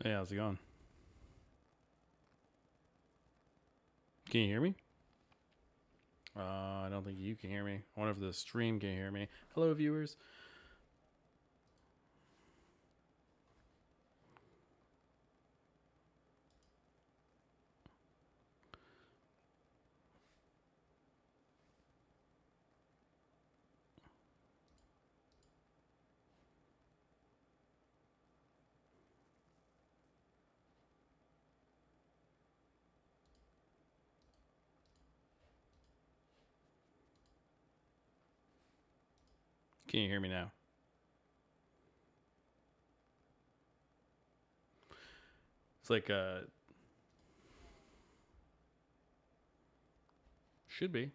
Hey, how's it going? Can you hear me? I don't think you can hear me. I wonder if the stream can hear me. Hello, viewers. Can you hear me now? It's like, should be.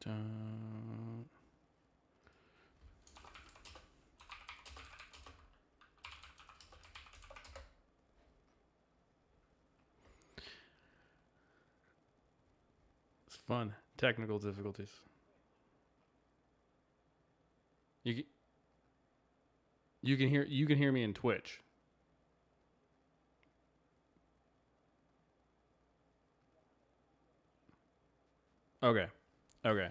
Dun. It's fun. Technical difficulties. You you can hear me in Twitch. Okay. Okay.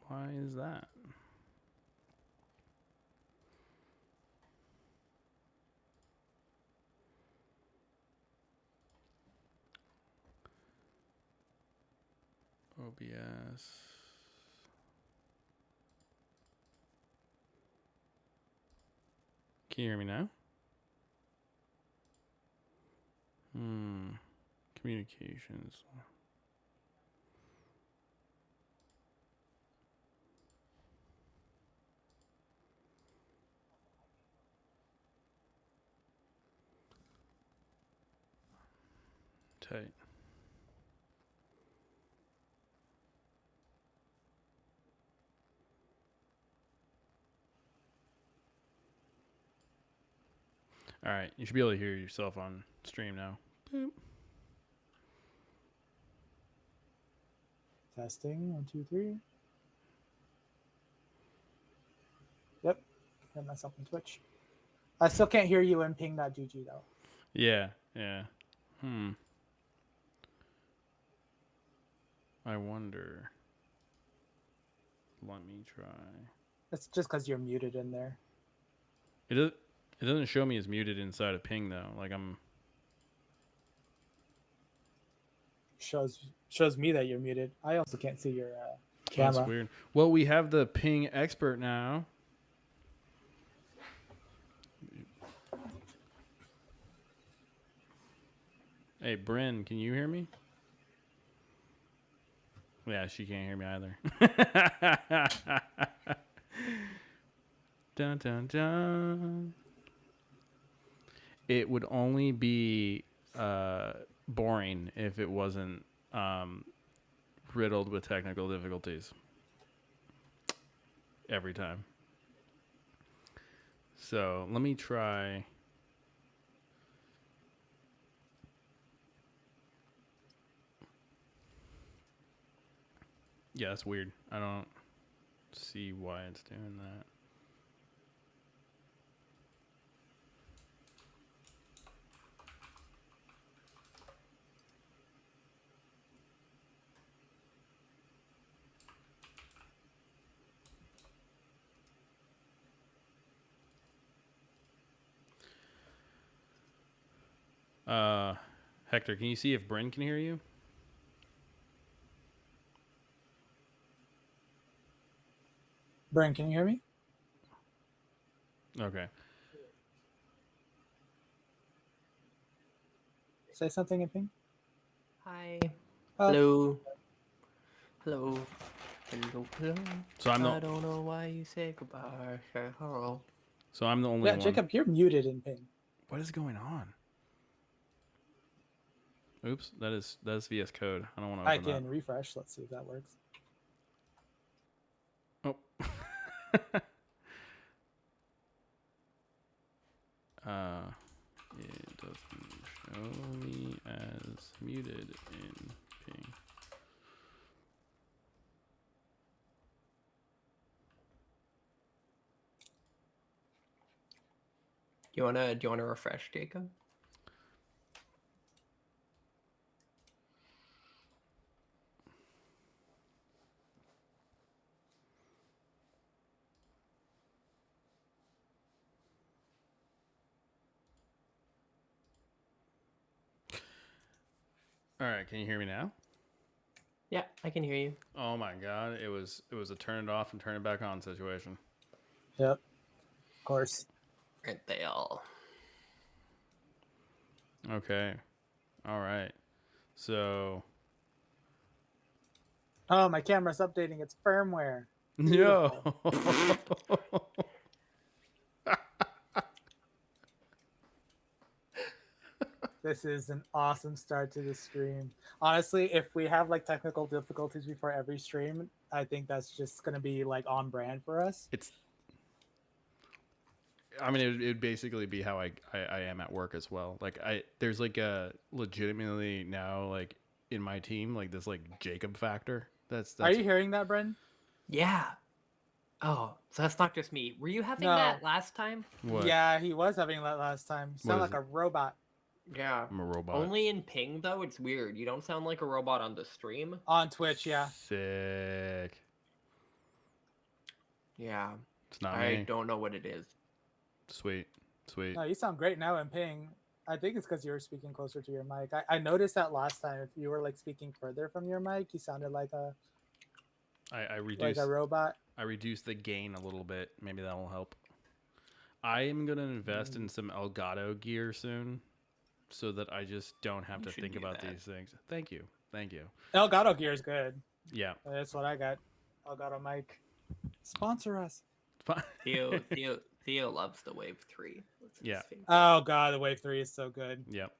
Why is that? OBS. Can you hear me now? Communications. Tight. All right, you should be able to hear yourself on stream now. Boop. Testing 1, 2, 3. Yep, hear myself on Twitch. I still can't hear you in ping.gg though. Yeah. I wonder. Let me try. It's just because you're muted in there. It doesn't show me as muted inside of ping though. Like I'm. Shows me that you're muted. I also can't see your camera. That's weird. Well, we have the ping expert now. Hey, Bryn, can you hear me? Yeah, she can't hear me either. Dun dun dun. It would only be boring if it wasn't riddled with technical difficulties every time. So let me try. Yeah, that's weird. I don't see why it's doing that. Hector, can you see if Bryn can hear you? Brian, can you hear me? Okay. Say something in ping. Hi. Hello. Hello. Hello. Hello. So I don't know why you say goodbye. Say hello. So I'm the only one. Jacob, you're muted in ping. What is going on? Oops, that is VS Code. I don't want to open that. I can refresh. Let's see if that works. It doesn't show me as muted in ping. Do you wanna refresh, Jacob? All right, can you hear me now? Yeah, I can hear you. Oh my god, it was a turn it off and turn it back on situation. Yep. Of course. Aren't they all? Okay. All right. So, Oh, my camera's updating its firmware. yo. This is an awesome start to the stream. Honestly, if we have like technical difficulties before every stream, I think that's just gonna be like on brand for us. I mean, it'd basically be how I am at work as well. Like there's like a legitimately now like in my team like this like Jacob factor. That's Are you hearing that, Bren? Yeah. Oh, so that's not just me. Were you having No. that last time? what? Yeah, he was having that last time. You sound What is like a robot Yeah. I'm a robot. Only in ping though, it's weird. You don't sound like a robot on the stream. on Twitch. Yeah. Sick. Yeah. It's not I me. don't know what it is. Sweet. No, you sound great now in ping. I think it's because you were speaking closer to your mic. I noticed that last time. If you were like speaking further from your mic, you sounded like a I robot. I reduced the gain a little bit. Maybe that will help. I am gonna invest in some Elgato gear soon, so that I just don't have to think about these things. Thank you. Elgato gear is good. Yeah. That's what I got. Elgato mic. Sponsor us. Fine. Theo loves the Wave 3. Yeah. Oh god, the Wave 3 is so good. Yep.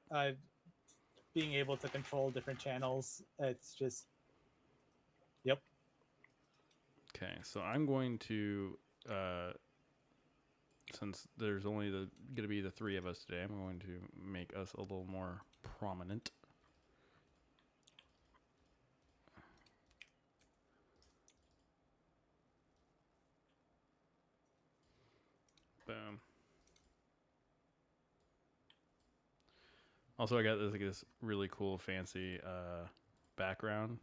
Being able to control different channels, it's just yep. Okay, so I'm going to since there's only going to be the three of us today, I'm going to make us a little more prominent. Boom. Also, I got this really cool, fancy background.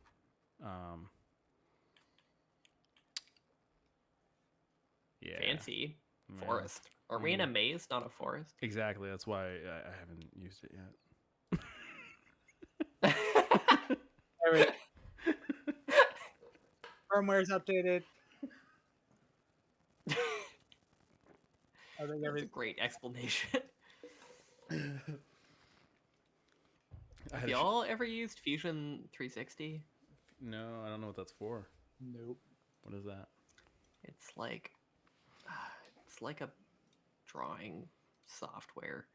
Yeah. Fancy. Yeah. Forest. Are we in a maze, not a forest? Exactly. That's why I haven't used it yet. Firmware's updated. That's a great explanation. Have y'all ever used Fusion 360? No, I don't know what that's for. Nope. What is that? It's like a drawing software.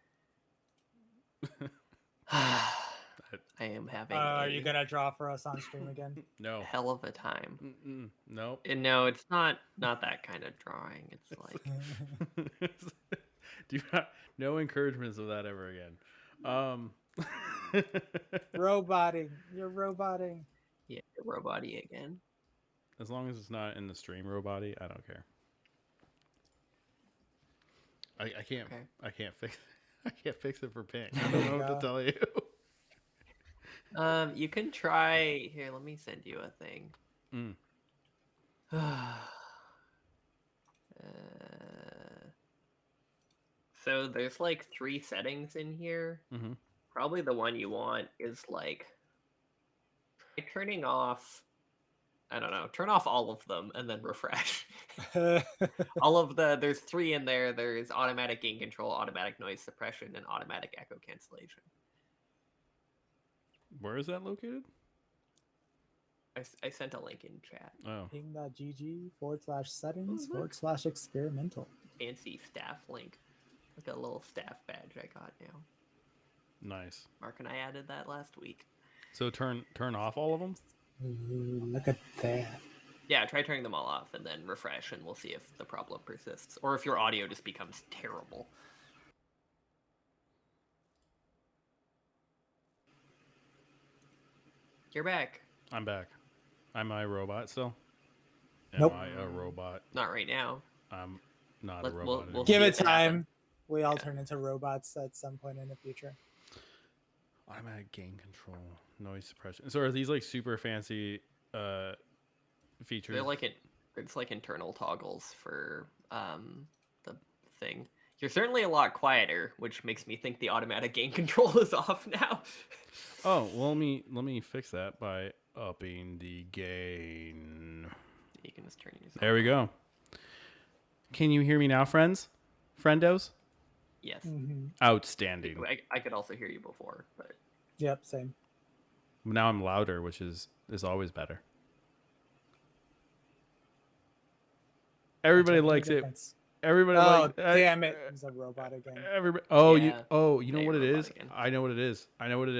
I am having. Are you gonna draw for us on stream again? No. Hell of a time. Nope. No, it's not that kind of drawing. It's like Do you have no encouragements of that ever again? Roboting. You're roboting. Yeah, robot-y again. As long as it's not in the stream robot-y, I don't care. I can't Okay. I can't fix it for ping. I don't know what to tell you. You can try here. Let me send you a thing. So there's like 3 settings in here. Mm-hmm. Probably the one you want is like turning off. I don't know. Turn off all of them and then refresh. There's 3 in there. There's automatic gain control, automatic noise suppression, and automatic echo cancellation. Where is that located? I sent a link in chat. Oh. ping.gg/settings/experimental. Fancy staff link. Like a little staff badge I got now. Nice. Mark and I added that last week. So turn off all of them? Ooh, look at that. Yeah, try turning them all off and then refresh, and we'll see if the problem persists or if your audio just becomes terrible. You're back. I'm back. Am I a robot still? Nope. Am I a robot? Not right now. I'm not a We'll- robot. we'll anymore. Give see it if it happens. time. We all Yeah. turn into robots at some point in the future. Automatic gain control, noise suppression. So are these like super fancy features? They're like it's like internal toggles for the thing. You're certainly a lot quieter, which makes me think the automatic gain control is off now. Oh, well, let me fix that by upping the gain. You can just turn yourself. There we go. Can you hear me now, friends? Friendos? Yes. Mm-hmm. Outstanding. I could also hear you before, but Yep, same. Now I'm louder, which is always better. Everybody likes it. Everybody likes. Damn it! He's a robot again. Everybody. Yeah. You know what it robot is? again. I know what it is. I know what it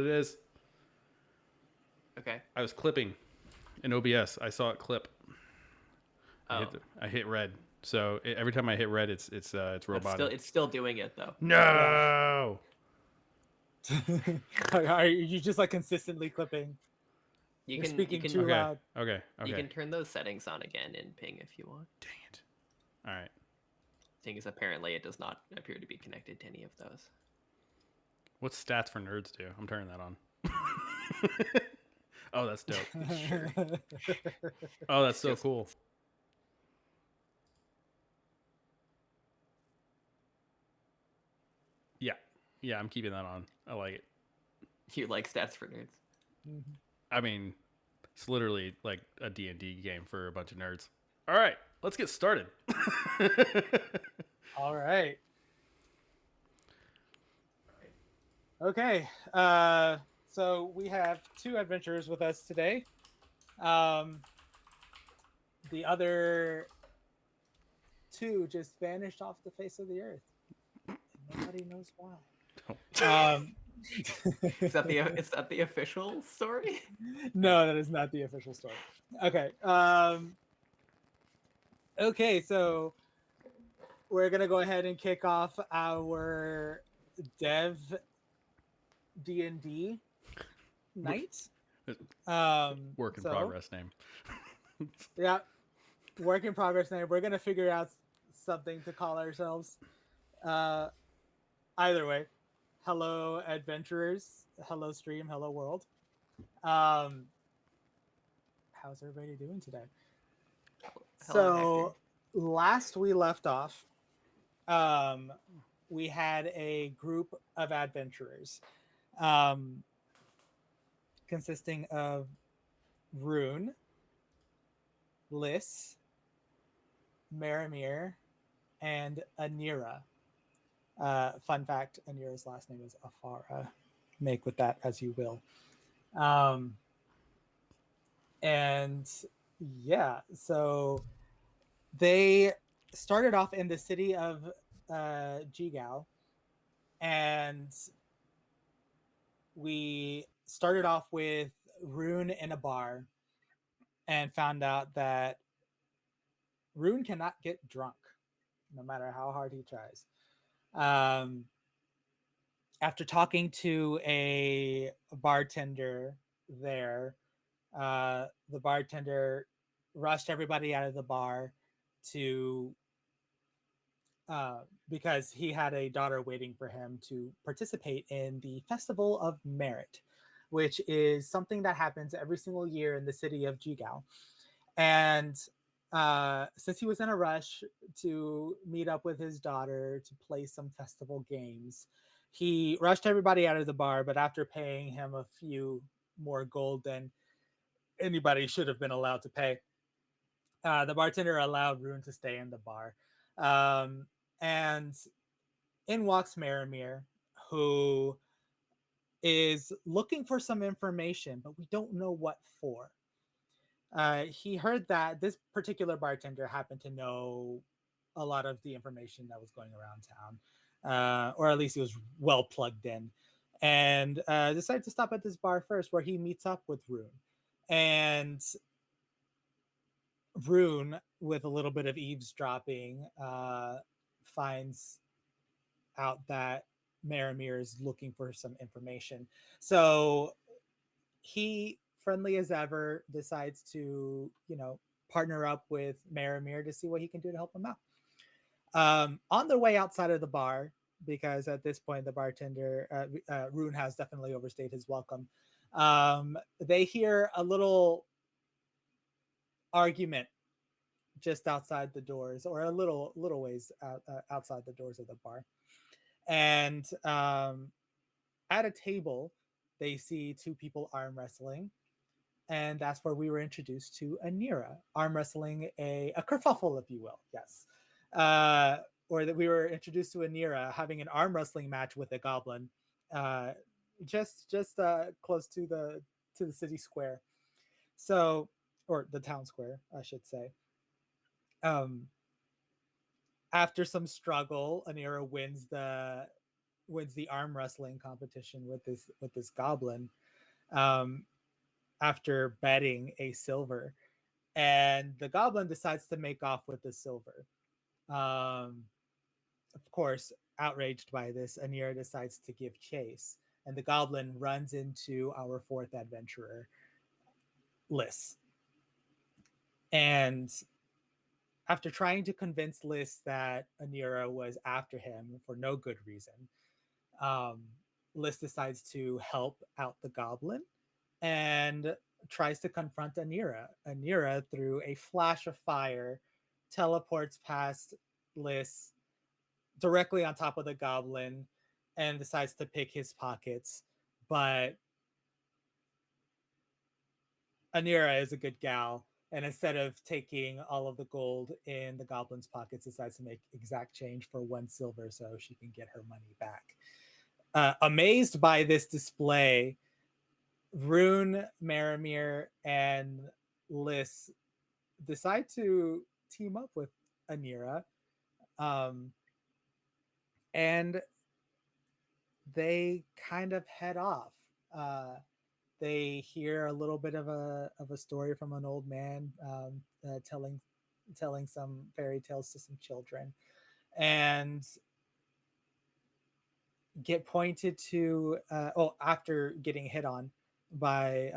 is. okay. I was clipping in OBS. I saw it clip. Oh, I hit red. So every time I hit red, it's robotic. it's still doing it though. No. Are you just like consistently clipping? You You're can speaking you can too Okay. loud. Okay. you can turn those settings on again in ping if you want. Dang it. All right. Thing is, apparently it does not appear to be connected to any of those. What's stats for nerds do? I'm turning that on. Oh, that's dope. Oh, that's so Just- cool. Yeah. Yeah, I'm keeping that on. I like it. You like stats for nerds? Mhm. I mean, it's literally like a D&D game for a bunch of nerds. All right, let's get started. All right. Okay. So we have two adventurers with us today. The other two just vanished off the face of the earth. And nobody knows why. Is that the official story? No, that is not the official story. Okay. Okay, so we're gonna go ahead and kick off our dev D&D night. Work in so, progress name. Yeah, work in progress name. We're gonna figure out something to call ourselves. Either way, hello adventurers, hello stream, hello world. How's everybody doing today? Hello, Last we left off, we had a group of adventurers consisting of Rune, Liss, Maramir, and Anira. Fun fact, Anira's last name is Afara. Make with that as you will. And yeah, so they started off in the city of Jigao, and we started off with Rune in a bar and found out that Rune cannot get drunk no matter how hard he tries. After talking to a bartender there, the bartender rushed everybody out of the bar to because he had a daughter waiting for him to participate in the Festival of Merit, which is something that happens every single year in the city of Jigao. And since he was in a rush to meet up with his daughter to play some festival games, he rushed everybody out of the bar, but after paying him a few more gold than anybody should have been allowed to pay, the bartender allowed Rune to stay in the bar. And in walks Maramir, who is looking for some information, but we don't know what for. He heard that this particular bartender happened to know a lot of the information that was going around town, or at least he was well plugged in, and decided to stop at this bar first, where he meets up with Rune. And Rune, with a little bit of eavesdropping, finds out that Maramir is looking for some information. So he, friendly as ever, decides to, partner up with Maramir to see what he can do to help him out. On their way outside of the bar, because at this point the bartender, Rune, has definitely overstayed his welcome. They hear a little argument just outside the doors, or a little ways outside the doors of the bar. And at a table, they see two people arm wrestling, and that's where we were introduced to Anira arm wrestling a kerfuffle, if you will. Yes, or that we were introduced to Anira having an arm wrestling match with a goblin, just close to the city square. So, or the town square, I should say. Um, After some struggle, Anira wins the arm wrestling competition with this goblin. Um, After betting a silver, and the goblin decides to make off with the silver. Of course, outraged by this, Anira decides to give chase, and the goblin runs into our fourth adventurer, Liz. And after trying to convince Liz that Anira was after him for no good reason, um, Liz decides to help out the goblin and tries to confront Anira. Anira, through a flash of fire, teleports past Liz directly on top of the goblin and decides to pick his pockets. But Anira is a good gal, and instead of taking all of the gold in the goblin's pockets, decides to make exact change for 1 silver so she can get her money back. Amazed by this display, Rune, Maramir, and Liz decide to team up with Anira, and they kind of head off. They hear a little bit of a story from an old man, telling some fairy tales to some children, and get pointed to. After getting hit on by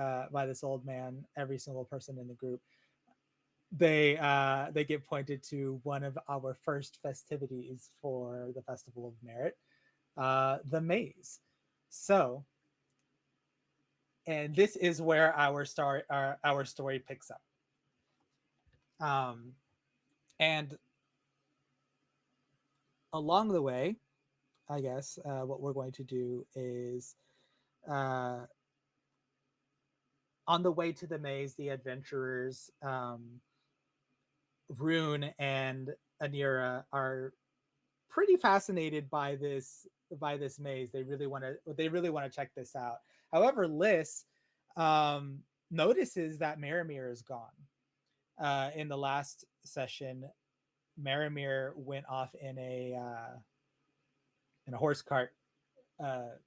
this old man, every single person in the group, they get pointed to one of our first festivities for the Festival of Merit, the maze. So, and this is where our story picks up. And along the way, I guess what we're going to do is, on the way to the maze, the adventurers, Rune and Anira, are pretty fascinated by this maze. They really want to check this out. However, Liz notices that Maramir is gone. In the last session, Maramir went off in a horse cart, for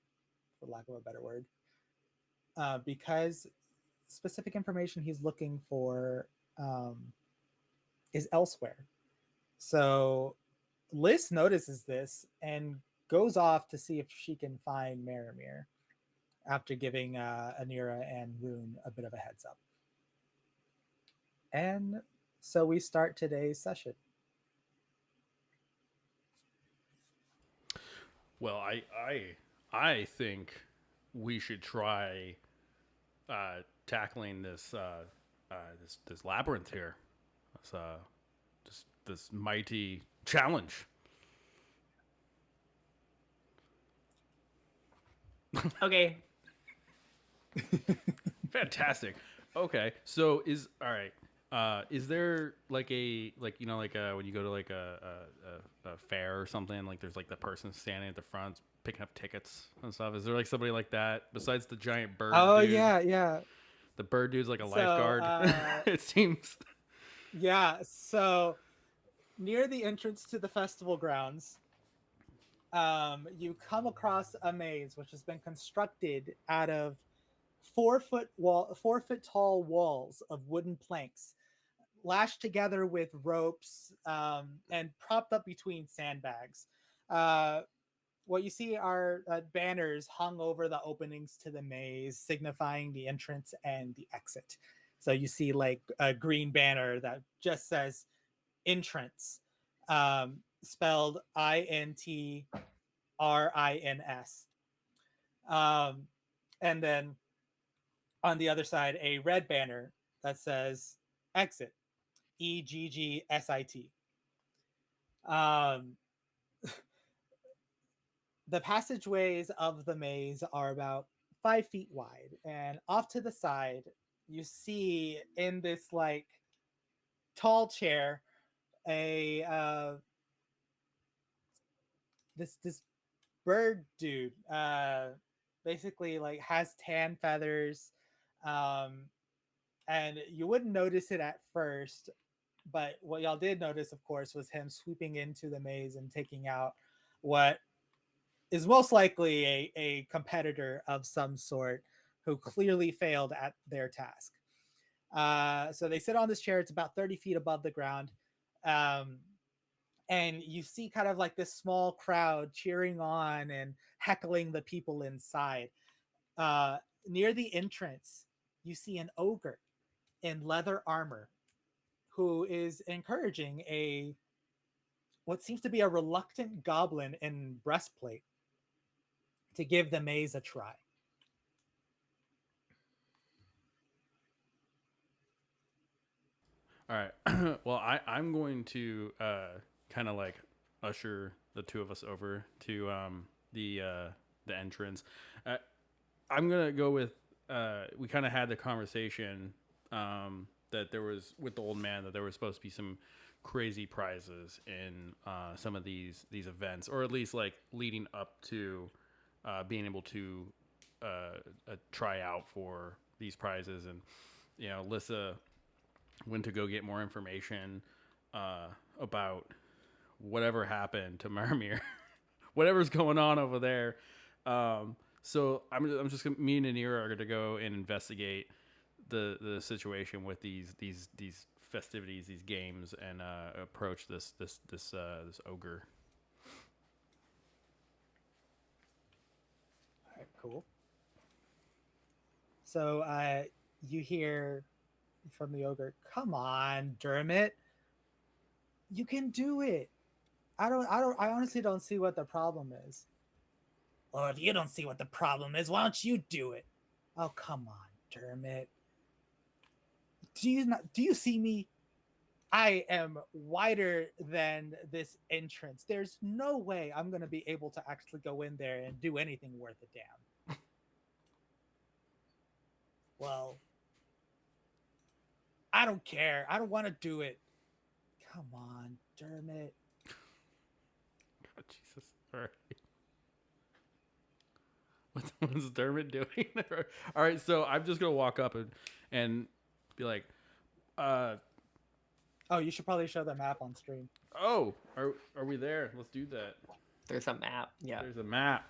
lack of a better word, because specific information he's looking for is elsewhere. So Liz notices this and goes off to see if she can find Maramir, after giving Anira and Rune a bit of a heads up. And so we start today's session. Well, I think we should try tackling this this labyrinth here. This mighty challenge. Okay. Fantastic. Okay, so is all right. Is there like when you go to like a fair or something, like there's like the person standing at the front picking up tickets and stuff? Is there like somebody like that besides the giant bird? Oh, dude? yeah. The bird dude's like a lifeguard. It seems. Yeah. So near the entrance to the festival grounds, you come across a maze which has been constructed out of 4 foot tall walls of wooden planks, lashed together with ropes and propped up between sandbags. Uh, what you see are banners hung over the openings to the maze, signifying the entrance and the exit. So you see like a green banner that just says entrance, spelled INTRINS. And then on the other side, a red banner that says exit, EGGSIT. Um, the passageways of the maze are about 5 feet wide, and off to the side, you see in this like tall chair a this bird dude. Basically, like has tan feathers, um, and you wouldn't notice it at first, but what y'all did notice, of course, was him sweeping into the maze and taking out what is most likely a competitor of some sort who clearly failed at their task. So they sit on this chair. It's about 30 feet above the ground. Um, and you see kind of like this small crowd cheering on and heckling the people inside. Uh, Near the entrance, you see an ogre in leather armor who is encouraging a what seems to be a reluctant goblin in breastplate to give the maze a try. All right. Well, I'm going to kind of like usher the two of us over to the entrance. Uh, I'm gonna go with. We kind of had the conversation that there was with the old man that there was supposed to be some crazy prizes in some of these events, or at least like leading up to being able to try out for these prizes. And Lissa went to go get more information about whatever happened to Marmir, whatever's going on over there. So I'm just me and Anira are going to go and investigate the situation with these festivities, these games, and approach this ogre. All right, cool. So you hear from the ogre, "Come on, Dermot, you can do it. I honestly don't see what the problem is." "Well, if you don't see what the problem is, why don't you do it?" "Oh, come on, Dermot. Do you see me? I am wider than this entrance. There's no way I'm going to be able to actually go in there and do anything worth a damn." "Well, I don't care. I don't want to do it." "Come on, Dermot." Oh, Jesus. All right. What is Dermot doing? All right, so I'm just gonna walk up and be like, Oh, you should probably show the map on stream. "Oh, are we there? Let's do that." There's a map. Yeah. There's a map.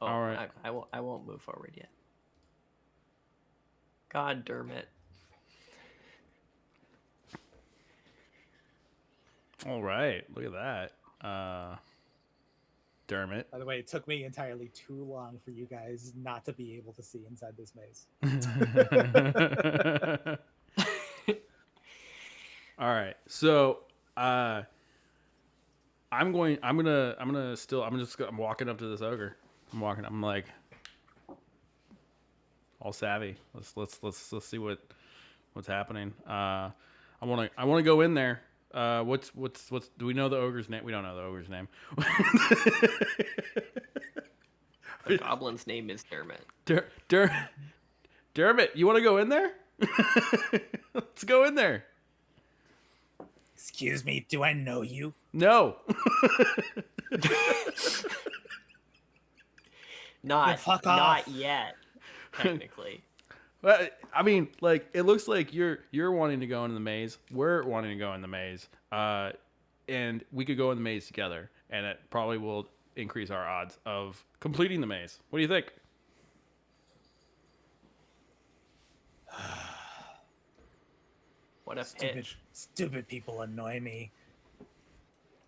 Oh, All right. I won't move forward yet. God, Dermot. All right. Look at that. Dermot. By the way, it took me entirely too long for you guys not to be able to see inside this maze. All right. So, I'm walking up to this ogre. I'm like all savvy. Let's see what's happening. I want to go in there. What's do we know the ogre's name? We don't know the ogre's name. The goblin's name is Dermot. Dermot, you want to go in there? Let's go in there. "Excuse me, do I know you?" No. Not yet, technically. Well, I mean, like it looks like you're wanting to go into the maze. We're wanting to go in the maze, and we could go in the maze together, and it probably will increase our odds of completing the maze. What do you think? What a pitch. Stupid people annoy me.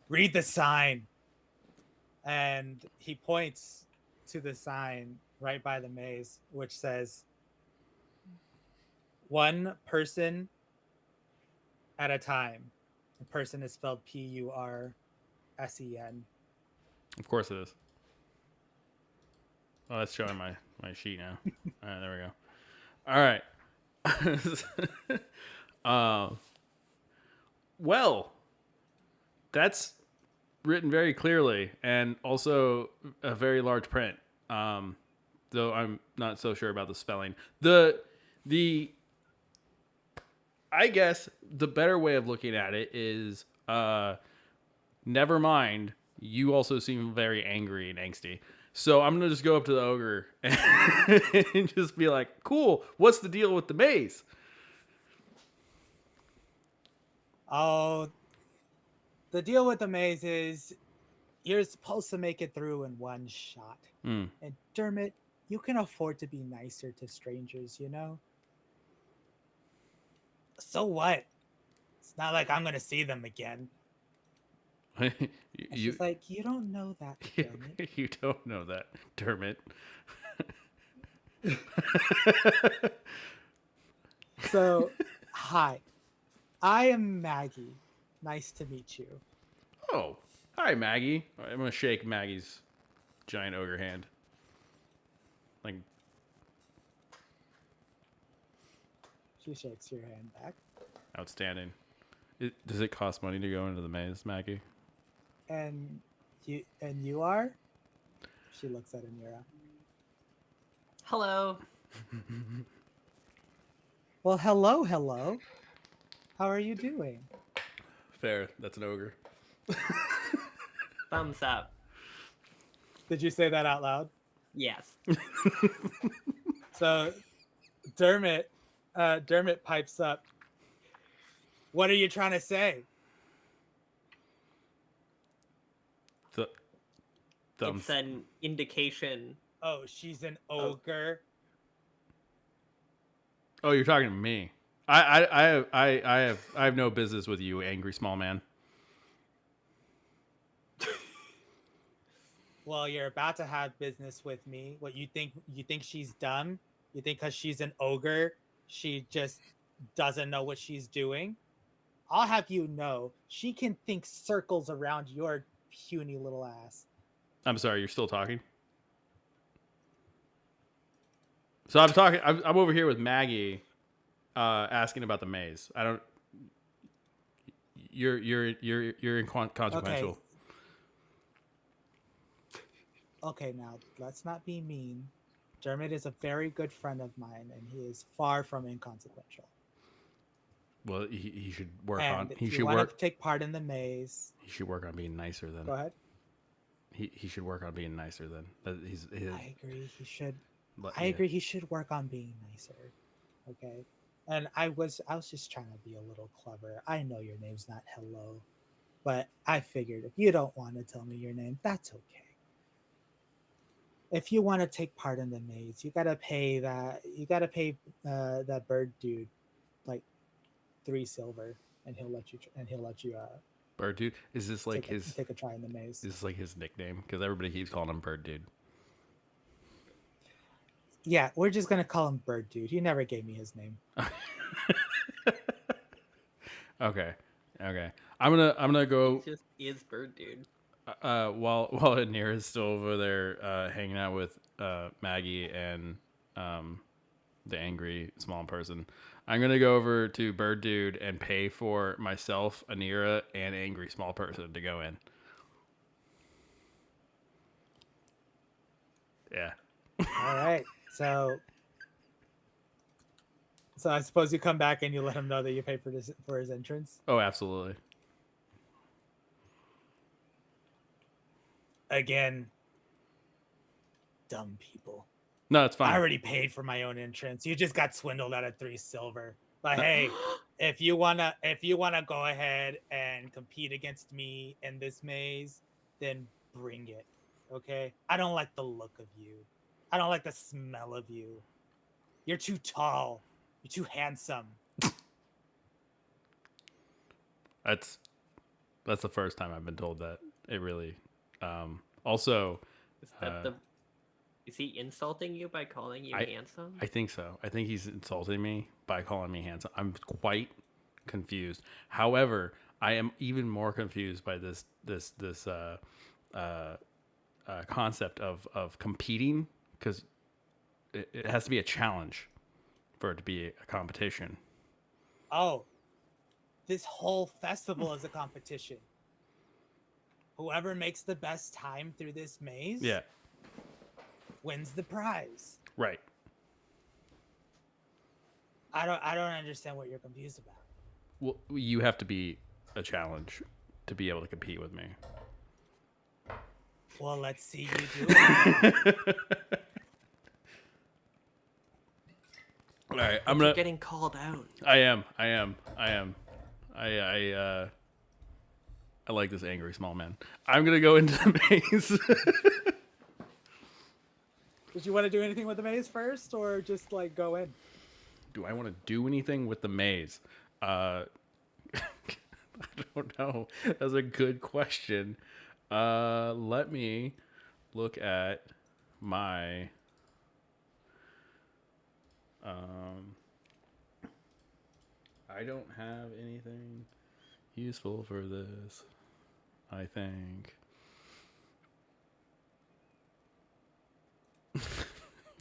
Read the sign. And he points to the sign right by the maze, which says, "One person at a time." The person is spelled P-U-R-S-E-N. Of course it is. Oh, that's showing my sheet now. All right, there we go. All right. Well, that's written very clearly and also a very large print. Though I'm not so sure about the spelling. The I guess the better way of looking at it is never mind. You also seem very angry and angsty. So I'm gonna just go up to the ogre and just be like, "Cool, what's the deal with the maze?" Oh, the deal with the maze is you're supposed to make it through in one shot. Mm. And Dermot, you can afford to be nicer to strangers, you know? So what? It's not like I'm gonna see them again. And she's like, you don't know that, Dermot. You don't know that, Dermot. So, hi. I am Maggie. Nice to meet you. Oh, hi, Maggie. I'm gonna shake Maggie's giant ogre hand. Like, She shakes your hand back. outstanding. Does it cost money to go into the maze, Maggie? And you are? She looks at Anira. Hello. Well, hello. How are you doing? Fair. That's an ogre. Thumbs up. Did you say that out loud? Yes. So Dermot pipes up. What are you trying to say? Thumbs. It's an indication. Oh, she's an ogre. Oh, you're talking to me. I have no business with you, angry small man. Well, you're about to have business with me. What you think she's dumb? You think because she's an ogre, she just doesn't know what she's doing? I'll have you know, she can think circles around your puny little ass. I'm sorry, you're still talking? So I'm talking. I'm over here with Maggie, asking about the maze. I don't. You're inconsequential. Okay, now let's not be mean. Dermot is a very good friend of mine, and he is far from inconsequential. Well, he should work and on. if He you should want work. to take part in the maze. He should work on being nicer then. Go ahead. He should work on being nicer then. I agree. He should. I agree. He should work on being nicer. Okay. And I was just trying to be a little clever. I know your name's not Hello, but I figured if you don't want to tell me your name, that's okay. If you want to take part in the maze, you gotta pay that. You gotta pay that bird dude like 3 silver, and he'll let you. Bird dude. Is this like take a try in the maze? Is this like his nickname? Because everybody keeps calling him Bird Dude. Yeah, we're just gonna call him Bird Dude. He never gave me his name. Okay. I'm gonna go. He just is Bird Dude. While Anir is still over there hanging out with Maggie and the angry small person, I'm gonna go over to Bird Dude and pay for myself, Anira, and angry small person to go in. Yeah. All right. So I suppose you come back and you let him know that you paid for his entrance. Oh, absolutely. Again, dumb people. No, it's fine. I already paid for my own entrance. You just got swindled out of 3 silver. But hey, if you wanna go ahead and compete against me in this maze, then bring it. Okay? I don't like the look of you. I don't like the smell of you. You're too tall. You're too handsome. That's the first time I've been told that. It really. Also, Is that is he insulting you by calling you handsome? I think so. I think he's insulting me by calling me handsome. I'm quite confused. However, I am even more confused by this concept of competing, because it has to be a challenge for it to be a competition. Oh, this whole festival is a competition. Whoever makes the best time through this maze wins the prize. Right. I don't understand what you're confused about. Well, you have to be a challenge to be able to compete with me. Well, let's see you do it. All right, You're getting called out. I am. I like this angry small man. I'm gonna go into the maze. Did you want to do anything with the maze first, or just like go in? Do I want to do anything with the maze? I don't know. That's a good question. Let me look at my I don't have anything useful for this, I think.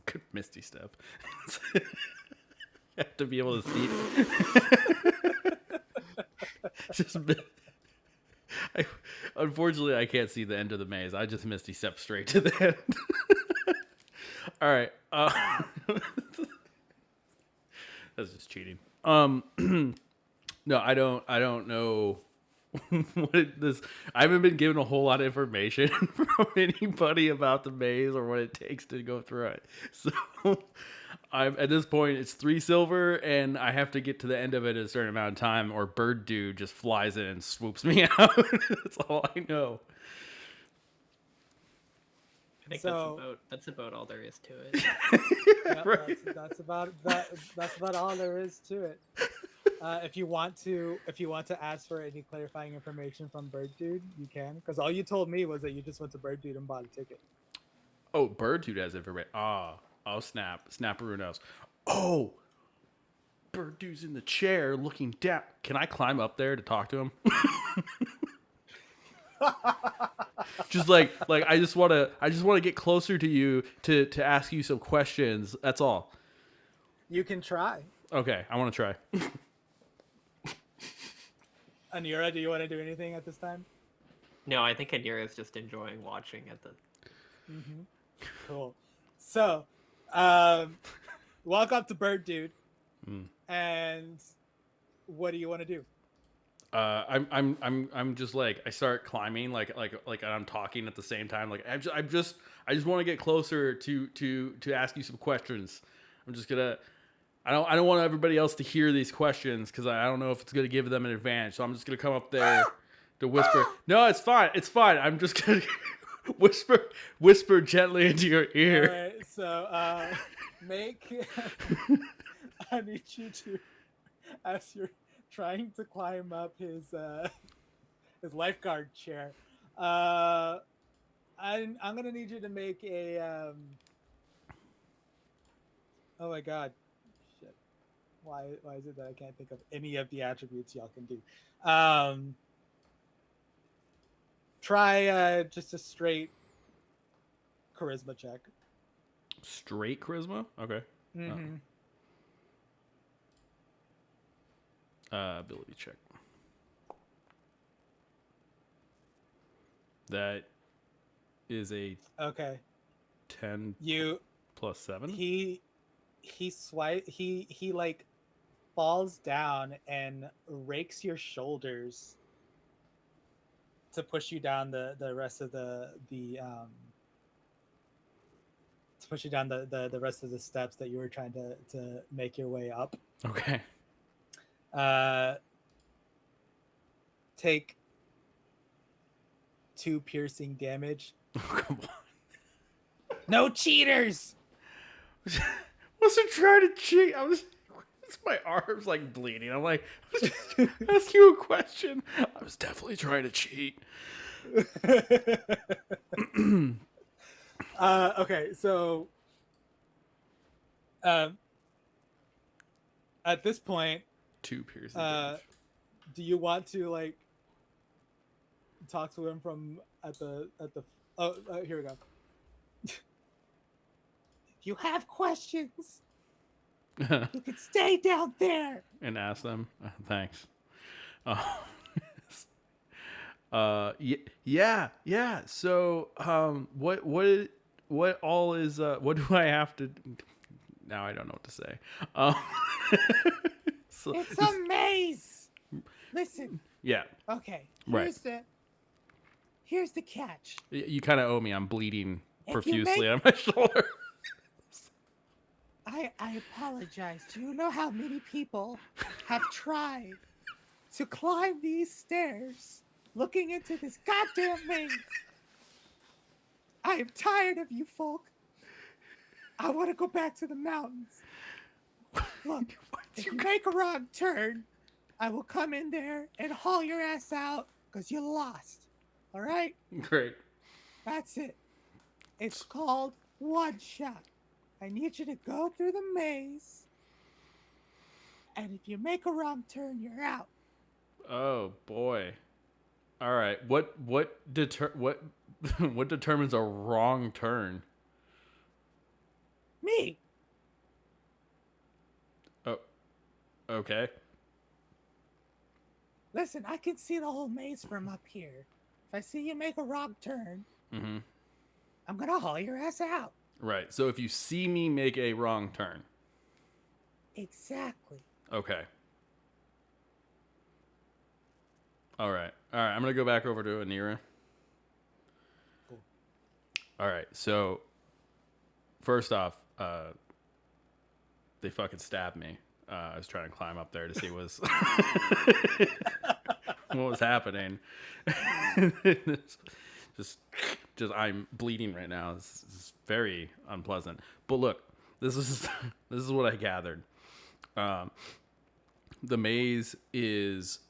Good Misty step. You have to be able to see it. Unfortunately, I can't see the end of the maze. I just Misty step straight to the end. All right. That's just cheating. No, I don't know this. I haven't been given a whole lot of information from anybody about the maze or what it takes to go through it. So I'm at this point, it's 3 silver, and I have to get to the end of it in a certain amount of time, or Bird Dude just flies in and swoops me out. That's all I know. I think that's about all there is to it. Yep, right. That's about all there is to it. If you want to ask for any clarifying information from Bird Dude, you can, because all you told me was that you just went to Bird Dude and bought a ticket. Oh, Bird Dude has information. Oh snap! Snapperoo knows. Oh, Bird Dude's in the chair looking down. Can I climb up there to talk to him? Just like I just want to get closer to you to ask you some questions. That's all. You can try. Okay, I want to try. Anira, do you want to do anything at this time? No, I think Anira is just enjoying watching at the. Mm-hmm. Cool. So, walk up to Bird Dude, and what do you want to do? I'm just like, I start climbing like I'm talking at the same time. Like I just want to get closer to ask you some questions. I'm just gonna. I don't want everybody else to hear these questions because I don't know if it's gonna give them an advantage. So I'm just gonna come up there to whisper. No, it's fine. It's fine. I'm just gonna whisper gently into your ear. All right. So make. I need you to, as you're trying to climb up his lifeguard chair, I'm gonna need you to make a. Oh my God. Why is it that I can't think of any of the attributes y'all can do? Try just a straight charisma check. Straight charisma? Okay. Mm-hmm. Ability check. That is a 10 plus 7. He like falls down and rakes your shoulders to push you down the rest of the rest of the steps that you were trying to make your way up. Okay. Take 2 piercing damage. Oh, come on. No cheaters. Wasn't trying to cheat. I was My arm's like bleeding. I'm like, I was just ask you a question. I was definitely trying to cheat. Okay, so at this point, 2 piercing uh, damage. do you want to like talk to him from at the here we go. If you have questions, you can stay down there. And ask them. Thanks. Uh, yeah. So, what all is? What do I have to? Now I don't know what to say. So, It's a maze. Listen. yeah. Okay. Right. Here's the catch. You kind of owe me. I'm bleeding If you profusely on my shoulder. I apologize. Do you know how many people have tried to climb these stairs looking into this goddamn maze? I am tired of you folk. I want to go back to the mountains. Look, if you make a wrong turn, I will come in there and haul your ass out because you lost. All right? Great. That's it. It's called one shot. I need you to go through the maze. And if you make a wrong turn, you're out. Oh boy. All right. What determines a wrong turn? Me. Oh. Okay. Listen, I can see the whole maze from up here. If I see you make a wrong turn, I'm going to haul your ass out. Right. So if you see me make a wrong turn. Exactly. Okay. All right. I'm going to go back over to Anira. Cool. All right. So first off, they fucking stabbed me. I was trying to climb up there to see what was happening. just I'm bleeding right now. This is very unpleasant. But look, this is what I gathered. The maze is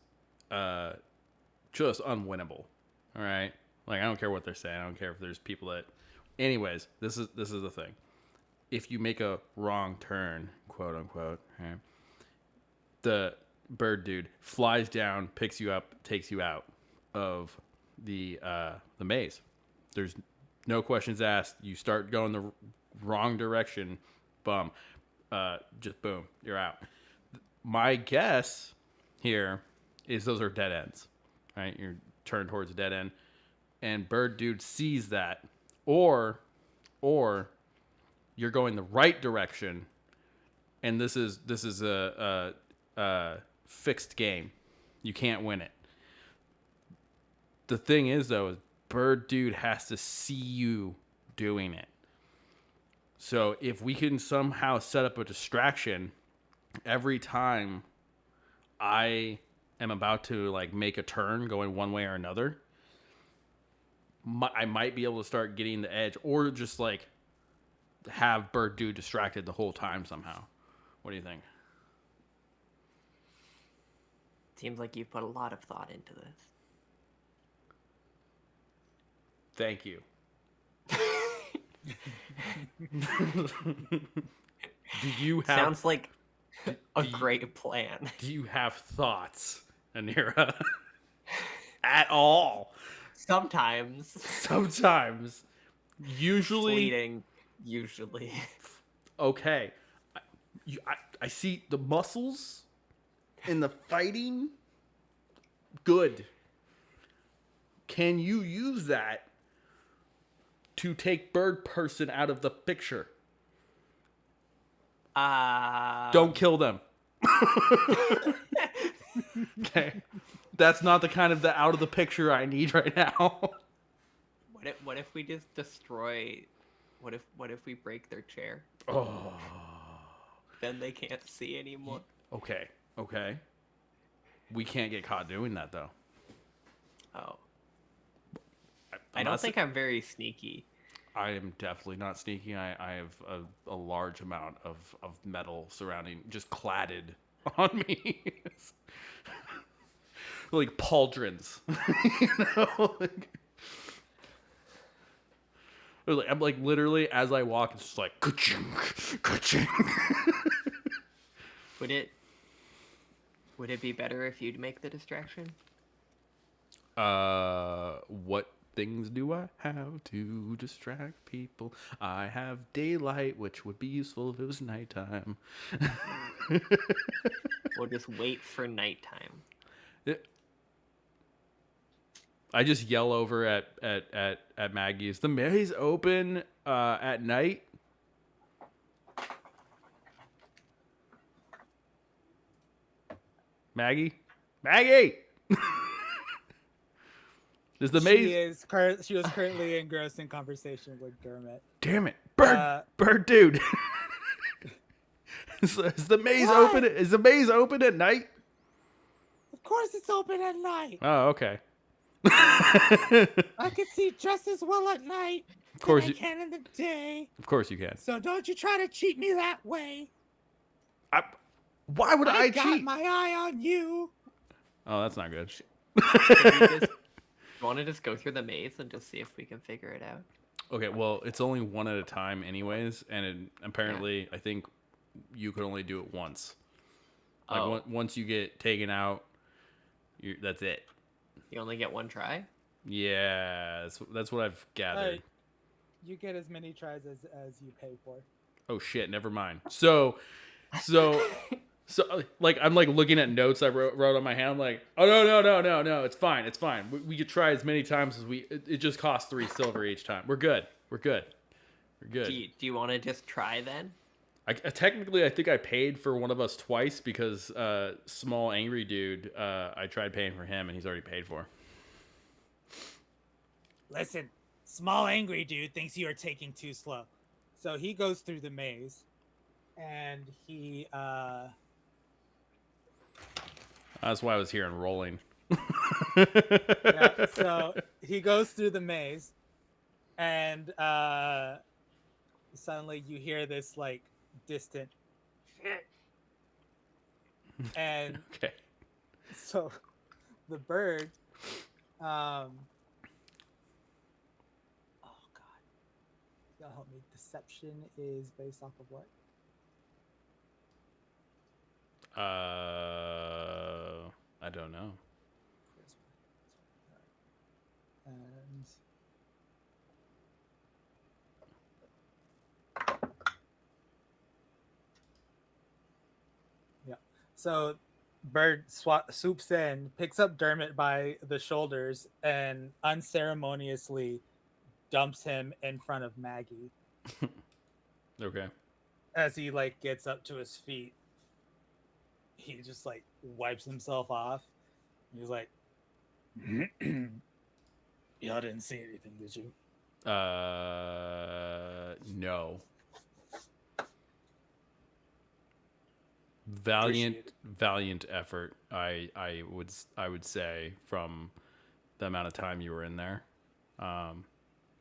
just unwinnable. All right, like I don't care what they're saying. I don't care if there's people that. Anyways, this is the thing. If you make a wrong turn, quote unquote, right, the bird dude flies down, picks you up, takes you out of the maze. There's no questions asked. You start going the wrong direction, bum, just boom, you're out. My guess here is those are dead ends, right? You're turned towards a dead end, and bird dude sees that, or you're going the right direction, and this is a fixed game. You can't win it. The thing is, though, is bird dude has to see you doing it. So if we can somehow set up a distraction every time I am about to like make a turn going one way or another, I might be able to start getting the edge, or just like have bird dude distracted the whole time somehow. What do you think? Seems like you've put a lot of thought into this. Thank you. Do you have... Sounds like a great plan. Do you have thoughts, Anira? At all? Sometimes. Usually. Fleeting. Usually. Okay. I see the muscles and the fighting. Good. Can you use that to take bird person out of the picture? Don't kill them. Okay. That's not the kind of the out of the picture I need right now. What if we just destroy... What if we break their chair? Oh. Then they can't see anymore. Okay. We can't get caught doing that, though. Oh. I don't think I'm very sneaky. I am definitely not sneaking. I have a large amount of metal surrounding, just cladded on me. Like pauldrons. You know? I'm like literally as I walk, it's just like ka-ching, ka-ching. Would it be better if you'd make the distraction? What things do I have to distract people? I have daylight, which would be useful if it was nighttime. We'll just wait for nighttime. I just yell over at Maggie. Is the maze open at night? Maggie? Maggie! Is the maze... She was currently engrossed in conversation with Dermot. Damn it. Bird dude. Is the maze open? Is the maze open at night? Of course it's open at night. Oh, okay. I can see just as well at night Of than I can in the day. Of course you can. So don't you try to cheat me that way. Why would I cheat? I got my eye on you. Oh, that's not good. You want to just go through the maze and just see if we can figure it out? Okay, well, it's only one at a time anyways, and apparently I think you could only do it once. Like once you get taken out, that's it. You only get one try? Yeah, that's what I've gathered. You get as many tries as you pay for. Oh shit, never mind. So like I'm like looking at notes I wrote on my hand. I'm like, oh no, it's fine. We could try as many times as it just costs 3 silver each time. We're good. Do you want to just try then? Technically, I think I paid for one of us twice because small angry dude. I tried paying for him and he's already paid for. Listen, small angry dude thinks you are taking too slow, so he goes through the maze, and he. That's why I was here and rolling. Yeah, so he goes through the maze, and suddenly you hear this like distant and okay. So the bird oh god, y'all help me. Deception is based off of what? I don't know. And yeah, so bird swoops in, picks up Dermot by the shoulders, and unceremoniously dumps him in front of Maggie. Okay. As he like gets up to his feet, he just like wipes himself off. He's like, y'all didn't see anything, did you? No. Valiant effort. I would say from the amount of time you were in there, but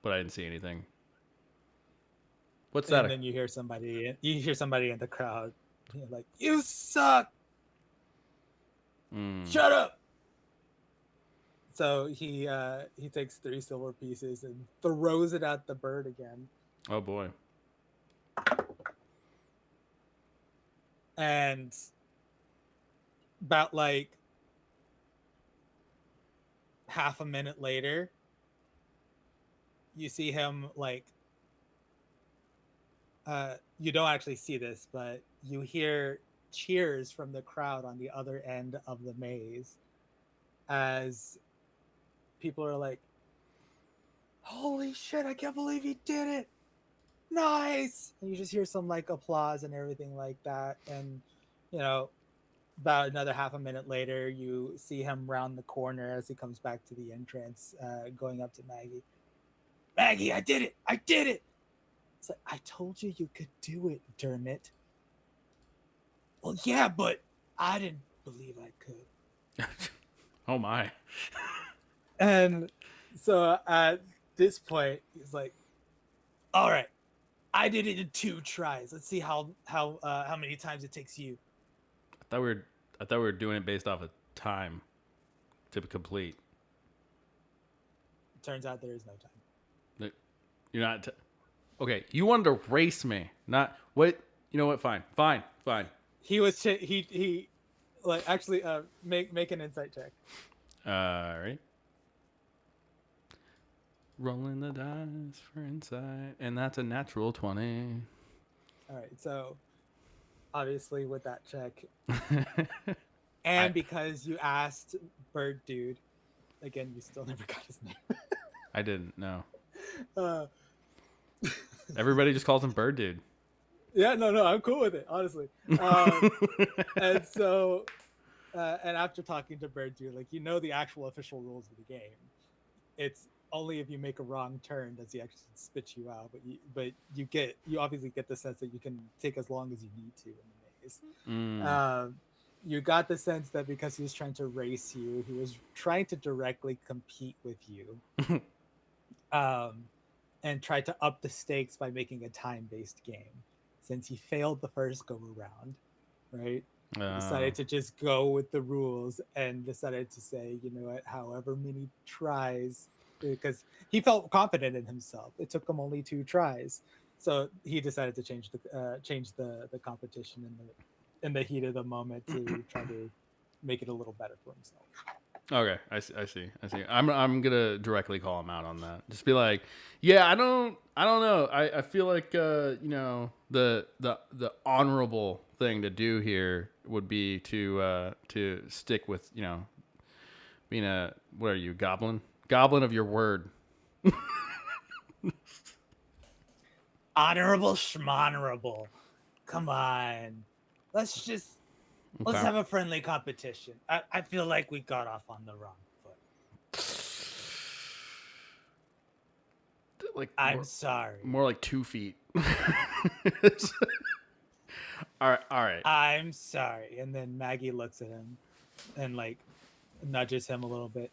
I didn't see anything. What's that? And then you hear somebody in the crowd. You're like, you suck. Shut up. So he takes 3 silver pieces and throws it at the bird again. Oh boy. And about like half a minute later, you see him like you don't actually see this, but you hear cheers from the crowd on the other end of the maze as people are like, holy shit, I can't believe he did it. Nice. And you just hear some like applause and everything like that. And, you know, about another half a minute later, you see him round the corner as he comes back to the entrance, going up to Maggie. Maggie, I did it. It's like, I told you you could do it, Dermot. Well, yeah, but I didn't believe I could. Oh my. And so at this point, he's like, All right. I did it in 2 tries. Let's see how many times it takes you. I thought we were doing it based off of time to complete. Turns out there is no time. You're not. Okay, you wanted to race me, not what? You know what? Fine. He was he like actually make an insight check. All right. Rolling the dice for insight, and that's a natural 20. All right, so obviously with that check, and because you asked Bird Dude, again, you still never got his name. I didn't know. Uh, Everybody just calls him Bird Dude. yeah, no, I'm cool with it, honestly. And so, and after talking to Bird Dude, like the actual official rules of the game, it's only if you make a wrong turn does he actually spit you out. But you obviously get the sense that you can take as long as you need to in the maze. You got the sense that because he was trying to race you, he was trying to directly compete with you, and tried to up the stakes by making a time-based game. Since he failed the first go around, right? Decided to just go with the rules and decided to say, you know what, however many tries, because he felt confident in himself. It took him only 2 tries, so he decided to change the competition in the heat of the moment to try to make it a little better for himself. Okay, I see. I'm gonna directly call him out on that. Just be like, yeah, I don't know. I feel like the honorable thing to do here would be to stick with being a, what are you, goblin of your word. Honorable schmonorable. Come on, let's have a friendly competition. I feel like we got off on the wrong foot. Like I'm sorry. More like 2 feet. All right. I'm sorry. And then Maggie looks at him and like nudges him a little bit.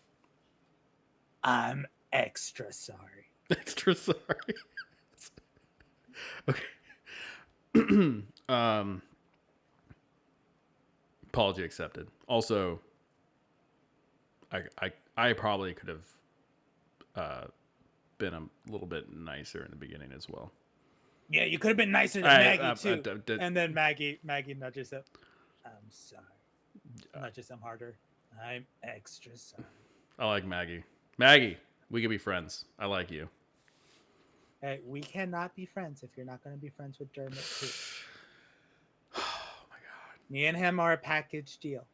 I'm extra sorry. Extra sorry. Okay. Apology accepted. Also, I probably could have been a little bit nicer in the beginning as well. Yeah, you could have been nicer than Maggie too. And then Maggie nudges him. I'm sorry. Nudges him harder. I'm extra sorry. I like Maggie. Maggie, we could be friends. I like you. Hey, we cannot be friends if you're not going to be friends with Dermot too. Oh my god. Me and him are a package deal.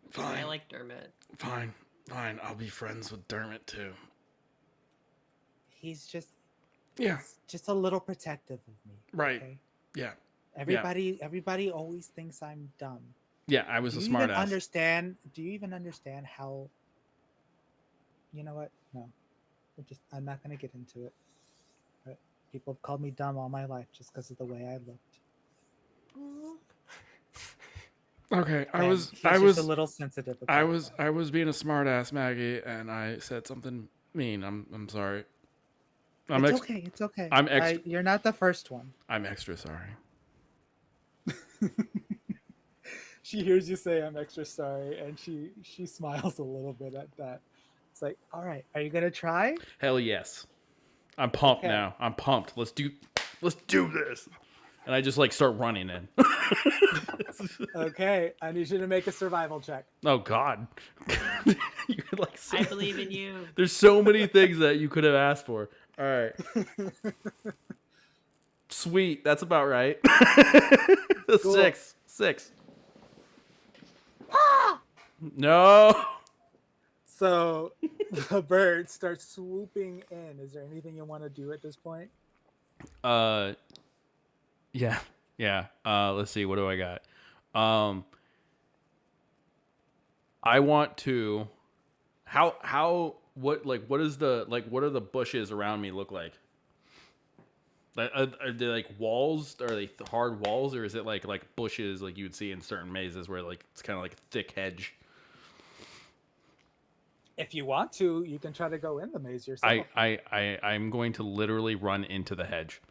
Fine. I like Dermot. Fine. I'll be friends with Dermot too. He's just a little protective of me. Right. Okay? Yeah. Everybody always thinks I'm dumb. Yeah, I was a smart ass. Do you even understand how? You know what? No, I'm not gonna get into it. But people have called me dumb all my life just because of the way I looked. Okay, I was a little sensitive. I was being a smart ass, Maggie, and I said something mean. I'm sorry. It's okay. You're not the first one. I'm extra sorry. She hears you say I'm extra sorry, and she smiles a little bit at that. It's like, all right, are you gonna try? Hell yes. I'm pumped now. I'm pumped. Let's do this. And I just like start running in. Okay, I need you to make a survival check. Oh God. You could like I believe in you. There's so many things that you could have asked for. All right. Sweet. That's about right. Cool. 6. No. So the bird starts swooping in. Is there anything you want to do at this point? Yeah. Let's see. What do I got? I want to. What are the bushes around me look like? Are they like walls? Are they hard walls, or is it like bushes like you would see in certain mazes where like it's kind of like a thick hedge? If you want to, you can try to go in the maze yourself. I'm going to literally run into the hedge.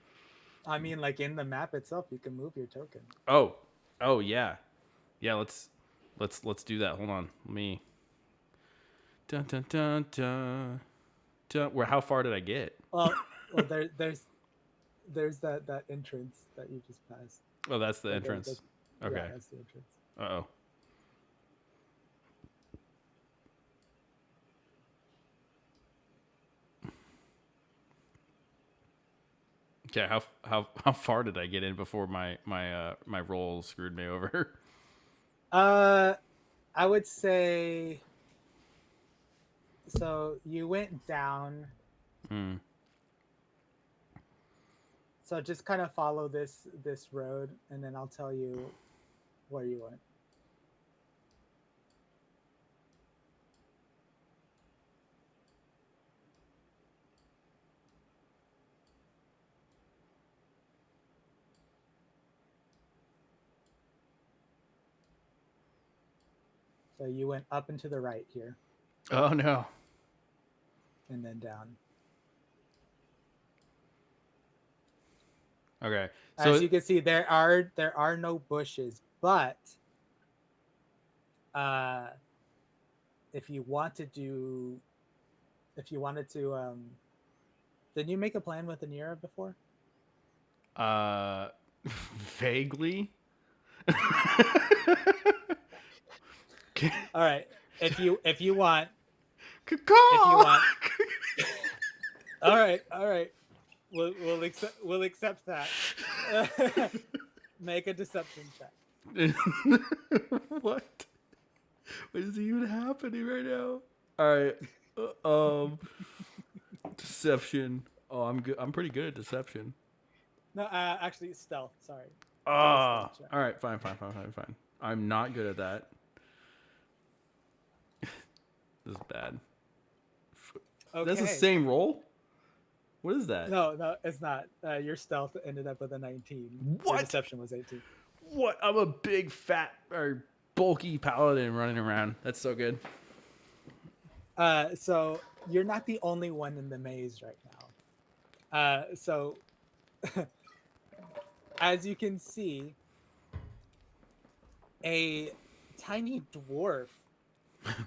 I mean, like in the map itself, you can move your token. Oh yeah. Yeah, let's do that. Hold on. Let me dun dun dun dun dun. Where how far did I get? Well, there's that entrance that you just passed. Oh, that's the Or entrance. Yeah, Okay. that's the entrance. Uh-oh. Okay, how far did I get in before my roll screwed me over? I would say so. You went down. Hmm. So just kind of follow this road, and then I'll tell you where you went. So you went up and to the right here, Oh no. and then down. Okay. As So you can see, there are no bushes, but uh, if you want to do, if you wanted to, did you make a plan with Anira before? vaguely. All right, if you want, if you Caw! want, all right, we'll accept that. Make a deception check. What? What is even happening right now? All right. Deception. Oh, I'm good. I'm pretty good at deception. No, actually, stealth. Sorry. Do a Ah. stealth check. All right. Fine. I'm not good at that. This is bad. Okay. That's the same roll? What is that? No, it's not. Your stealth ended up with a 19. Your What? deception was 18. What? I'm a big, fat, or bulky paladin running around. That's so good. So you're not the only one in the maze right now. So as you can see, a tiny dwarf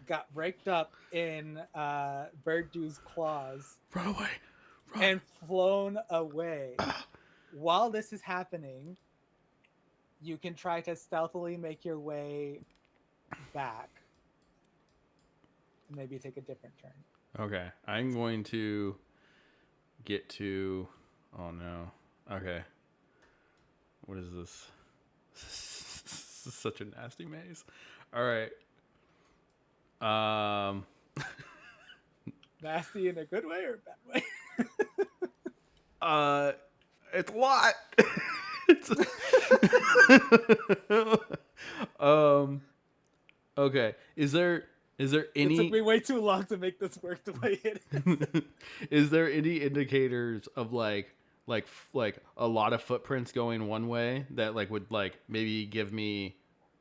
got raked up in Birdew's claws Run away. Run. and flown away. While this is happening, you can try to stealthily make your way back. Maybe take a different turn. Okay. I'm going to get to... Oh, no. Okay. What is this? This is such a nasty maze. All right. Nasty in a good way or a bad way? It's a lot. It's okay. Is there any? It took me way too long to make this work the way it is. Is there any indicators of like a lot of footprints going one way that like would like maybe give me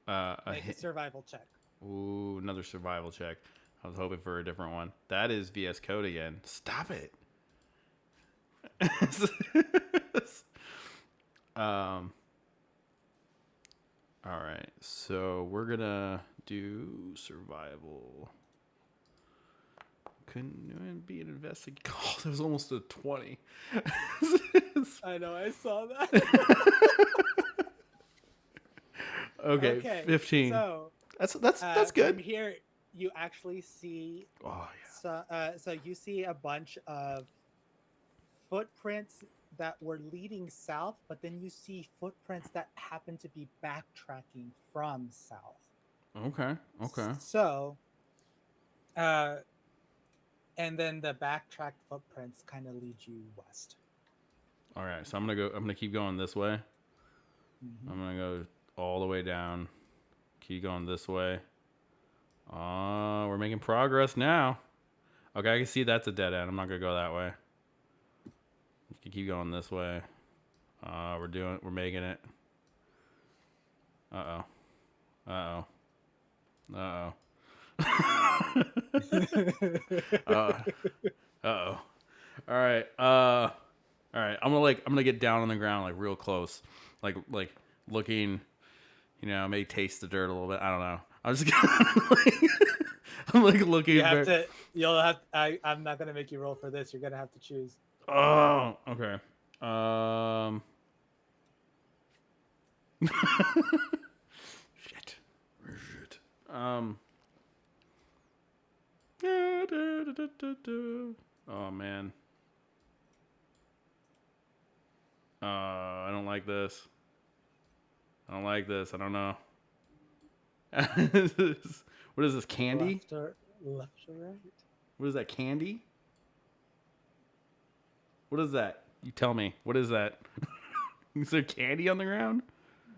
Make a survival check. Ooh, another survival check. I was hoping for a different one. That is VS Code again. Stop it. All right. So we're gonna do survival. Couldn't even be an investigation. Oh, there was almost a 20. I know, I saw that. Okay, 15. So That's good. From here, you actually see. Oh yeah. So you see a bunch of footprints that were leading south, but then you see footprints that happen to be backtracking from south. Okay. So, and then the backtracked footprints kind of lead you west. All right. So I'm gonna keep going this way. Mm-hmm. I'm gonna go all the way down. Keep going this way. We're making progress now. Okay, I can see that's a dead end. I'm not gonna go that way. Keep going this way. We're making it. Uh-oh. Uh-oh. All right. All right. I'm gonna get down on the ground like real close, like looking. You know, maybe taste the dirt a little bit. I don't know. I'm just gonna I'm like looking. You have to. You'll have. I'm not gonna make you roll for this. You're gonna have to choose. Oh, okay. Shit. Shit. Oh man. I don't like this. I don't like this. I don't know. What is this? Candy? Left or right? What is that? Candy? What is that? You tell me. What is that? Is there candy on the ground?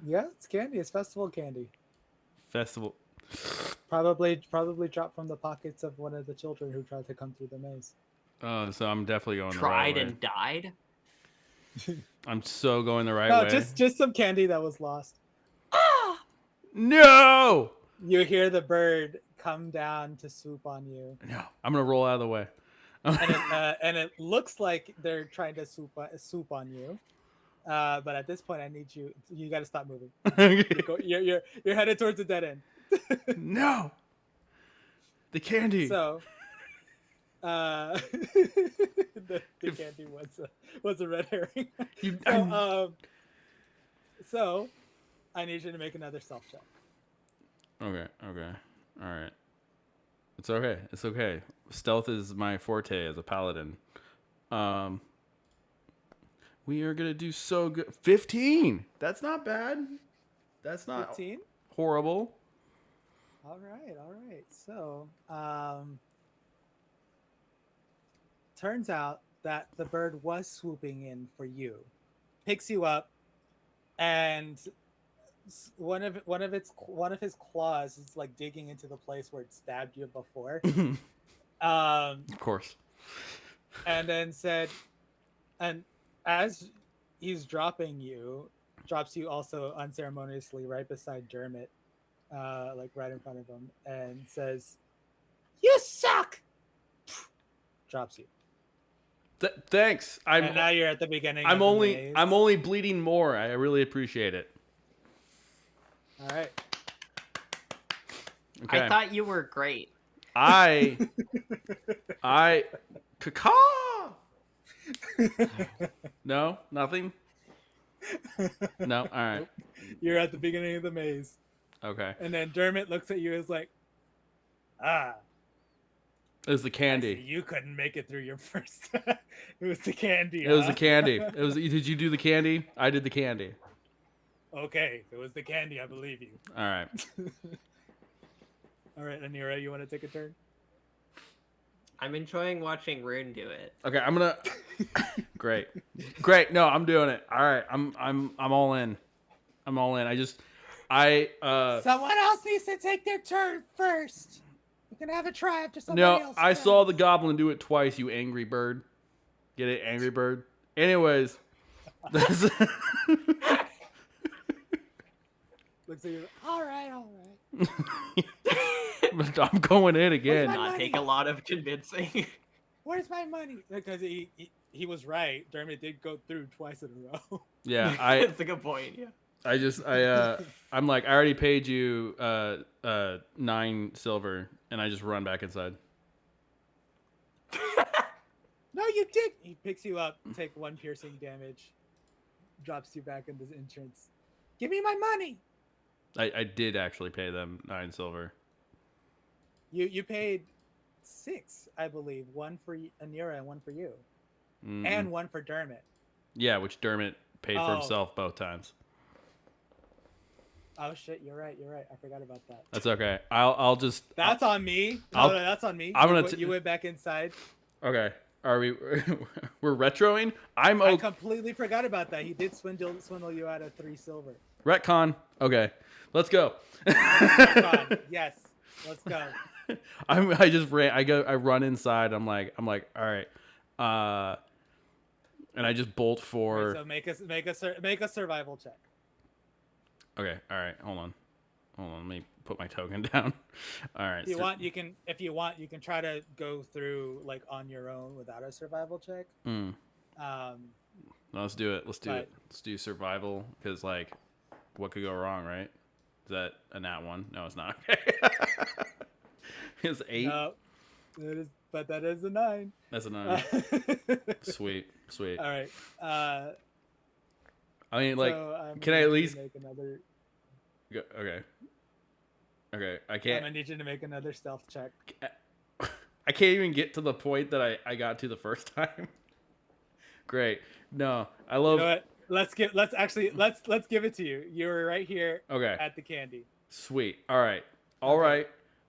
Yeah, it's candy. It's festival candy. Festival. Probably dropped from the pockets of one of the children who tried to come through the maze. Oh, so I'm definitely going Tried the right way. and died. I'm so going the right No, way. just some candy that was lost. No! You hear the bird come down to swoop on you. No. I'm going to roll out of the way. And it looks like they're trying to swoop on you. But at this point, I need you. You got to stop moving. You're headed towards the dead end. No. The candy. So, the candy was a red herring. So, I need you to make another stealth check. Okay. All right. It's okay. It's okay. Stealth is my forte as a paladin. We are gonna do so good. 15. That's not bad. That's not 15? horrible. All right. So, turns out that the bird was swooping in for you, picks you up, and one of his claws is like digging into the place where it stabbed you before. Of course. And then said, and as he's drops you also unceremoniously right beside Dermot, like right in front of him, and says, "You suck." Drops you. Thanks. And now you're at the beginning. I'm only bleeding more. I really appreciate it. All right. Okay. I thought you were great. Caca. No, nothing. No, all right. Nope. You're at the beginning of the maze. Okay. And then Dermot looks at you as like, it was the candy. You couldn't make it through your first. It was the candy. It was the candy. It was. Did you do the candy? I did the candy. Okay, if it was the candy, I believe you. All right. All right, Anira, you want to take a turn? I'm enjoying watching Rune do it. Okay, I'm gonna. Great. No, I'm doing it. All right, I'm all in. I'm all in. Someone else needs to take their turn first. You can have a try after somebody else. No, I saw the goblin do it twice. You angry bird. Get it, angry bird. Anyways. Looks at you. All right. But I'm going in again. Did not take a lot of convincing. Where's my money? Because he was right. Dermot did go through twice in a row. Yeah, That's a good point. Yeah. I'm like, I already paid you 9 silver, and I just run back inside. No, you did. He picks you up, take 1 piercing damage, drops you back into the entrance. Give me my money. I did actually pay them 9 silver. You paid 6, I believe. 1 for Anira and 1 for you, and 1 for Dermot. Yeah, which Dermot paid for himself both times. Oh shit! You're right. I forgot about that. That's okay. I'll just. That's on me. No, that's on me. I'm gonna. You went back inside. Okay. Are we? We're retroing. I completely forgot about that. He did swindle you out of 3 silver. Retcon. Okay. Let's go. Retcon. Yes. Let's go. I just ran. I run inside. I'm like. All right. And I just bolt for. Right, so make a survival check. Okay. All right. Hold Hold on, let me put my token down. All right. If you want, you can try to go through like on your own without a survival check. Mm. Um, No, let's do it. Let's do but- it. Let's do survival because like, what could go wrong, right? Is that a nat one? No, it's not. Okay. It's 8. No, that is a 9. That's a 9. Sweet. All right. I mean, like, so can I at least make another? go, okay. I I'm can't. gonna need you to make another stealth check. I can't even get to the point that I got to the first time. Great. No, I love. You know what? Let's give it to you. You were right here. Okay. At the candy. Sweet. All right. All right.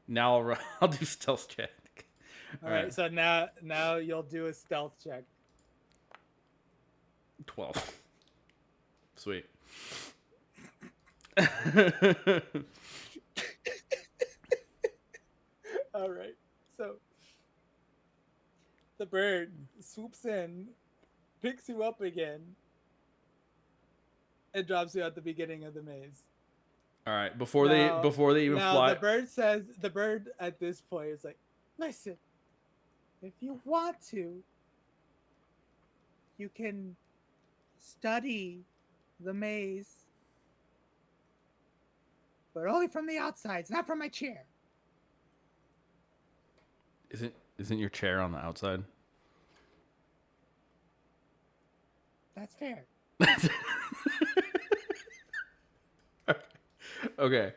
Now I'll do stealth check. All right. So now you'll do a stealth check. 12. Sweet. All right. So the bird swoops in, picks you up again, and drops you at the beginning of the maze. All right. Before they even fly. The bird at this point is like, listen, if you want to, you can study the maze, but only from the outsides, not from my chair. Isn't your chair on the outside? That's fair. Okay.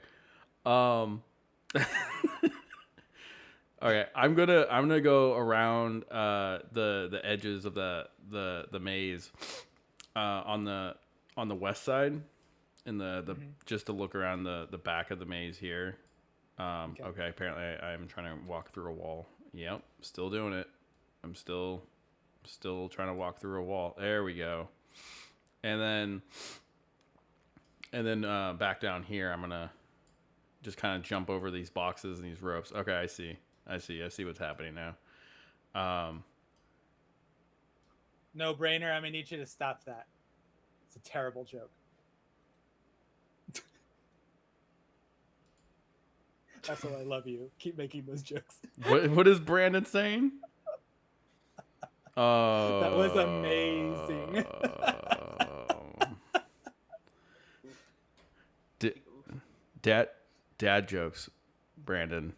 Okay, I'm gonna go around the edges of the maze on the west side in the just to look around the back of the maze here. Okay, apparently I'm trying to walk through a wall. Yep, still doing it. I'm still trying to walk through a wall. There we go. And then back down here, I'm gonna just kind of jump over these boxes and these ropes. Okay, I see what's happening now. No brainer. I'm gonna need you to stop that. It's a terrible joke. That's why I love you. Keep making those jokes. What is Brandon saying? Oh, that was amazing. Dad jokes, Brandon.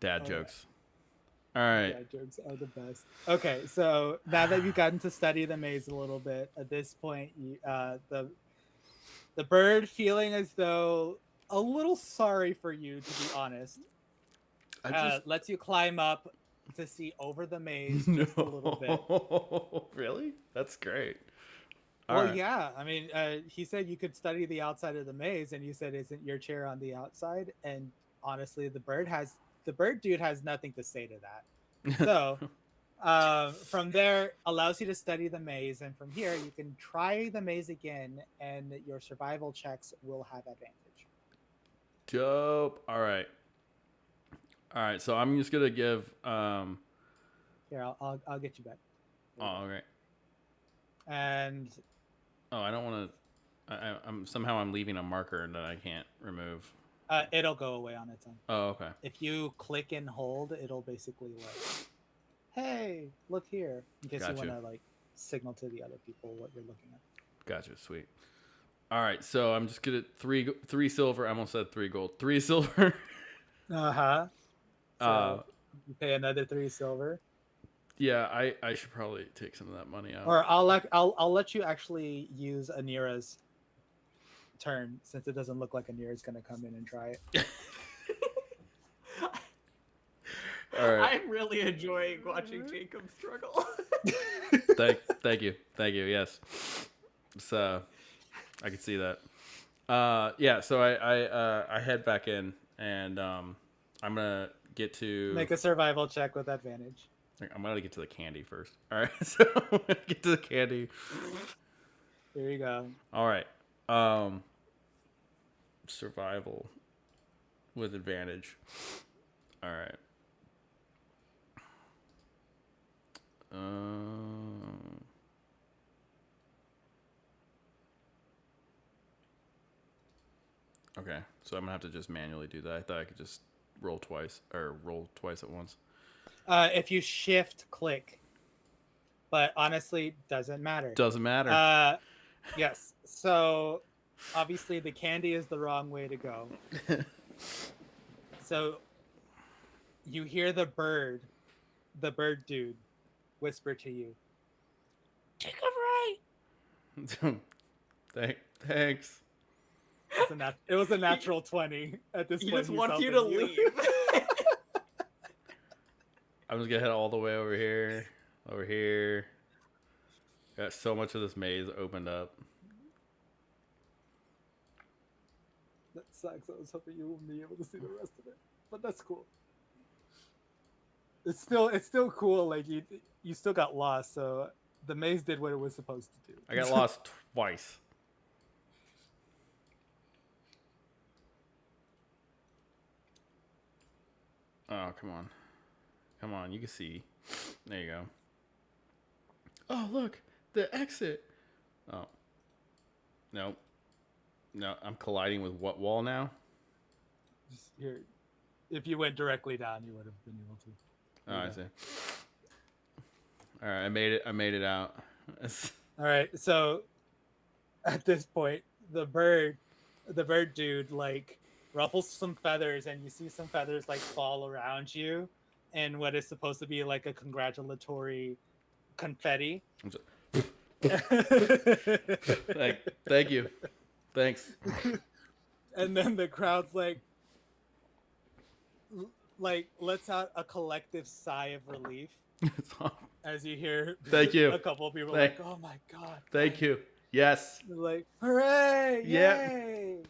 Dad jokes. All right. Dad jokes are the best. Okay, so now that you've gotten to study the maze a little bit, at this point, the bird feeling as though a little sorry for you, to be honest, lets you climb up to see over the maze just a little bit. Really? That's great. Well, yeah. I mean, he said you could study the outside of the maze, and you said, "Isn't your chair on the outside?" And honestly, the bird dude has nothing to say to that. So, from there, allows you to study the maze, and from here, you can try the maze again, and your survival checks will have advantage. Dope. All right. So I'm just gonna give. Here, I'll get you back. Oh, okay. And I don't want to. I'm leaving a marker that I can't remove. it'll go away on its own. Oh, okay. If you click and hold, it'll basically like, hey, look here, in case you want to like signal to the other people what you're looking at. Gotcha. Sweet. All right. So I'm just gonna three silver. I almost said 3 gold. 3 silver. So you pay another 3 silver. Yeah, I should probably take some of that money out. Or I'll let you actually use Anira's turn, since it doesn't look like Anira's gonna come in and try it. All right. I'm really enjoying watching Jacob struggle. Thank you. Yes. So I can see that. Yeah. So I head back in, and I'm gonna get to make a survival check with advantage. I'm gonna get to the candy first. All right. So I'm gonna get to the candy. Here you go. All right. Survival with advantage. All right. Okay, so I'm gonna have to just manually do that. I thought I could just roll twice at once. If you shift click, but honestly, doesn't matter. Doesn't matter. Yes. So obviously, the candy is the wrong way to go. So you hear the bird dude, whisper to you, "Take a right." Thanks. It was a natural 20 at this He point. just wants you to leave. I'm just gonna head all the way over here. Over here. Got so much of this maze opened up. That sucks. I was hoping you wouldn't be able to see the rest of it, but that's cool. It's still cool. Like you still got lost, so the maze did what it was supposed to do. I got lost twice. Oh, come on. Come on, you can see. There you go. Oh, look, the exit. Oh. Nope. No, I'm colliding with what wall now? Just here, if you went directly down, you would have been able to. Oh, I see. All right, I made it out. All right, so at this point, the bird dude like ruffles some feathers, and you see some feathers like fall around you, and what is supposed to be like a congratulatory confetti. Thank you. Thanks. And then the crowd's like lets out a collective sigh of relief as you hear thank you a couple of people like, "Oh my god, thank you." Yes. They're like, "Hooray, Yep. yay."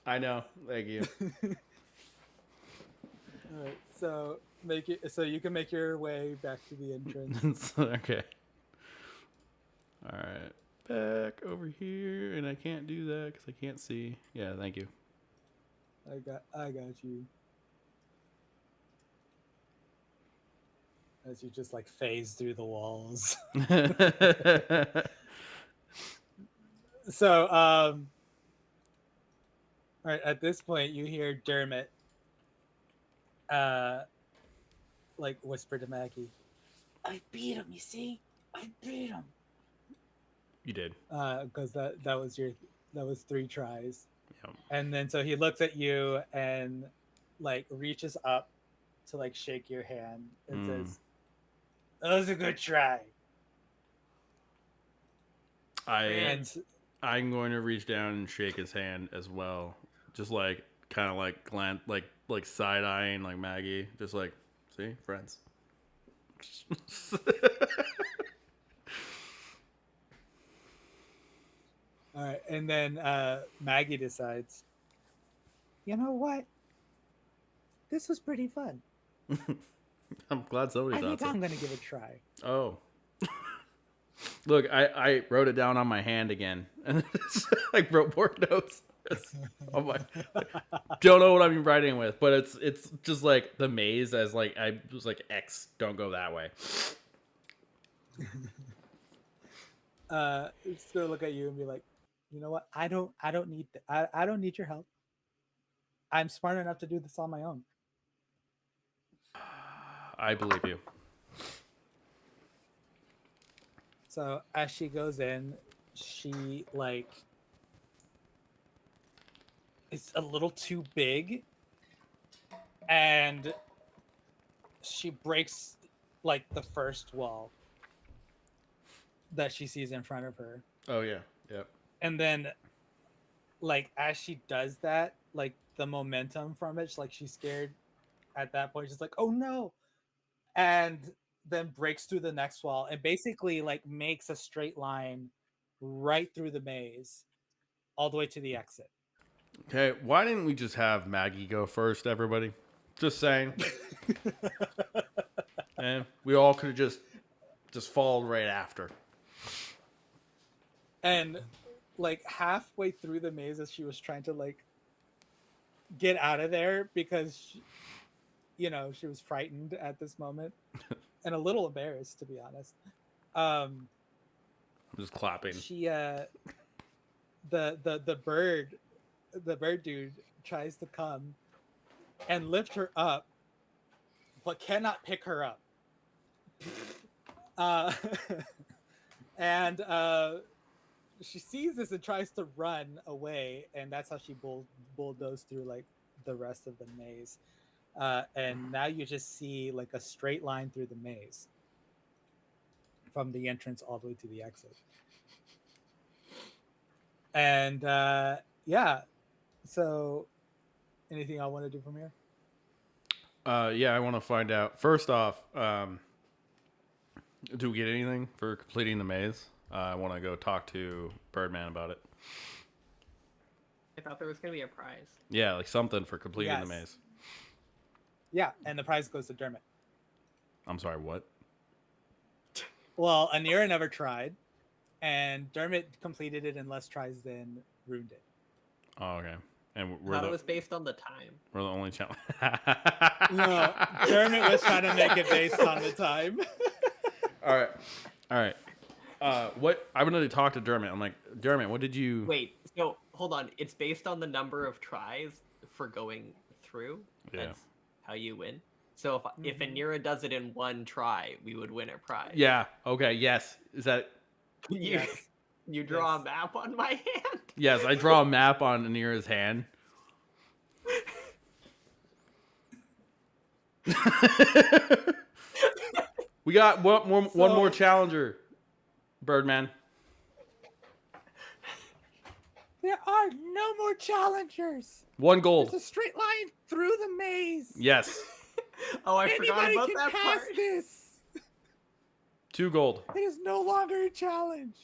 I know. Thank you. All right, so you can make your way back to the entrance. Okay. All right. Back over here, and I can't do that because I can't see. Yeah, thank you. I got you. As you just like phase through the walls. So, all right, at this point, you hear Dermot, like whisper to Maggie, "I beat him. You see, I beat him." You did. Because that was 3 tries. Yep. And then so he looks at you and like reaches up to like shake your hand and says, "That was a good try." I'm going to reach down and shake his hand as well. Just like kind of like glance, like side eyeing like Maggie. Just like, see, friends. All right, and then Maggie decides, "You know what? This was pretty fun. I'm glad somebody thought so. I'm going to give it a try." Oh. Look, I wrote it down on my hand again. And I wrote more notes. Oh my. Don't know what I'm writing with, but it's just like the maze as like I was like X, don't go that way. It's going to look at you and be like, "You know what? I don't need your help. I'm smart enough to do this on my own." I believe you. So as she goes in, she like it's a little too big, and she breaks like the first wall that she sees in front of her. Oh yeah, yep. And then, like as she does that, like the momentum from it, like she's scared. At that point, she's like, "Oh no!" And then breaks through the next wall and basically like makes a straight line right through the maze all the way to the exit. Okay, why didn't we just have Maggie go first, everybody? Just saying. And we all could have just followed right after. And like halfway through the maze as she was trying to like get out of there because she was frightened at this moment and a little embarrassed, to be honest. I'm just clapping. She the bird the bird dude tries to come and lift her up, but cannot pick her up. Uh, and she sees this and tries to run away, and that's how she bulldozed through like the rest of the maze. And now you just see like a straight line through the maze from the entrance all the way to the exit. And yeah, so anything I want to do from here? Yeah, I want to find out. First off, do we get anything for completing the maze? I want to go talk to Birdman about it. I thought there was gonna be a prize. Yeah, like something for completing the maze. Yeah, and the prize goes to Dermot. I'm sorry, what? Well, Anira never tried, and Dermot completed it in less tries than Rune did. Oh, okay. And I thought it was based on the time. We're the only challenge. No, Dermot was trying to make it based on the time. All right. What I'm gonna talk to Dermot. I'm like, Dermot, what did you? Wait, so hold on. It's based on the number of tries for going through. Yeah. That's how you win. So if Anira does it in one try, we would win a prize. Yeah. Okay. Yes. Is that? You draw a map on my hand? Yes, I draw a map on Anira's hand. We got one more challenger, Birdman. There are no more challengers. 1 gold. It's a straight line through the maze. Yes. Oh, I forgot about can that pass part. This. 2 gold. It is no longer a challenge.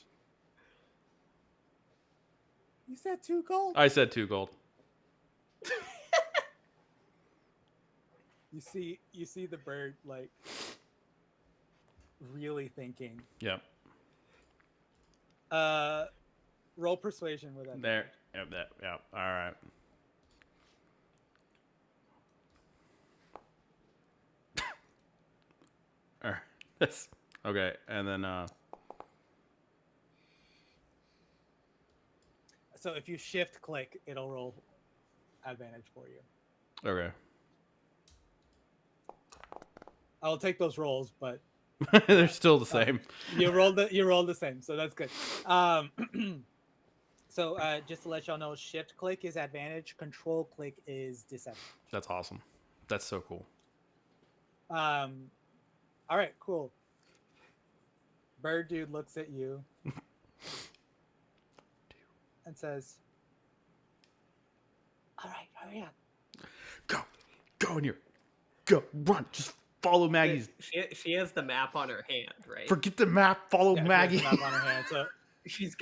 You said 2 gold. I said 2 gold. You see the bird like really thinking. Yep. Roll persuasion with that. There. Yep. Yep. All right. All right. This. Okay, and then. So if you shift click, it'll roll advantage for you. Okay. I'll take those rolls, but they're still the same. You rolled the same, so that's good. So just to let y'all know, shift click is advantage, control click is disadvantage. That's awesome. That's so cool. All right, cool. Bird dude looks at you and says, "All right, hurry up. Go in here. Go, run. Just follow Maggie's. She has the map on her hand, right? Forget the map. Follow Maggie. She has the map on her hand, so She's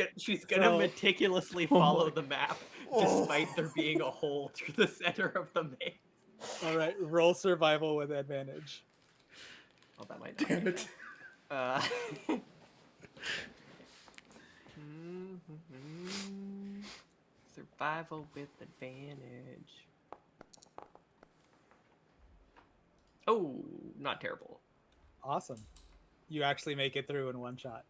gonna meticulously follow the map, despite there being a hole through the center of the maze. all right, roll survival with advantage. Oh, that might. Damn it. Survival with advantage. Oh, not terrible. Awesome. You actually make it through in one shot.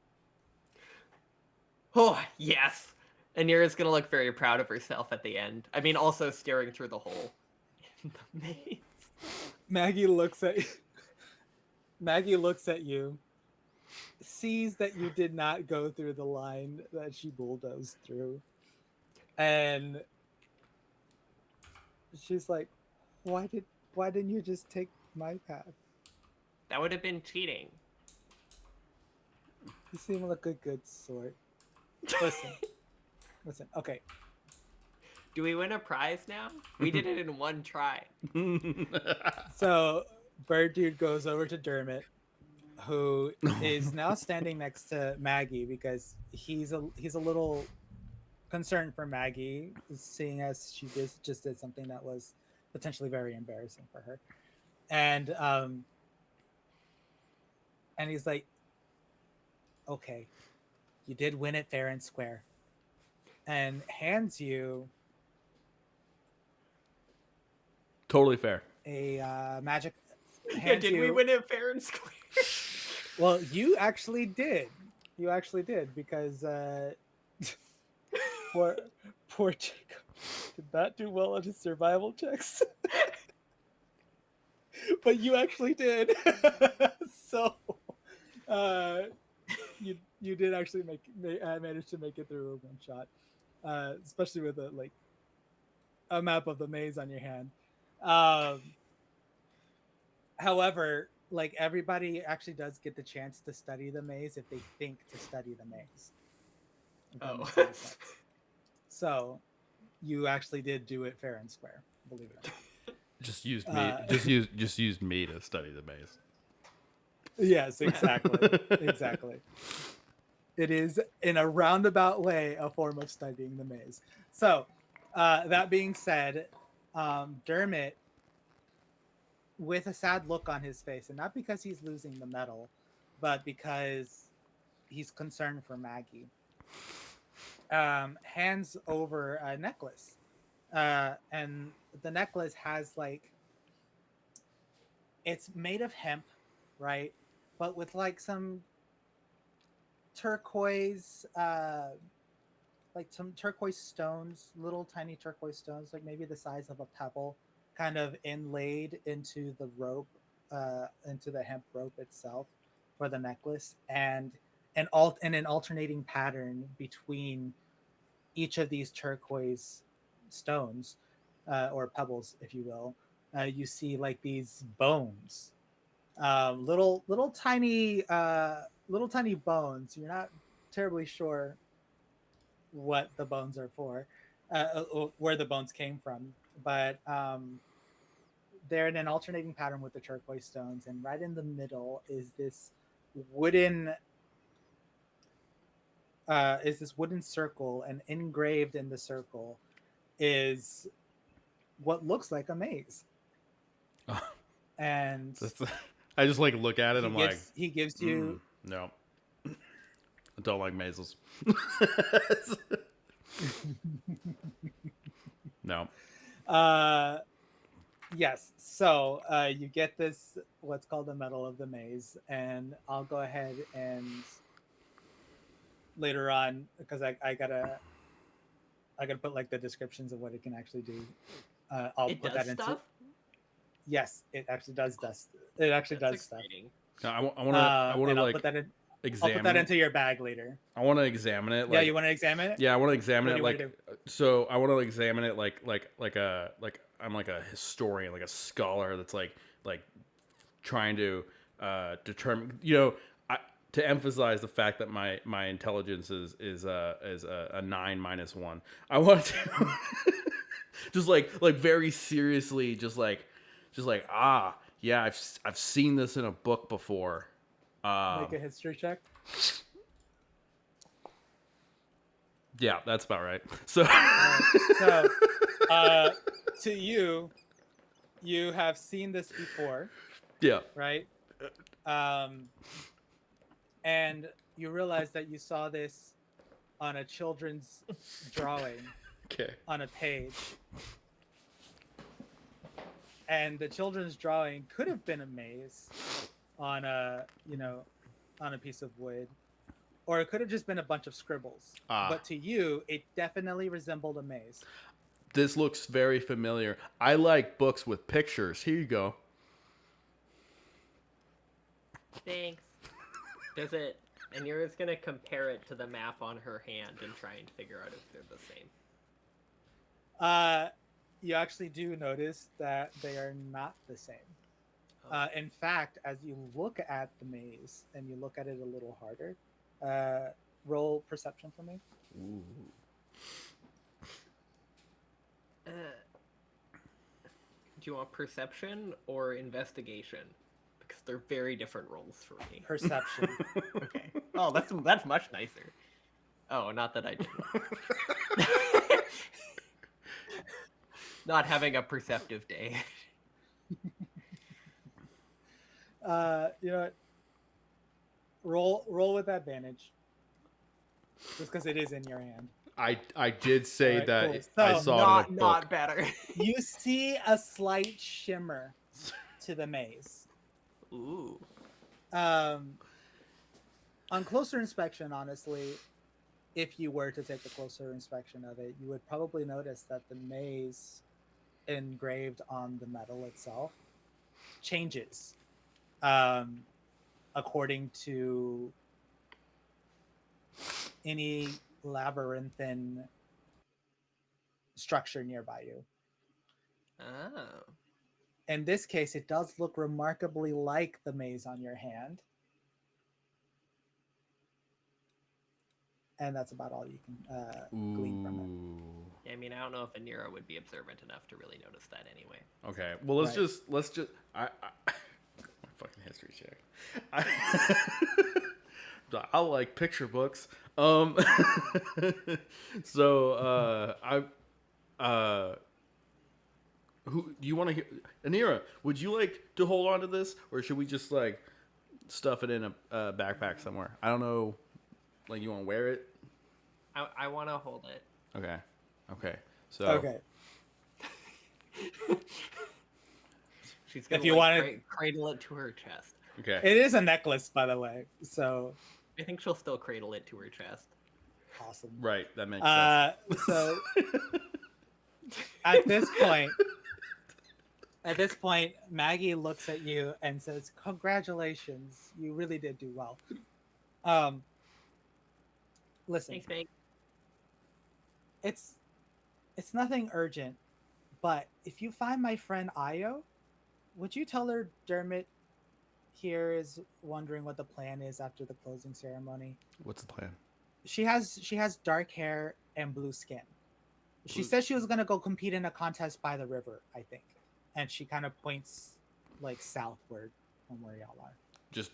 Oh, yes. Anira's gonna look very proud of herself at the end. I mean, also staring through the hole in the maze. Maggie looks at you, sees that you did not go through the line that she bulldozed through, and she's like, why didn't you just take my path? That would have been cheating. You seem like a good sort. Listen, okay. Do we win a prize now? We did it in one try. So Bird Dude goes over to Dermot, who is now standing next to Maggie because he's a little concerned for Maggie, seeing as she just did something that was potentially very embarrassing for her. And he's like, okay, you did win it fair and square. And hands you Totally fair. a magic. Yeah, did we win it fair and square? Well, you actually did. You actually did because poor, poor Jacob did not do well on his survival checks, but you actually did. So, you did actually manage to make it through a one shot, especially with a map of the maze on your hand. Um, However, like everybody actually does get the chance to study the maze if they think to study the maze. If that makes any sense. So you actually did do it fair and square, believe it or not. Just used me. Just used me to study the maze. Yes, exactly. Exactly. It is, in a roundabout way, a form of studying the maze. So, that being said, Dermot, with a sad look on his face, and not because he's losing the medal, but because he's concerned for Maggie, hands over a necklace. And the necklace has it's made of hemp, right? But with some turquoise, some turquoise stones, little tiny turquoise stones, like maybe the size of a pebble, kind of inlaid into the rope, into the hemp rope itself for the necklace, and an alternating pattern between each of these turquoise stones, or pebbles, if you will. You see these bones, little tiny bones. You're not terribly sure what the bones are for, where the bones came from, but they're in an alternating pattern with the turquoise stones, and right in the middle is this wooden circle, and engraved in the circle is what looks like a maze. And I just look at it. he gives you no. I don't like mazes. No. Yes. So you get this, what's called the Medal of the Maze, and I'll go ahead and later on, because I gotta put the descriptions of what it can actually do. I'll it put does that into. stuff? Yes, it actually does dust. It actually That's does stuff. exciting. No, I want to I'll put that in. examine. I'll put that into your bag later. I want to examine it. Yeah, you want to examine it? Yeah, I want to examine What it. do you wanna do? So I want to examine it I'm like a historian, like a scholar that's trying to determine. To emphasize the fact that my intelligence is a 9 minus 1. I want to just very seriously, yeah, I've seen this in a book before. Make a history check. Yeah, that's about right. So, to you have seen this before, yeah, right? And you realize that you saw this on a children's drawing. Okay. On a page. And the children's drawing could have been a maze on a piece of wood, or it could have just been a bunch of scribbles. But to you, it definitely resembled a maze. This looks very familiar. I like books with pictures. Here you go. Thanks. Does it? And you're just gonna compare it to the map on her hand and try and figure out if they're the same. You actually do notice that they are not the same. In fact, as you look at the maze and you look at it a little harder, roll perception for me. Ooh. Do you want perception or investigation? Because they're very different rolls for me. Perception. Okay. Oh, that's much nicer. Oh, not that I did. Not having a perceptive day. You know what? Roll with advantage. Just because it is in your hand. I did say that cool. I saw it in a book. Not better. You see a slight shimmer to the maze. Ooh. On closer inspection, honestly, if you were to take a closer inspection of it, you would probably notice that the maze engraved on the metal itself changes according to any labyrinthine structure nearby you. Oh. In this case, it does look remarkably like the maze on your hand. And that's about all you can glean from it. Ooh. Yeah, I mean, I don't know if Anira would be observant enough to really notice that anyway. Okay. Well, let's Right. just. My fucking history check. I like picture books. So who do you want to hear? Anira, would you like to hold on to this, or should we just like stuff it in a backpack somewhere? I don't know. Like, you want to wear it? I want to hold it. Okay. So. Okay. She's gonna If you wanted- cradle it to her chest. Okay. It is a necklace, by the way. So I think she'll still cradle it to her chest. awesome. Right. That makes sense. So at this point, Maggie looks at you and says, "Congratulations, you really did do well." Listen, Thanks, Meg. it's nothing urgent, but if you find my friend Io, would you tell her Dermot here is wondering what the plan is after the closing ceremony? What's the plan? She has dark hair and blue skin. She said she was gonna go compete in a contest by the river, I think, and she kind of points like southward from where y'all are. Just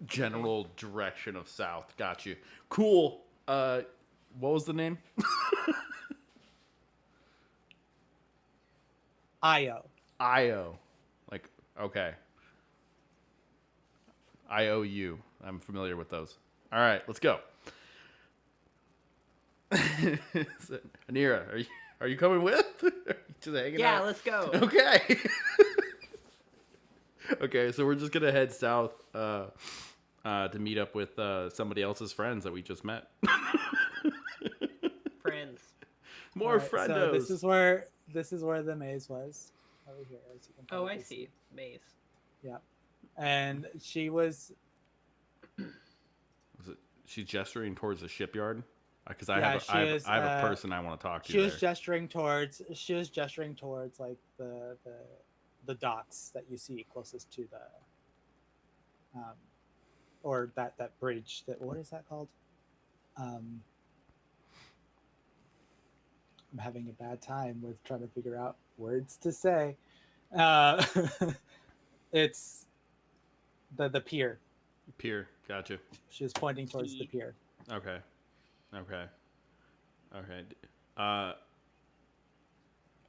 general direction of south. Got you. Cool. What was the name? Io. Io. Like, okay. IOU. I'm familiar with those. All right, let's go. Anira, are you coming with? Are you just hanging out? Yeah, let's go. Okay. Okay, so we're just gonna head south to meet up with somebody else's friends that we just met. Friends. More All right, friendos. So this is where the maze was over here. As you can Oh, I probably see. Maze. Yeah, and she was. She's gesturing towards the shipyard because I Yeah, have she I is, have a person I want to talk to. She was there. gesturing towards. She was gesturing towards like the docks that you see closest to the, or that bridge. That what is that called? I'm having a bad time with trying to figure out words to say. It's the pier. Pier. Gotcha. She was pointing towards the pier. Okay.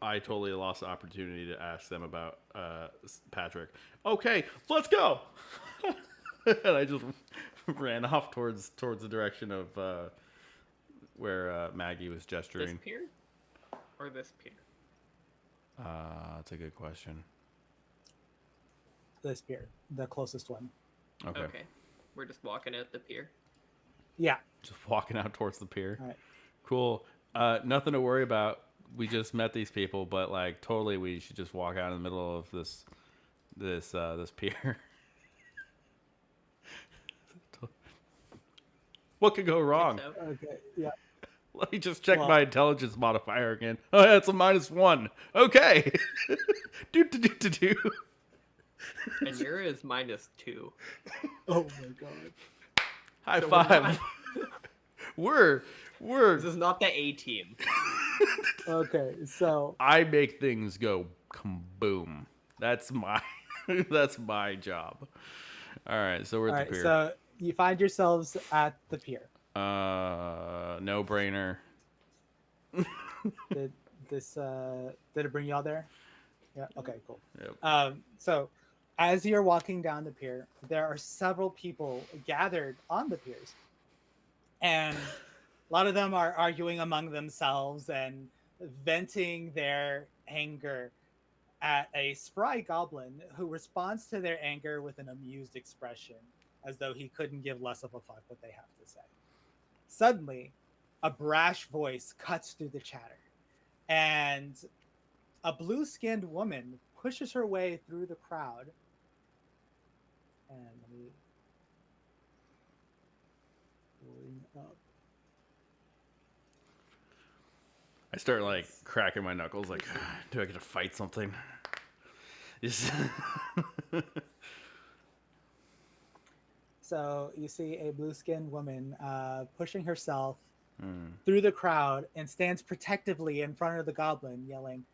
I totally lost the opportunity to ask them about Patrick. Okay, let's go. And I just ran off towards the direction of where Maggie was gesturing. This pier? Or this pier? That's a good question. This pier, the closest one. Okay. We're just walking out the pier. Yeah. Just walking out towards the pier. All right. Cool. Nothing to worry about. We just met these people, but like totally, we should just walk out in the middle of this pier. What could go wrong? So. Okay. Yeah. Let me just check my intelligence modifier again. Oh, yeah, it's a -1. Okay. do. And Anira is -2. Oh my god. High So five. We're This is not the A team. Okay, so I make things go kaboom. That's my job. All right, so we're at the pier. So you find yourselves at the pier. No brainer. Did it bring y'all there? Yeah. Okay. Cool. Yep. So as you're walking down the pier, there are several people gathered on the piers, and a lot of them are arguing among themselves and venting their anger at a spry goblin who responds to their anger with an amused expression, as though he couldn't give less of a fuck what they have to say. Suddenly, a brash voice cuts through the chatter, and a blue-skinned woman pushes her way through the crowd. And let me bring up. I start like cracking my knuckles, like, do I get to fight something? So you see a blue-skinned woman pushing herself Hmm. through the crowd and stands protectively in front of the goblin, yelling,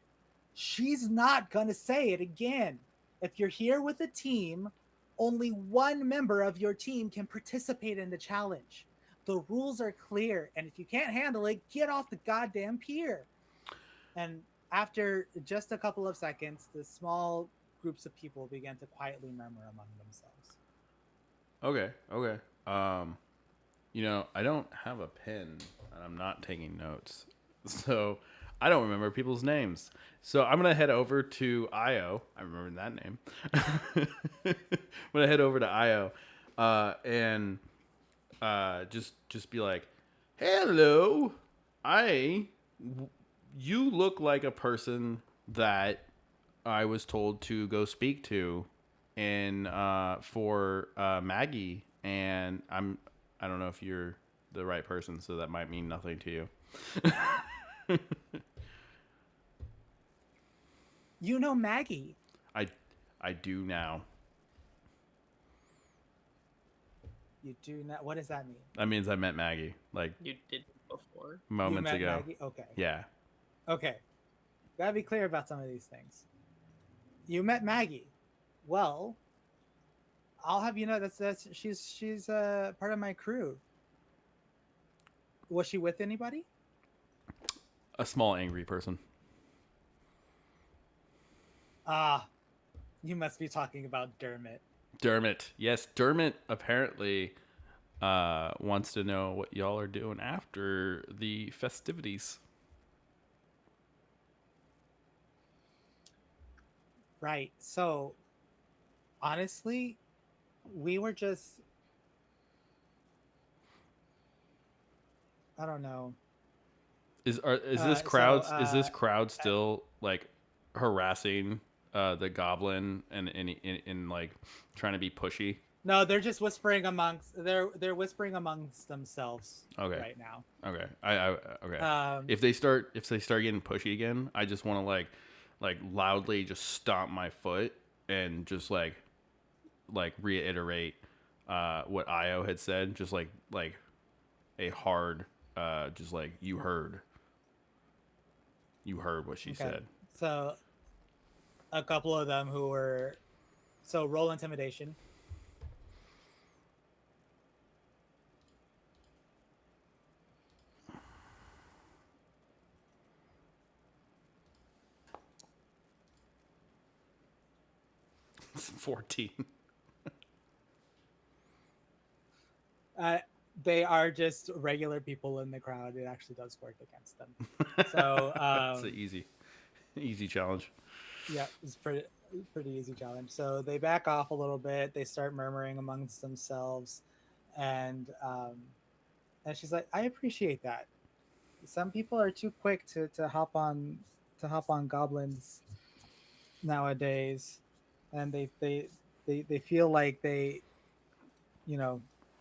"She's not gonna say it again. If you're here with a team, only one member of your team can participate in the challenge. The rules are clear, and if you can't handle it, get off the goddamn pier." And after just a couple of seconds, the small groups of people began to quietly murmur among themselves. Okay. I don't have a pen, and I'm not taking notes, so I don't remember people's names. So I'm gonna head over to Io. I remember that name. I'm gonna head over to Io, and just be like, "Hello, I. You look like a person that I was told to go speak to, in for Maggie, and I don't know if you're the right person, so that might mean nothing to you." You know Maggie. I I do now. You do not. What does that mean? That means I met Maggie like You did before. You moments met ago. Maggie? Okay. Yeah. Okay. Gotta be clear about some of these things. You met Maggie. Well, I'll have you know that's she's part of my crew. Was she with anybody? A small angry person. Ah, you must be talking about Dermot. Dermot. Yes, Dermot apparently wants to know what y'all are doing after the festivities. Right. So, honestly, we were just I don't know. Is this So crowd still like harassing the goblin and like trying to be pushy? no, they're just whispering amongst they're whispering amongst themselves Okay. right now. Okay. I okay. Um, If they start getting pushy again, I just want to like loudly just stomp my foot and just like reiterate what Io had said, just like a hard just like you heard what she okay. said. So a couple of them who were so roll intimidation. 14. Uh, they are just regular people in the crowd. It actually does work against them. So It's an easy challenge. yeah, it's pretty easy challenge. So they back off a little bit. They start murmuring amongst themselves, and she's like, "I appreciate that. Some people are too quick to hop on goblins nowadays, and they feel like they you know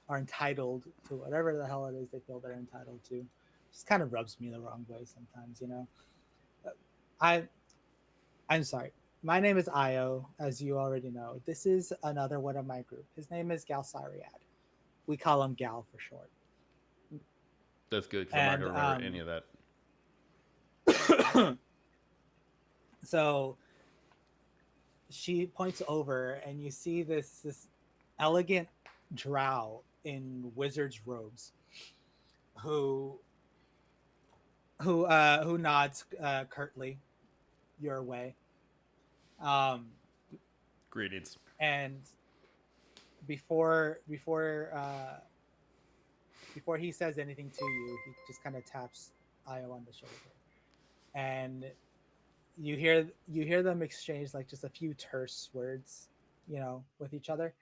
are entitled to whatever the hell it is they feel they're entitled to. Just kind of rubs me the wrong way sometimes, you know. I I'm sorry. My name is Io, as you already know. This is another one of my group. His name is Galsariad. We call him Gal for short. That's good because I'm not And gonna remember any of that. so she points over, and you see this elegant drow in wizard's robes, who who nods curtly your way. Um, Greetings. and before before he says anything to you, he just kind of taps Io on the shoulder, and you hear them exchange like just a few terse words, with each other.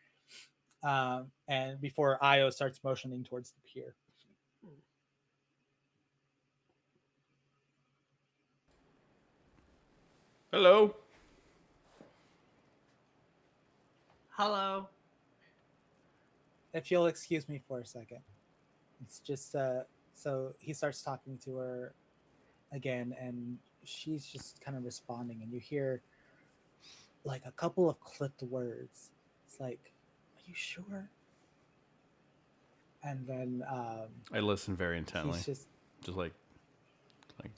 And before Io starts motioning towards the pier. Hello. Hello. If you'll excuse me for a second, it's just so he starts talking to her again, and she's just kind of responding, and you hear like a couple of clipped words. It's like, "Are you sure?" And then I listen very intently. he's just Just like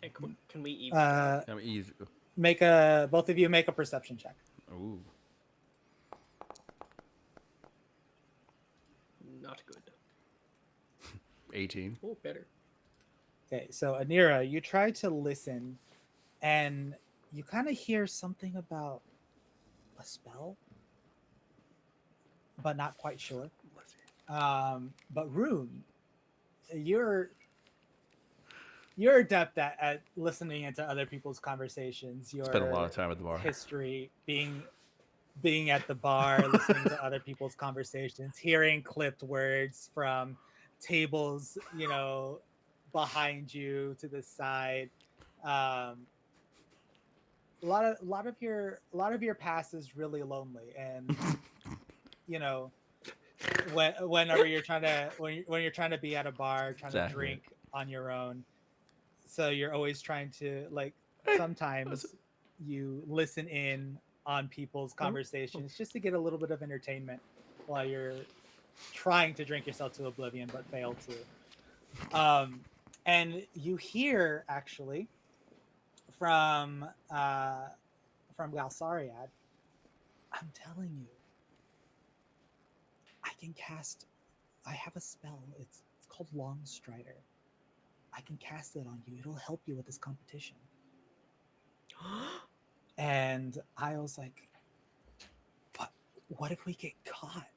Hey, can we eat? I'm easy. both of you make a perception check. Ooh. Not good. 18. Oh, better. Okay, so Anira, you try to listen, and you kind of hear something about a spell, but not quite sure. But Rune, you're adept at listening into other people's conversations. Your Spent a lot of time at the bar. history, being at the bar, listening to other people's conversations, hearing clipped words from tables, behind you to the side. Um, a lot of your past is really lonely, and you know whenever you're trying to when you're trying to be at a bar, trying to drink on your own, so you're always trying to like sometimes you listen in on people's conversations just to get a little bit of entertainment while you're trying to drink yourself to oblivion but fail to. And you hear actually from Galsariad, I'm telling you, I have a spell. It's called Long Strider. I can cast it on you. It'll help you with this competition. And I was like, what if we get caught?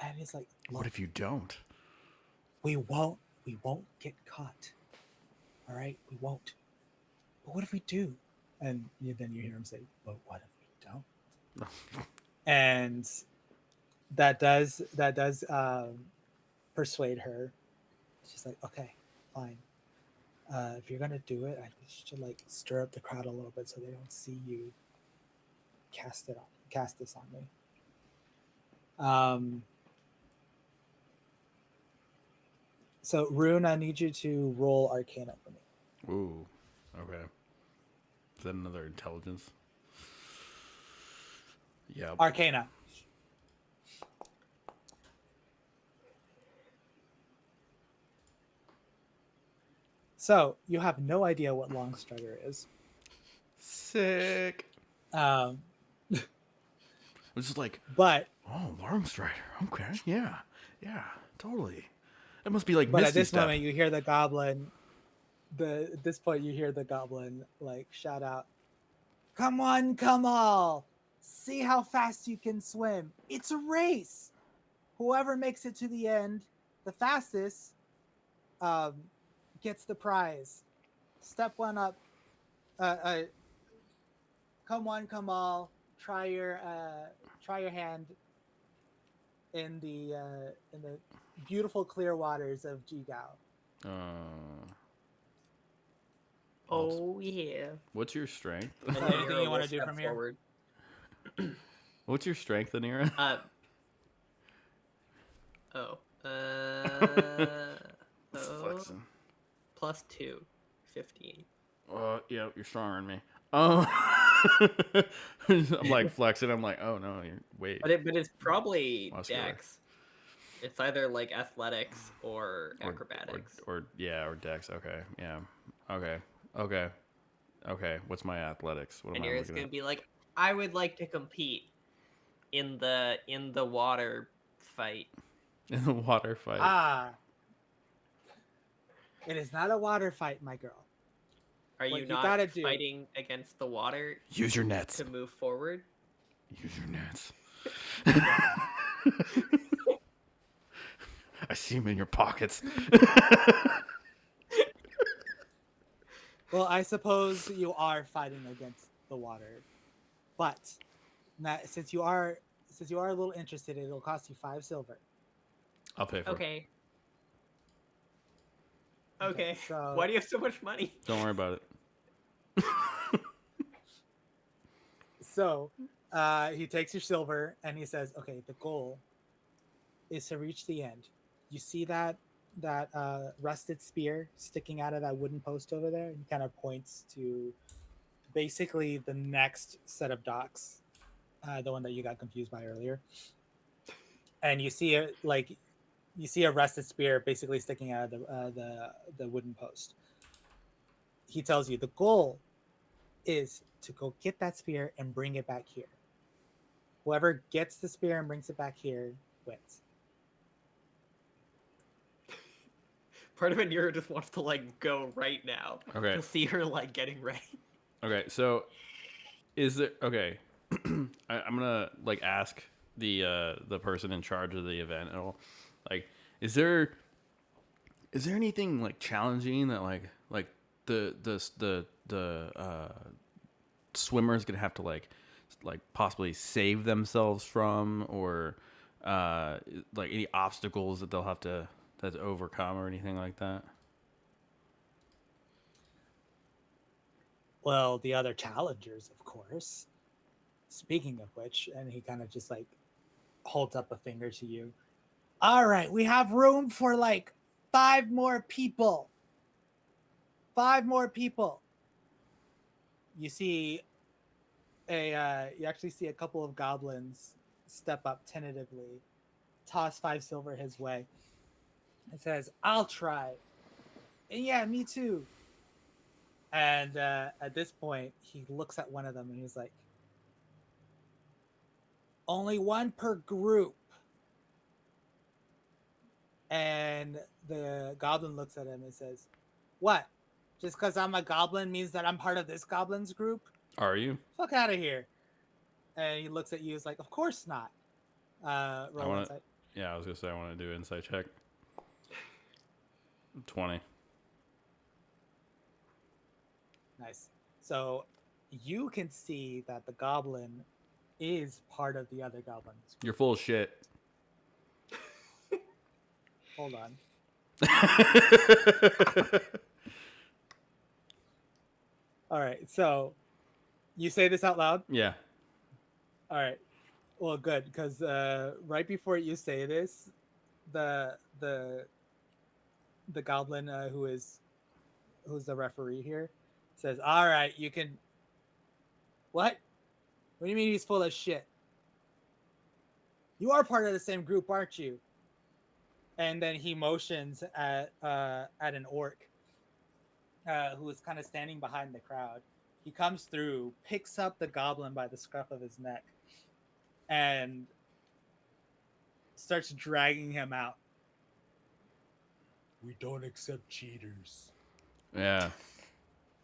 And he's like, What if you don't? We won't get caught. All right, we won't. But what if we do? And then you hear him say, but what if we don't? And that does persuade her. She's like, okay, fine. If you're gonna do it, I should like stir up the crowd a little bit so they don't see you cast this on me. So Rune, I need you to roll Arcana for me. Ooh. Okay. Is that another intelligence? Yeah. Arcana. So you have no idea what Long Strider is. Sick. Um, It's just like, but Long Strider. Okay, yeah, totally. It must be like but Misty at this stuff. moment, you hear the goblin. At this point, you hear the goblin like shout out, "Come on, come all! See how fast you can swim! It's a race. Whoever makes it to the end, the fastest, gets the prize. Step one up. Come one, come all! Try your hand in the beautiful clear waters of Jigao." Oh yeah. What's your strength? Is there anything you want to do from forward. here? What's your strength, Anira? Flexing. +2, 15. Yeah, you're stronger than me. I'm like flexing. I'm like, oh no, you're wait. But it's probably Muscular. Dex. It's either like athletics or acrobatics. Or Dex. Okay, yeah. Okay. What's my athletics? What And am I you're looking gonna at? be like, I would like to compete in the water fight. In the water fight. It is not a water fight, my girl. Are What you you not gotta do- fighting against the water Use your nets. to move forward? Use your nets. I see them in your pockets. Well, I suppose you are fighting against the water, but since you are a little interested, it'll cost you 5 silver. I'll pay for it. Okay. So Why do you have so much money? Don't worry about it. So he takes your silver and he says, "Okay, the goal is to reach the end. You see that rusted spear sticking out of that wooden post over there?" He kind of points to basically the next set of docks, the one that you got confused by earlier. And you see it like you see a rusted spear basically sticking out of the wooden post. He tells you the goal is to go get that spear and bring it back here. Whoever gets the spear and brings it back here wins. Part of Anira just wants to like go right now. Okay. To see her like getting ready. Okay, so is it okay? I'm gonna like ask the person in charge of the event at all. Like, is there anything like challenging that like the swimmer's gonna have to like possibly save themselves from, or like any obstacles that they'll have to overcome or anything like that? Well, the other challengers, of course. Speaking of which, and he kind of just like holds up a finger to you. All right, we have room for like 5 more people. 5 more people. You see you actually see a couple of goblins step up tentatively, toss 5 silver his way. It says, "I'll try." And yeah, me too. And at this point, he looks at one of them and he's like, "Only one per group." And the goblin looks at him and says, "What? Just because I'm a goblin means that I'm part of this goblin's group? Are you? Fuck out of here." And he looks at you, is like, "Of course not." I Roll want to. insight. Yeah, I was gonna say I want to do an insight check. 20. Nice. So you can see that the goblin is part of the other goblins. You're full of shit. Hold on. All right. So you say this out loud? Yeah. All right. Well, good, because right before you say this, the the the goblin who's the referee here says, "All right, you can." What? What do you mean he's full of shit? You are part of the same group, aren't you? And then he motions at an orc who is kind of standing behind the crowd. He comes through, picks up the goblin by the scruff of his neck, and starts dragging him out. "We don't accept cheaters." Yeah.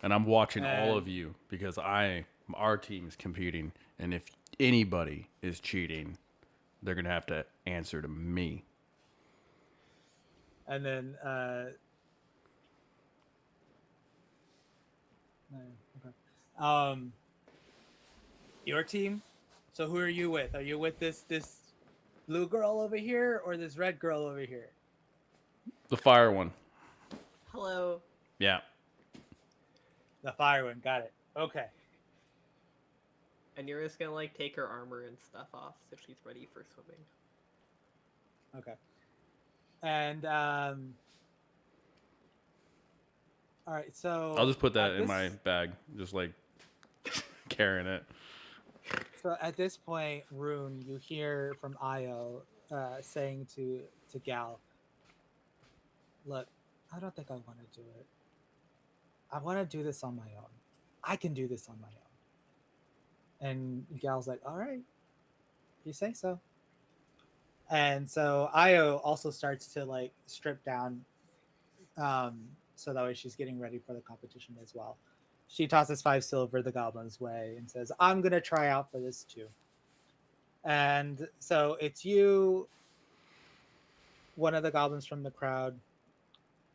And I'm watching all of And you because our team is competing, and if anybody is cheating, they're gonna have to answer to me. and then okay. Your team. So who are you with? Are you with this blue girl over here or this red girl over here? The fire one. Hello. Yeah. The fire one. Got it. Okay. Anira's gonna like take her armor and stuff off so she's ready for swimming. Okay. And all right. So I'll just put that at in my bag, just like carrying it. So at this point, Rune, you hear from Io saying to Gal, "Look, I don't think I want to do it. I want to do this on my own. I can do this on my own." And Gal's like, "All right, you say so." And so Io also starts to like strip down, so that way she's getting ready for the competition as well. She tosses 5 silver the goblin's way and says, "I'm gonna try out for this too." And so it's you, one of the goblins from the crowd,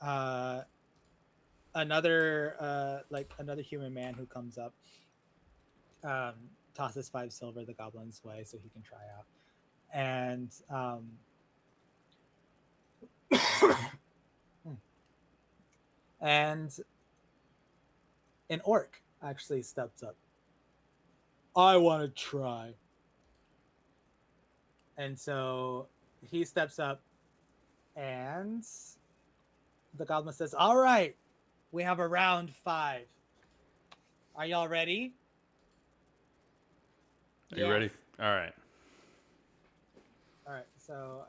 uh, another human man who comes up, um, tosses 5 silver the goblin's way so he can try out, and and an orc actually steps up. I want to try. And so he steps up, and the goblin says, "All right, we have a round 5. Are y'all ready?" Are you ready? All right. All right. So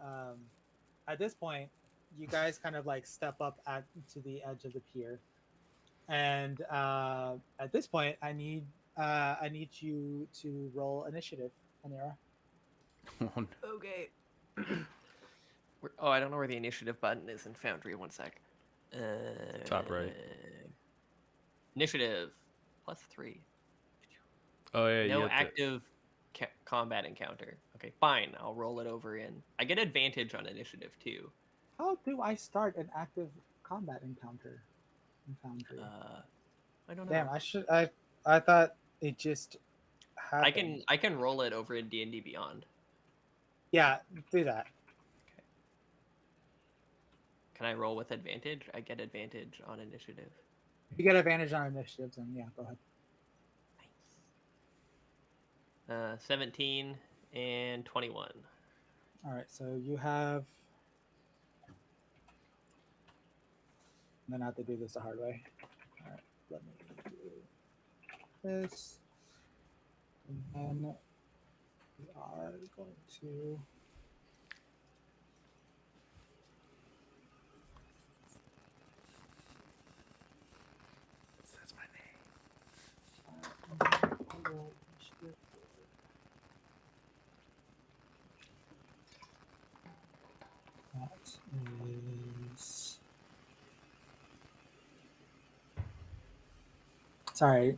at this point, you guys kind of like step up to the edge of the pier, and at this point, I need you to roll initiative, Anira. Oh, no. Okay. Oh, I don't know where the initiative button is in Foundry. One sec. Top right. Initiative +3. Oh yeah, you No have to. active combat encounter. Okay, fine. I'll roll it over in. I get advantage on initiative too. How do I start an active combat encounter in Foundry? I don't know. Damn, I thought it just happened. I can roll it over in D&D Beyond. Yeah, do that. Okay. Can I roll with advantage? I get advantage on initiative. If you get advantage on initiatives, then yeah, go ahead. Nice. 17 and 21. All right, so you have. I'm gonna have to do this the hard way. All right, let me do this, and then we are going to. That's my name. That is. Sorry.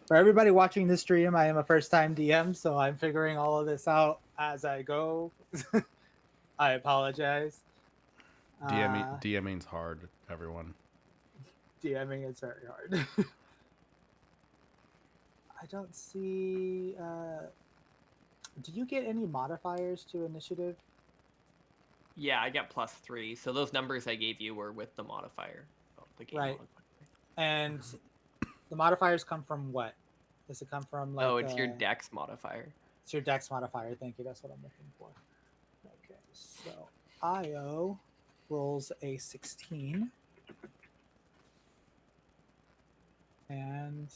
For everybody watching this stream, I am a first time DM, so I'm figuring all of this out as I go. I apologize. DMing's hard, everyone. DMing is very hard. I don't see. Do you get any modifiers to initiative? Yeah, I get +3. So those numbers I gave you were with the modifier. Oh, the game Right. modifier. And the modifiers come from what? Does it come from like? Oh, it's your dex modifier. It's your dex modifier. Thank you. That's what I'm looking for. Okay, so Io rolls a 16. And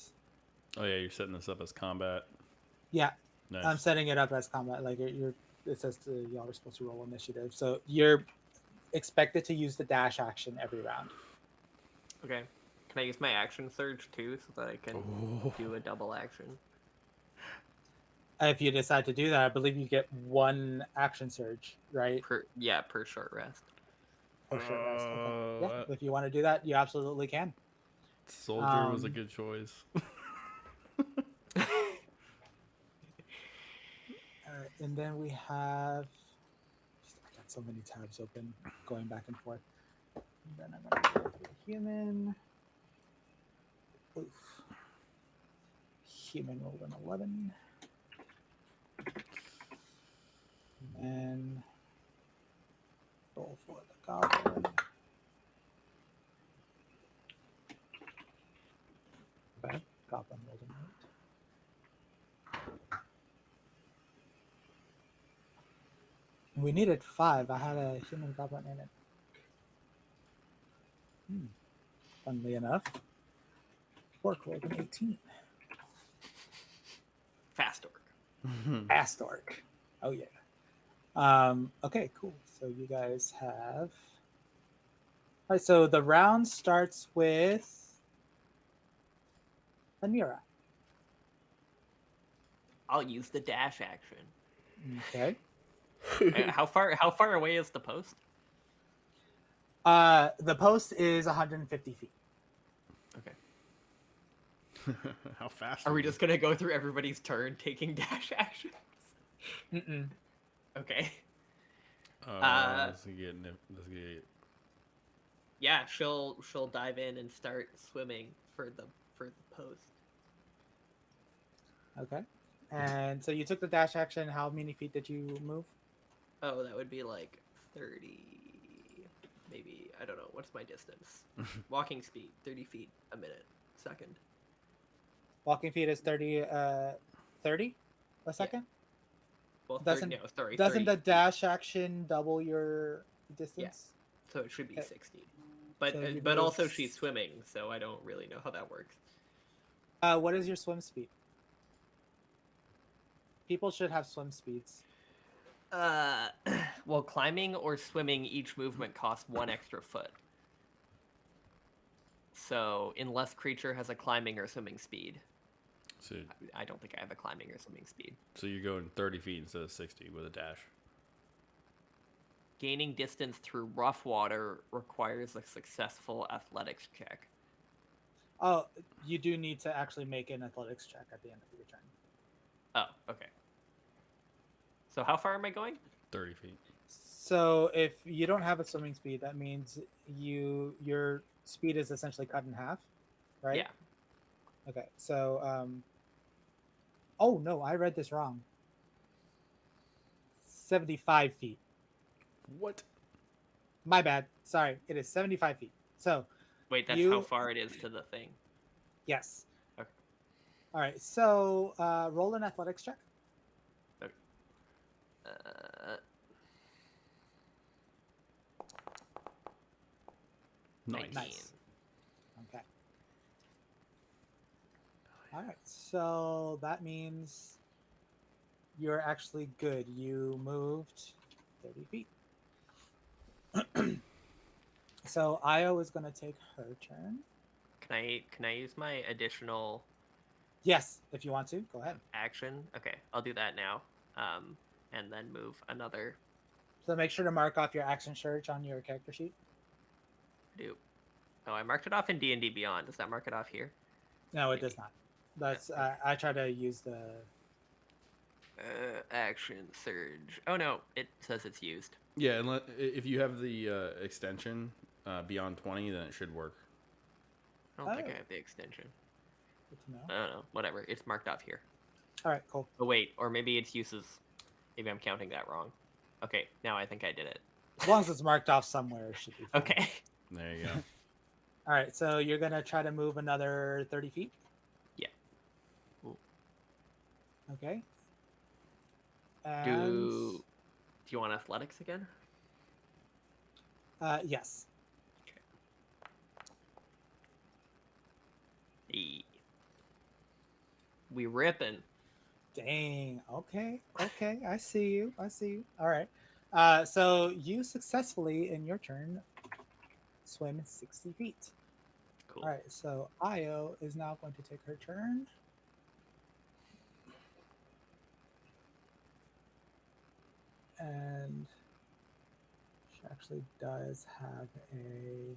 Oh yeah, you're setting this up as combat. yeah, Nice. I'm setting it up as combat. Like it says y'all are supposed to roll initiative, so you're expected to use the dash action every round. Okay. Can I use my action surge too, so that I can do a double action? If you decide to do that, I believe you get 1 action surge, right? Per short rest. Per short rest. Okay. Yeah, if you want to do that, you absolutely can. Soldier was a good choice. And then we have. I got so many tabs open, going back and forth. And then I'm going to go through human. Oof. Human rolled an 11. And roll for the goblin. Okay, goblin rolled an 8. We needed 5. I had a human goblin in it. Funnily enough, orc rolled an 18. Fast orc. Fast orc. Oh yeah. Okay, cool. So you guys have. All right. So the round starts with Anira. I'll use the dash action. Okay. How far away is the post? The post is 150 feet. Okay. How fast? Are we just gonna go through everybody's turn taking dash actions? Mm-mm. Okay. Let's get. Yeah, she'll dive in and start swimming for the post. Okay. And so you took the dash action. How many feet did you move? Oh, that would be like 30, maybe. I don't know. What's my distance? Walking speed, 30 feet a minute, second. Walking feet is 30 30 a second? Well, Doesn't 30, no, sorry, doesn't 30 the feet. dash action double your distance? So it should be Okay. 60. But So you but move also she's swimming, so I don't really know how that works. What is your swim speed? People should have swim speeds. Uh, well, climbing or swimming, each movement costs 1 extra foot. So unless creature has a climbing or swimming speed, So, I don't think I have a climbing or swimming speed. so you're going 30 feet instead of 60 with a dash. Gaining distance through rough water requires a successful athletics check. Oh, you do need to actually make an athletics check at the end of your turn. Oh, okay. So how far am I going? 30 feet. So if you don't have a swimming speed, that means your speed is essentially cut in half, right? Yeah. Okay. So oh no, I read this wrong. 75 feet. What? My bad. Sorry, it is 75 feet. So Wait, that's how you far it is to the thing. yes. Okay. All right. So roll an athletics check. Okay. Nice. Nice. Okay. All right. So that means you're actually good. You moved 30 feet. So Io is going to take her turn. Can I use my additional Yes, if you want to, go ahead. action? Okay, I'll do that now. And then move another. So make sure to mark off your action search on your character sheet. Do. Oh, I marked it off in D&D Beyond. Does that mark it off here? No, it Maybe. does not. That's okay. I try to use the Action surge. Oh no, it says it's used. Yeah, and if you have the extension beyond 20, then it should work. I don't think I have the extension. Good to know. I don't know. Whatever. It's marked off here. All right, cool. Oh wait, or maybe it's uses. Maybe I'm counting that wrong. Okay, now I think I did it. As long as it's marked off somewhere, it should be fine. Okay. There you go. All right, so you're gonna try to move another 30 feet. Yeah. Ooh. Okay. Do And you want athletics again? yes. Okay. We ripping. Dang. Okay. Okay. I see you. I see you. All right. So you successfully, in your turn, swim 60 feet. Cool. All right. So Io is now going to take her turn. And she actually does have a.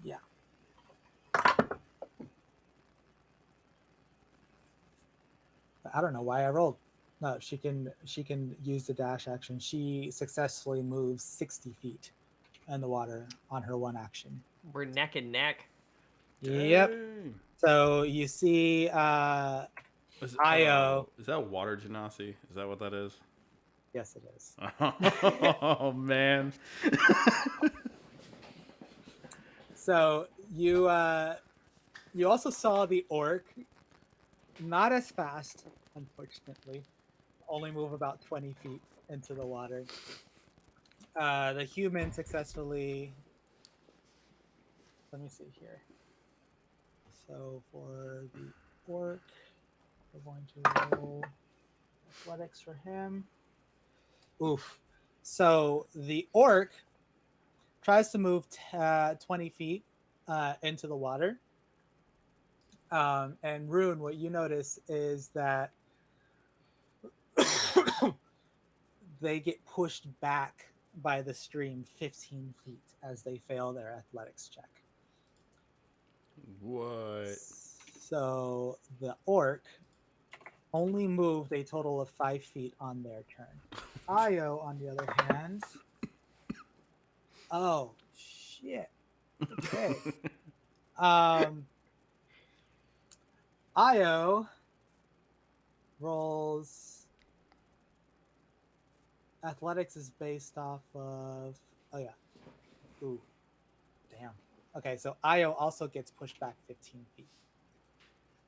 Yeah. I don't know why I rolled. No, she can use the dash action. She successfully moves 60 feet in the water on her one action. We're neck and neck. Yep. Dang. So you see Io. Is that water genasi? Is that what that is? Yes, it is. Oh, man. So you also saw the orc, not as fast, unfortunately. Only move about 20 feet into the water. The human successfully. Let me see here. So for the orc, we're going to roll athletics for him. Oof. So the orc tries to move 20 feet into the water. And Rune, what you notice is that they get pushed back by the stream 15 feet as they fail their athletics check. What? So the orc only moved a total of 5 feet on their turn. Io, on the other hand. Oh, shit. Okay. Io rolls. Athletics is based off of. Oh, yeah. Ooh. Damn. Okay, so Io also gets pushed back 15 feet.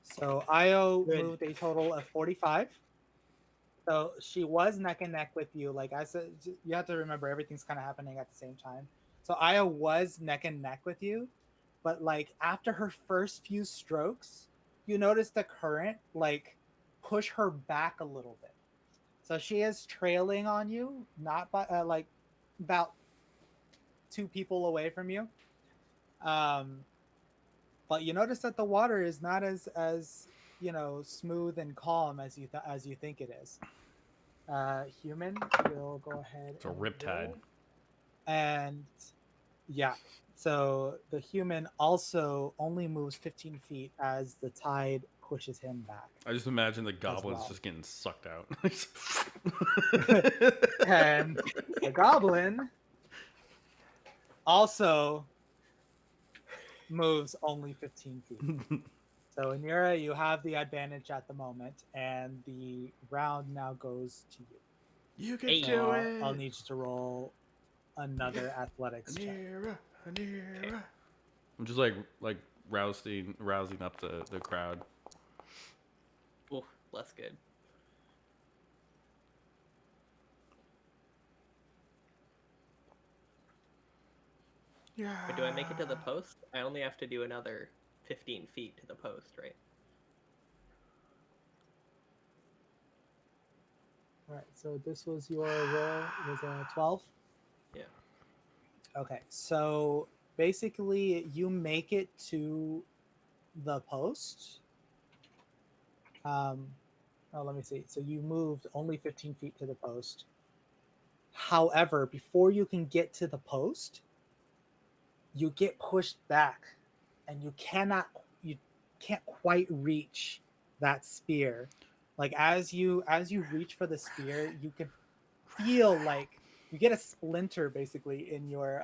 So Io Good. moved a total of 45. So she was neck and neck with you. Like I said, you have to remember everything's kind of happening at the same time. So Io was neck and neck with you, but like after her first few strokes, you notice the current like push her back a little bit. So she is trailing on you, not by like about 2 people away from you. Um, but you notice that the water is not as smooth and calm as you think it is. Human will go ahead It's a and Riptide. roll. And yeah, so the human also only moves 15 feet as the tide pushes him back I just imagine the goblins well. just getting sucked out. And the goblin also moves only 15 feet. So Anira, you have the advantage at the moment, and the round now goes to you. You can Hey. So do I'll it. need you to roll another athletics check. Anira, Anira. I'm just like rousing up the crowd. Ooh, less good. Yeah. But do I make it to the post? I only have to do another 15 feet to the post, right? All right, so this was your roll, was a 12? Yeah. Okay, so basically you make it to the post. Let me see. So you moved only 15 feet to the post. However, before you can get to the post, you get pushed back and you can't quite reach that spear. Like as you reach for the spear, you can feel like you get a splinter basically in your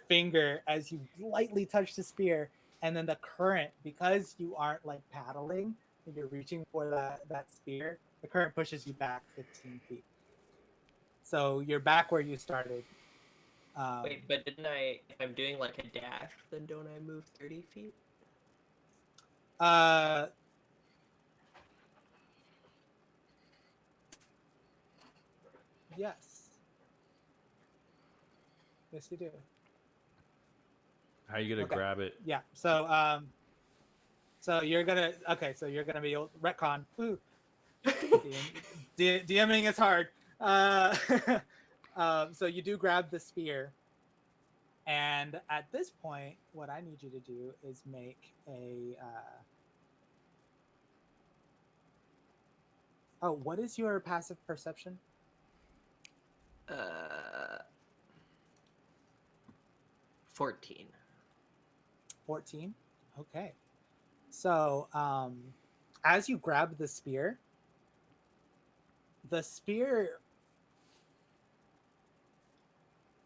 finger as you lightly touch the spear, and then the current, because you aren't like paddling and you're reaching for that spear, the current pushes you back 15 feet. So you're back where you started. Wait, but didn't I? If I'm doing like a dash, then don't I move 30 feet? Uh yes. Yes you do. How you gonna Okay. grab it? Yeah. So you're gonna be retcon. Ooh. DMing is hard. Uh, so you do grab the spear, and at this point, what I need you to do is make a. Oh, what is your passive perception? Uh, 14. 14. Okay. So, as you grab the spear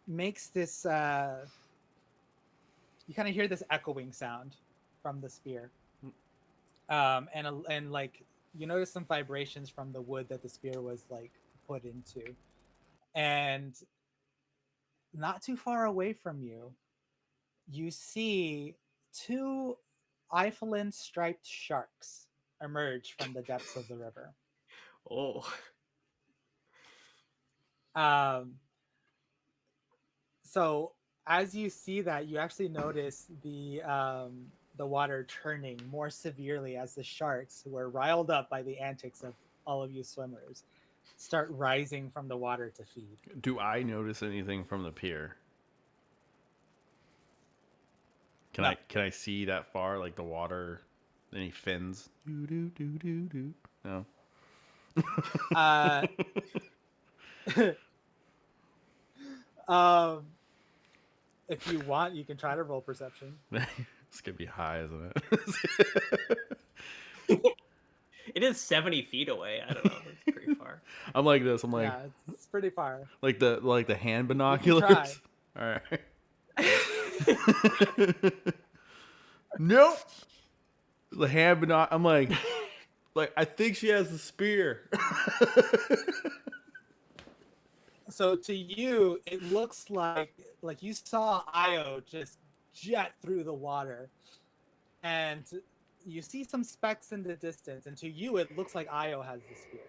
makes this. You kind of hear this echoing sound from the spear, and like you notice some vibrations from the wood that the spear was like put into, and not too far away from you, you see 2 Eiffelin striped sharks emerge from the depths of the river. Oh. Um, so as you see that, you actually notice the water turning more severely as the sharks, who are riled up by the antics of all of you swimmers, start rising from the water to feed. Do I notice anything from the pier? Can No. I see that far? Like the water, any fins? Do do do do do. No. Uh, um, if you want, you can try to roll perception. It's gonna be high, isn't It is 70 feet away. I don't know. That's pretty far. I'm like this. I'm like Yeah, it's pretty far. the hand You can try. binoculars. All right. Nope. The hand binoc. I'm like I think she has the spear. So to you, it looks like you saw Io just jet through the water, and you see some specks in the distance, and to you it looks like Io has the spear.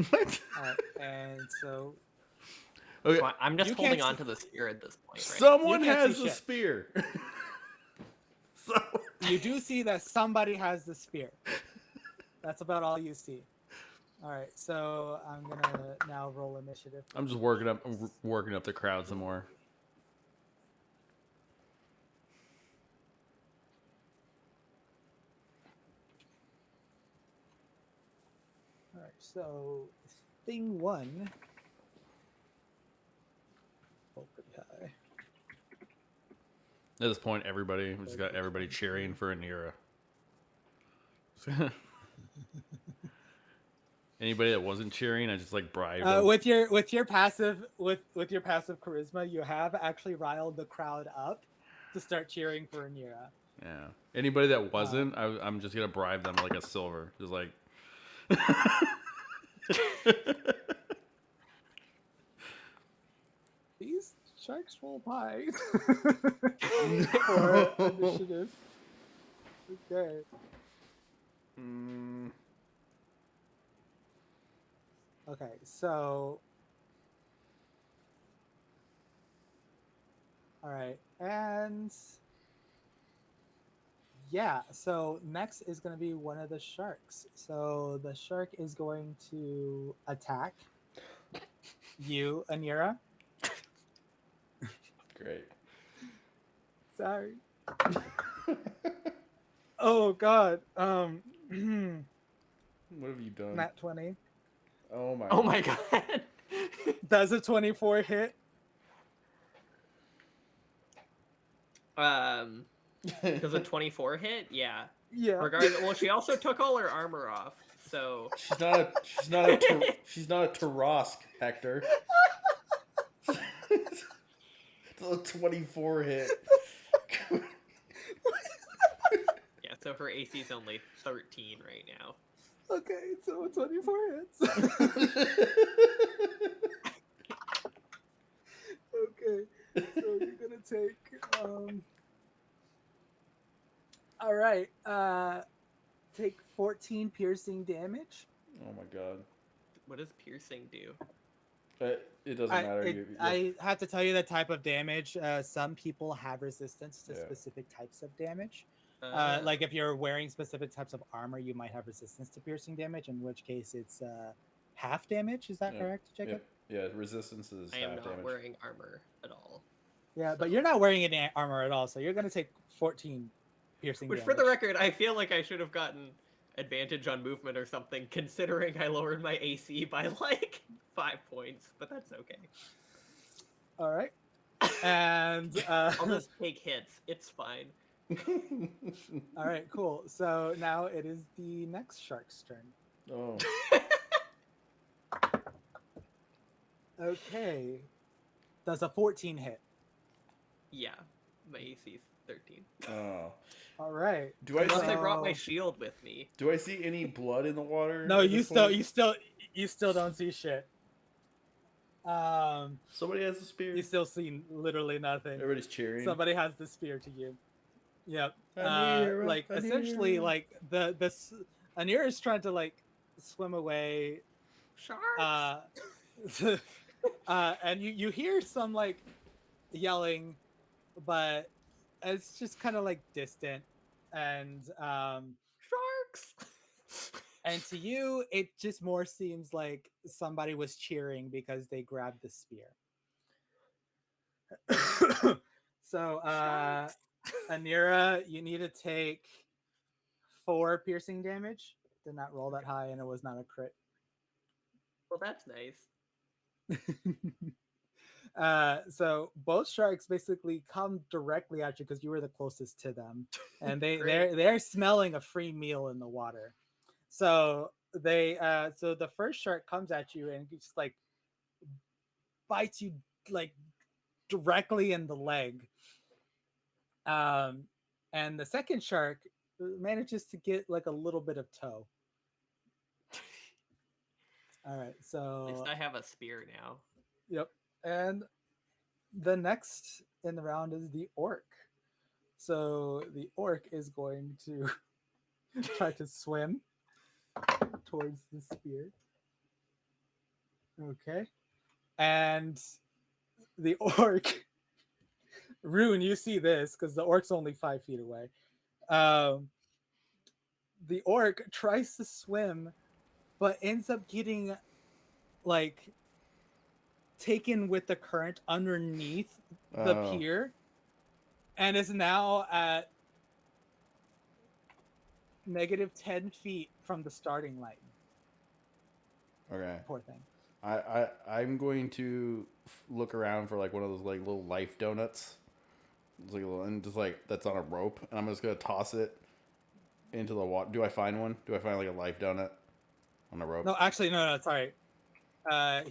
What? All right, and so Okay. So I'm just You holding can't on see- to the spear at this point, right? Someone You can't see has a shit. spear. So you do see that somebody has the spear. That's about all you see. All right, so I'm gonna now roll initiative. I'm just working up the crowd some more. All right, so thing one. Oh, pretty high. At this point, we just got everybody cheering for Anira. Anybody that wasn't cheering, I just like bribed them. With your passive charisma, you have actually riled the crowd up to start cheering for Anira. Yeah. Anybody that wasn't, I'm just gonna bribe them like a silver, just like. These sharks roll high for initiative. Okay. Okay, so all right, and yeah, so next is going to be one of the sharks. So the shark is going to attack you, Anira. Great. Sorry. Oh God. What have you done? Nat 20. Oh my. Oh my god. Does a 24 hit? Does a 24 hit? Yeah. Yeah. Regardless, well, she also took all her armor off, so She's not a Tarask, Hector. It's a 24 hit. yeah. So her AC is only 13 right now. Okay, so 24 hits. Okay, so you're gonna take all right, take 14 piercing damage. Oh my god. What does piercing do? It doesn't matter. I have to tell you the type of damage. Some people have resistance to Yeah. specific types of damage. Like if you're wearing specific types of armor, you might have resistance to piercing damage, in which case it's half damage. Is that correct, Jacob? Yeah, resistance is I am half not damage. wearing armor at all. Yeah, but you're not wearing any armor at all, so you're going to take 14 piercing Which, damage. for the record, I feel like I should have gotten advantage on movement or something, considering I lowered my AC by like 5 points, but that's okay. All right. And I'll just take hits. It's fine. all right, cool. So now it is the next shark's turn. Oh. Okay. Does a 14 hit? Yeah, my AC is 13. Oh. All right. Unless I brought my shield with me. Do I see any blood in the water? No, at you this still point? don't see shit. Somebody has a spear. You still see literally nothing. Everybody's cheering. Somebody has the spear to you. Yep. Anira, Like essentially, Anira. like the Anira is trying to like swim away. Sharks! And you hear some like yelling, but it's just kind of like distant, and Sharks! and to you it just more seems like somebody was cheering because they grabbed the spear. So Sharks! Anira, you need to take 4 piercing damage. Did not roll that high, and it was not a crit. Well, that's nice. So both sharks basically come directly at you because you were the closest to them, and Great. they're smelling a free meal in the water. So so the first shark comes at you and just like bites you like directly in the leg. And the second shark manages to get like a little bit of toe. All right, so At least I have a spear now. yep, and The next in the round is the orc. So the orc is going to try to swim towards the spear. Okay. And the orc, Rune, you see this because the orc's only 5 feet away. Um, the orc tries to swim, but ends up getting like taken with the current underneath the Oh, pier and is now at negative 10 feet from the starting line. okay. Poor thing. I'm going to look around for like one of those like little life donuts. It's like a little, and just like that's on a rope, and I'm just gonna toss it into the water. Do I find one? Do I find like a life donut on a rope? No, actually, no, sorry.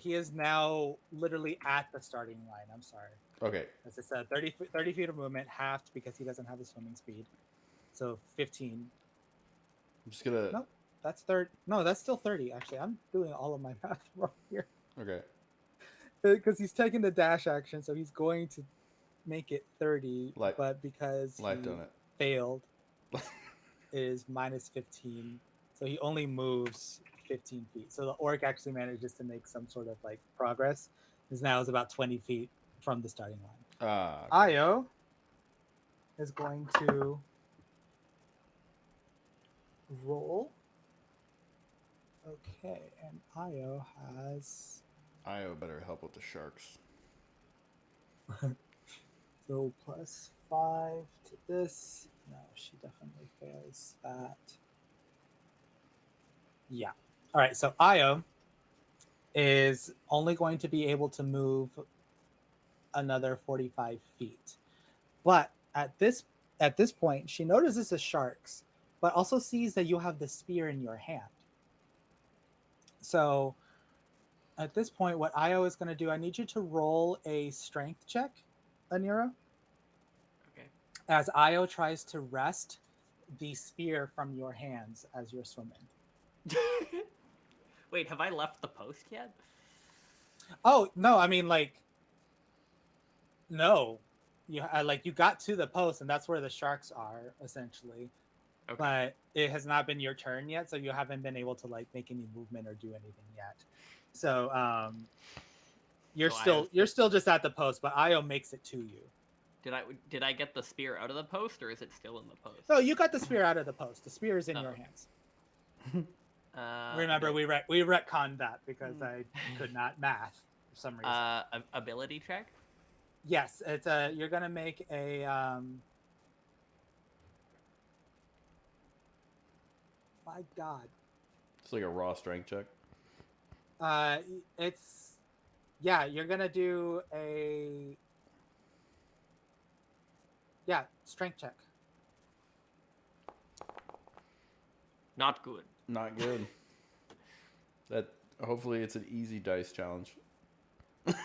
He is now literally at the starting line. I'm sorry. Okay. As I said, 30 feet of movement, halved because he doesn't have the swimming speed. So 15. I'm just gonna. No, that's third. No, that's still 30. Actually, I'm doing all of my math wrong here Okay. because he's taking the dash action, so he's going to make it 30. Life But because life he donut. failed, it is minus 15. So he only moves 15 feet. So the orc actually manages to make some sort of like progress. His now is about 20 feet from the starting line. Ah. Okay. Io is going to roll. Okay, and Io has Io better help with the sharks. so +5 to this. No, she definitely fails that. Yeah. All right, so Io is only going to be able to move another 45 feet. But at this point, she notices the sharks, but also sees that you have the spear in your hand. So at this point, what Io is going to do, I need you to roll a strength check, Anira, Okay. as Io tries to wrest the spear from your hands as you're swimming. Wait, have I left the post yet? Oh no, I mean like no, you got to the post and that's where the sharks are essentially, Okay. but it has not been your turn yet, so you haven't been able to like make any movement or do anything yet. So you're still just at the post, but Io makes it to you. Did I get the spear out of the post, or is it still in the post? No, you got the spear out of the post. The spear is in your okay. hands. Remember, abil- we retconned that because I could not math for some reason. Ability check. Yes, it's a. You're gonna make a. My God. It's like a raw strength check. It's. Yeah, you're gonna do a. Yeah, strength check. Not good. Not good. That hopefully it's an easy dice challenge.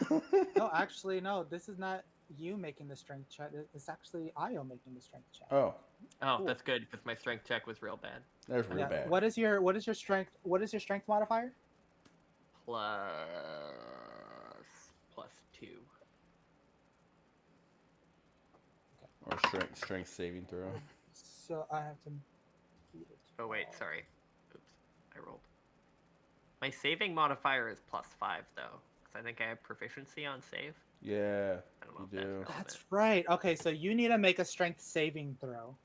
No, actually, no. This is not you making the strength check. It's actually Io making the strength check. Oh, Oh, Cool. that's good because my strength check was real bad. that's real Yeah. bad. What is your strength? What is your strength modifier? Plus 2. Or strength saving throw. So I have to. Oh wait, sorry. Oops, I rolled. My saving modifier is +5 though, because I think I have proficiency on save. Yeah, I don't know you if do. that's relevant. That's right. Okay, so you need to make a strength saving throw.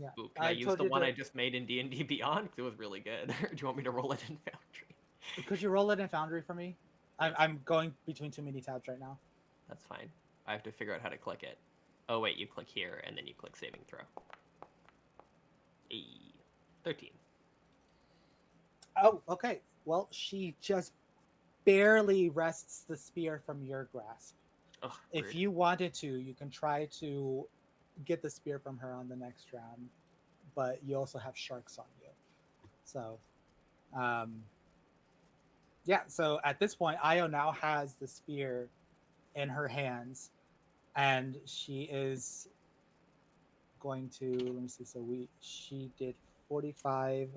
Yeah. Ooh, can I use told the you one to, I just made in D&D Beyond? Because it was really good. Or do you want me to roll it in Foundry? Could you roll it in Foundry for me? I'm going between too many tabs right now. That's fine. I have to figure out how to click it. Oh wait, you click here and then you click saving throw. 13. Oh, okay. Well, she just barely wrests the spear from your grasp. Ugh, If rude. you wanted to, you can try to get the spear from her on the next round, but you also have sharks on you. So, yeah. So at this point, Io now has the spear in her hands, and she is going to, let me see. So she did 45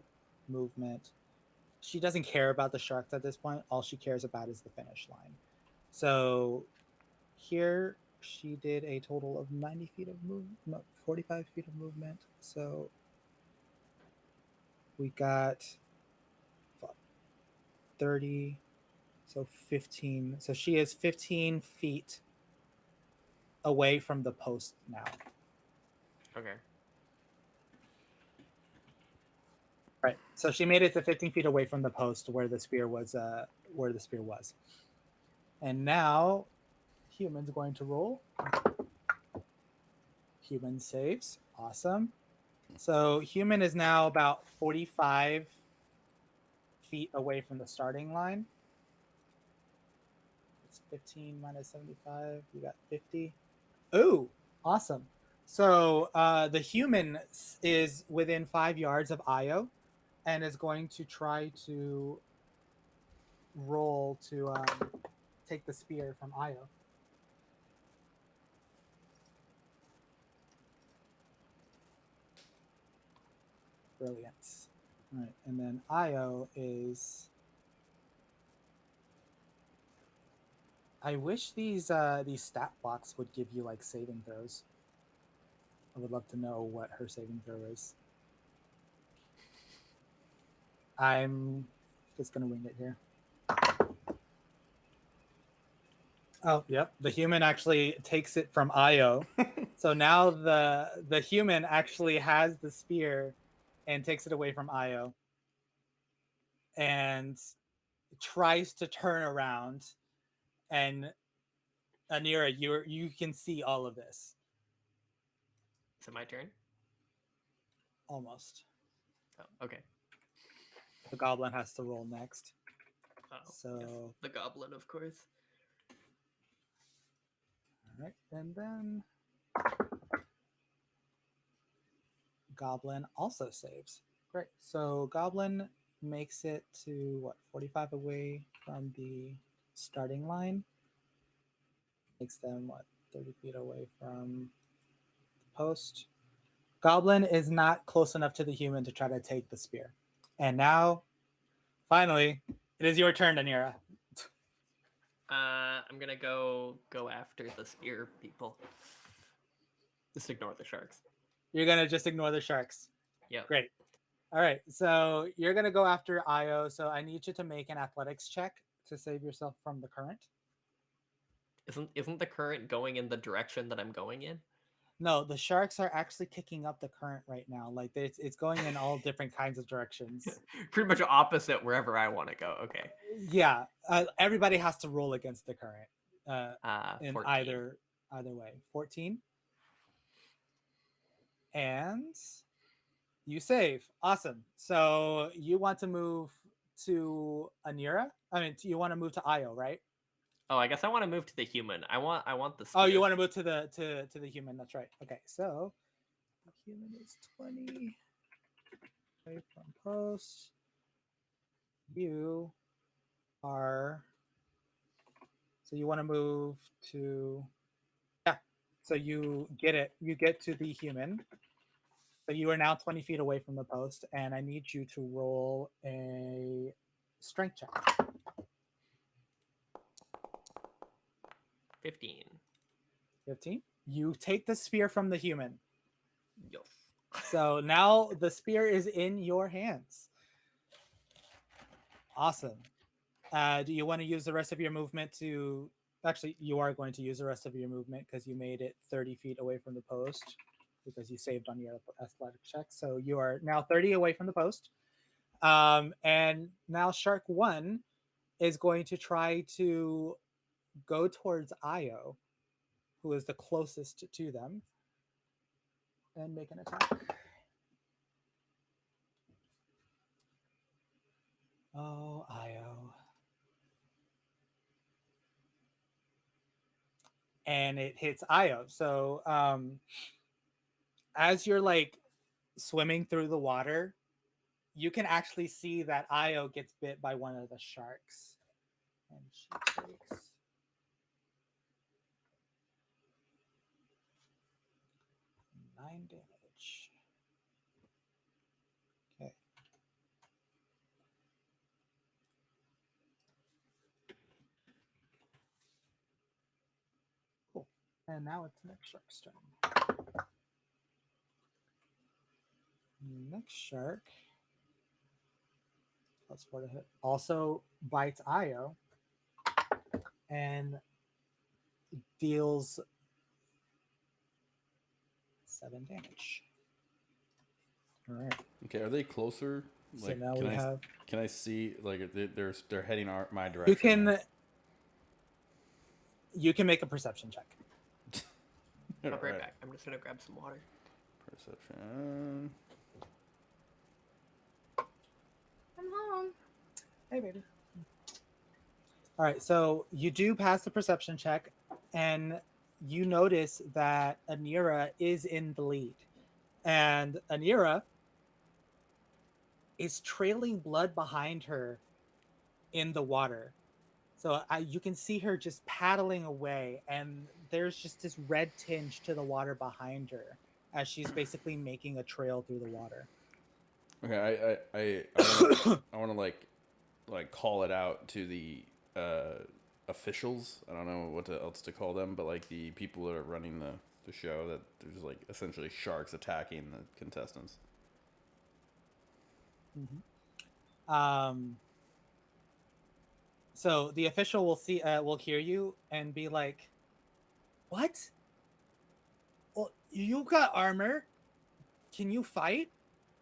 movement. She doesn't care about the sharks at this point. All she cares about is the finish line. So here she did a total of 90 feet of movement, no, 45 feet of movement. So we got 30, so 15. So she is 15 feet away from the post now. Okay. Right. So she made it to 15 feet away from the post where the spear was. And now, human's going to roll. Human saves. Awesome. So human is now about 45 feet away from the starting line. It's 15 minus 75. You got 50. Ooh, awesome. So the human is within 5 yards of Io and is going to try to roll to take the spear from Io. Brilliant. All right, and then Io is. I wish these stat blocks would give you like saving throws. I would love to know what her saving throw is. I'm just gonna wing it here. Oh, yep. The human actually takes it from Io. So now the human actually has the spear and takes it away from Io and tries to turn around. And Anira, you can see all of this. Is it my turn? Almost. Oh, okay. The goblin has to roll next. Oh, So yes. The goblin, of course. all right, and then Goblin also saves. Great. So Goblin makes it to what, 45 away from the starting line. Makes them what, 30 feet away from the post. Goblin is not close enough to the human to try to take the spear. And now, finally, it is your turn, Anira. I'm gonna go after the spear people. Just ignore the sharks. You're gonna just ignore the sharks. Yep. Great. All right. So you're gonna go after Io. So I need you to make an athletics check to save yourself from the current. Isn't the current going in the direction that I'm going in? No, the sharks are actually kicking up the current right now. Like it's going in all different kinds of directions. Pretty much opposite wherever I want to go. Okay. Yeah, everybody has to roll against the current in 14. either way. 14, and you save. Awesome. So you want to move to Anira? I mean, you want to move to Io, right? Oh, I guess I want to move to the human. I want the spear. Oh, you want to move to the human. That's right. Okay, so the human is 20 away from post. You are, so you want to move to, yeah. So you get to the human. So you are now 20 feet away from the post, and I need you to roll a strength check. 15. 15. You take the spear from the human. Yes. So now the spear is in your hands. Awesome. Do you want to use the rest of your movement to... Actually, you are going to use the rest of your movement because you made it 30 feet away from the post because you saved on your athletic check. So you are now 30 away from the post. And now Shark 1 is going to try to go towards Io, who is the closest to them, and make an attack. Oh, Io. And it hits Io. So as you're like swimming through the water, you can actually see that Io gets bit by one of the sharks. And she takes 9 damage. Okay. And now it's next shark's turn. Next shark +4 to hit also bites Io and deals 7 damage. All right. Okay, are they closer? So Like, now we have. can I see like they're heading my direction? You can. now? You can make a perception check. I'll be right Alright. back. I'm just gonna grab some water. Perception. I'm home. Hey, baby. All right, so you do pass the perception check, and you notice that Anira is in the lead. And Anira is trailing blood behind her in the water. So you can see her just paddling away, and there's just this red tinge to the water behind her as she's basically making a trail through the water. Okay, I want to like call it out to the officials. I don't know what else to call them, but like the people that are running the show, that there's like essentially sharks attacking the contestants. Mm-hmm. So the official will hear you and be like, "What? Well, you got armor. Can you fight?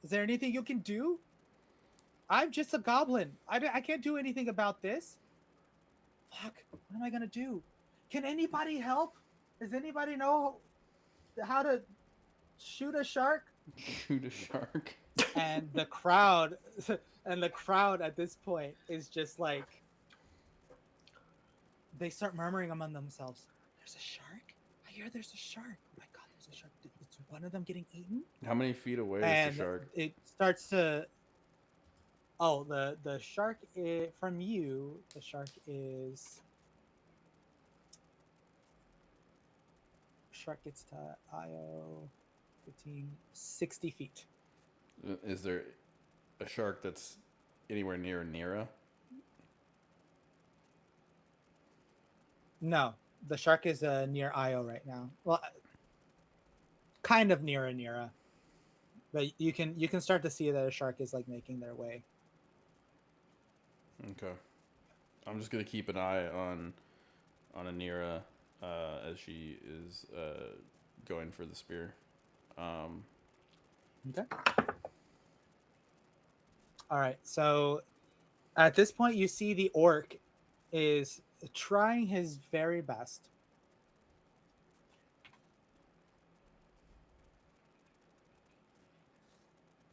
Is there anything you can do? I'm just a goblin. I can't do anything about this. Fuck. What am I gonna do? Can anybody help? Does anybody know how to shoot a shark?" Shoot a shark. And the crowd at this point is just like, they start murmuring among themselves. There's a shark? I hear there's a shark. Oh my god, there's a shark. Is one of them getting eaten? How many feet away And is the shark? it starts to. Oh, the shark from you. The shark is. Shark gets to Io 15, 60 feet. Is there a shark that's anywhere near Nira? No, the shark is near Io right now. Well, kind of near Nira, but you can start to see that a shark is like making their way. Okay. I'm just gonna keep an eye on Anira as she is going for the spear. Okay. All right. So at this point, you see the orc is trying his very best.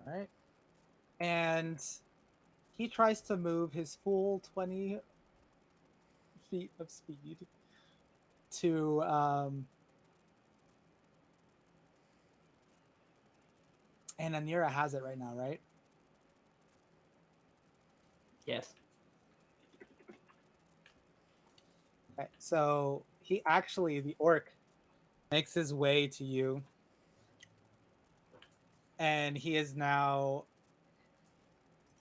All right. And he tries to move his full 20 feet of speed to and Anira has it right now, right? Yes. Okay. So the orc makes his way to you, and he is now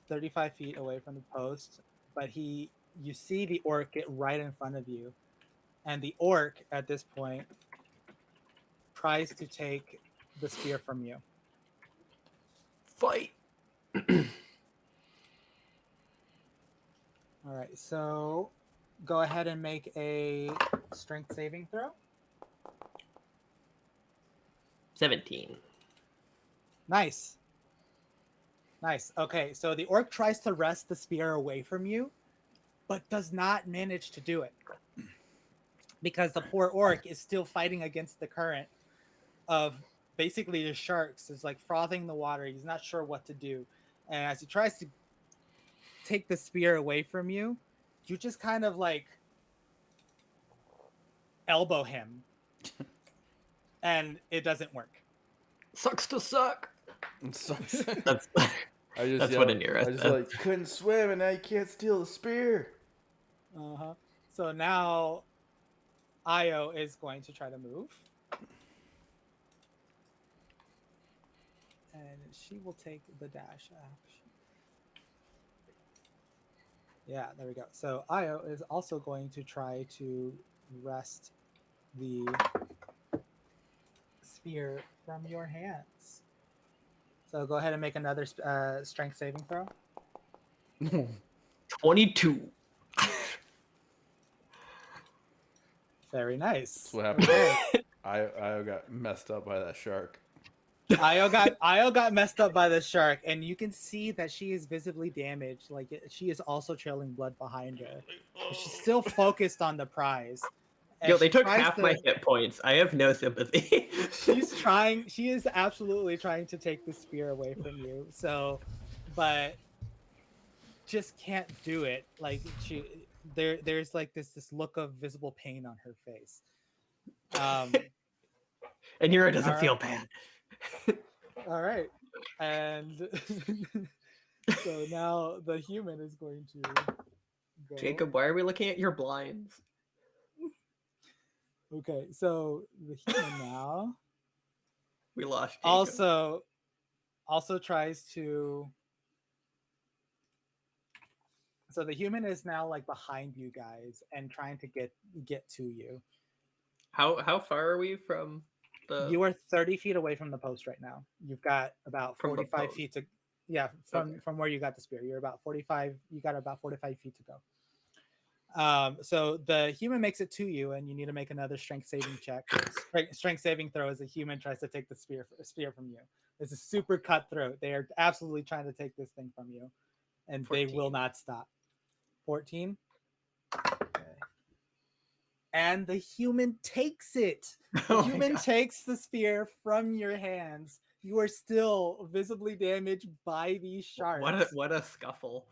35 feet away from the post, but you see the orc get right in front of you, and the orc at this point tries to take the spear from you. Fight. All right, so go ahead and make a strength saving throw. 17. Nice. Okay, so the orc tries to wrest the spear away from you, but does not manage to do it because the poor orc is still fighting against the current of basically the sharks. Is like frothing the water. He's not sure what to do, and as he tries to take the spear away from you, you just kind of like elbow him, and it doesn't work. Sucks to suck. It sucks. That's That's what Anira I just said. like couldn't swim, and now you can't steal the spear. Uh-huh. So now Io is going to try to move. And she will take the dash action. Yeah, there we go. So Io is also going to try to wrest the spear from your hands. So go ahead and make another strength saving throw. 22. Very nice. That's what happened. Okay. I got messed up by that shark. Io got messed up by the shark, and you can see that she is visibly damaged. Like she is also trailing blood behind her. But she's still focused on the prize. Yo, they she took tries half to- my hit points. I have no sympathy. She is absolutely trying to take the spear away from you. So, but just can't do it. Like there's like this look of visible pain on her face. And Nero doesn't Alright. feel bad. All right, and so now the human is going to go. Jacob, why are we looking at your blinds? Okay, so the human now We lost Jacob. also tries to. So the human is now like behind you guys and trying to get to you. How far are we from the? You are 30 feet away from the post right now. You've got about From the 45 post. feet to. Yeah, from where you got the spear, you're about 45. You got about 45 feet to go. So the human makes it to you, and you need to make another strength saving check. Strength saving throw as the human tries to take the spear from you. This is super cutthroat. They are absolutely trying to take this thing from you, and 14. they will not stop. 14. Okay. And the human takes it. The Oh my human God. takes the spear from your hands. You are still visibly damaged by these sharks. What a scuffle.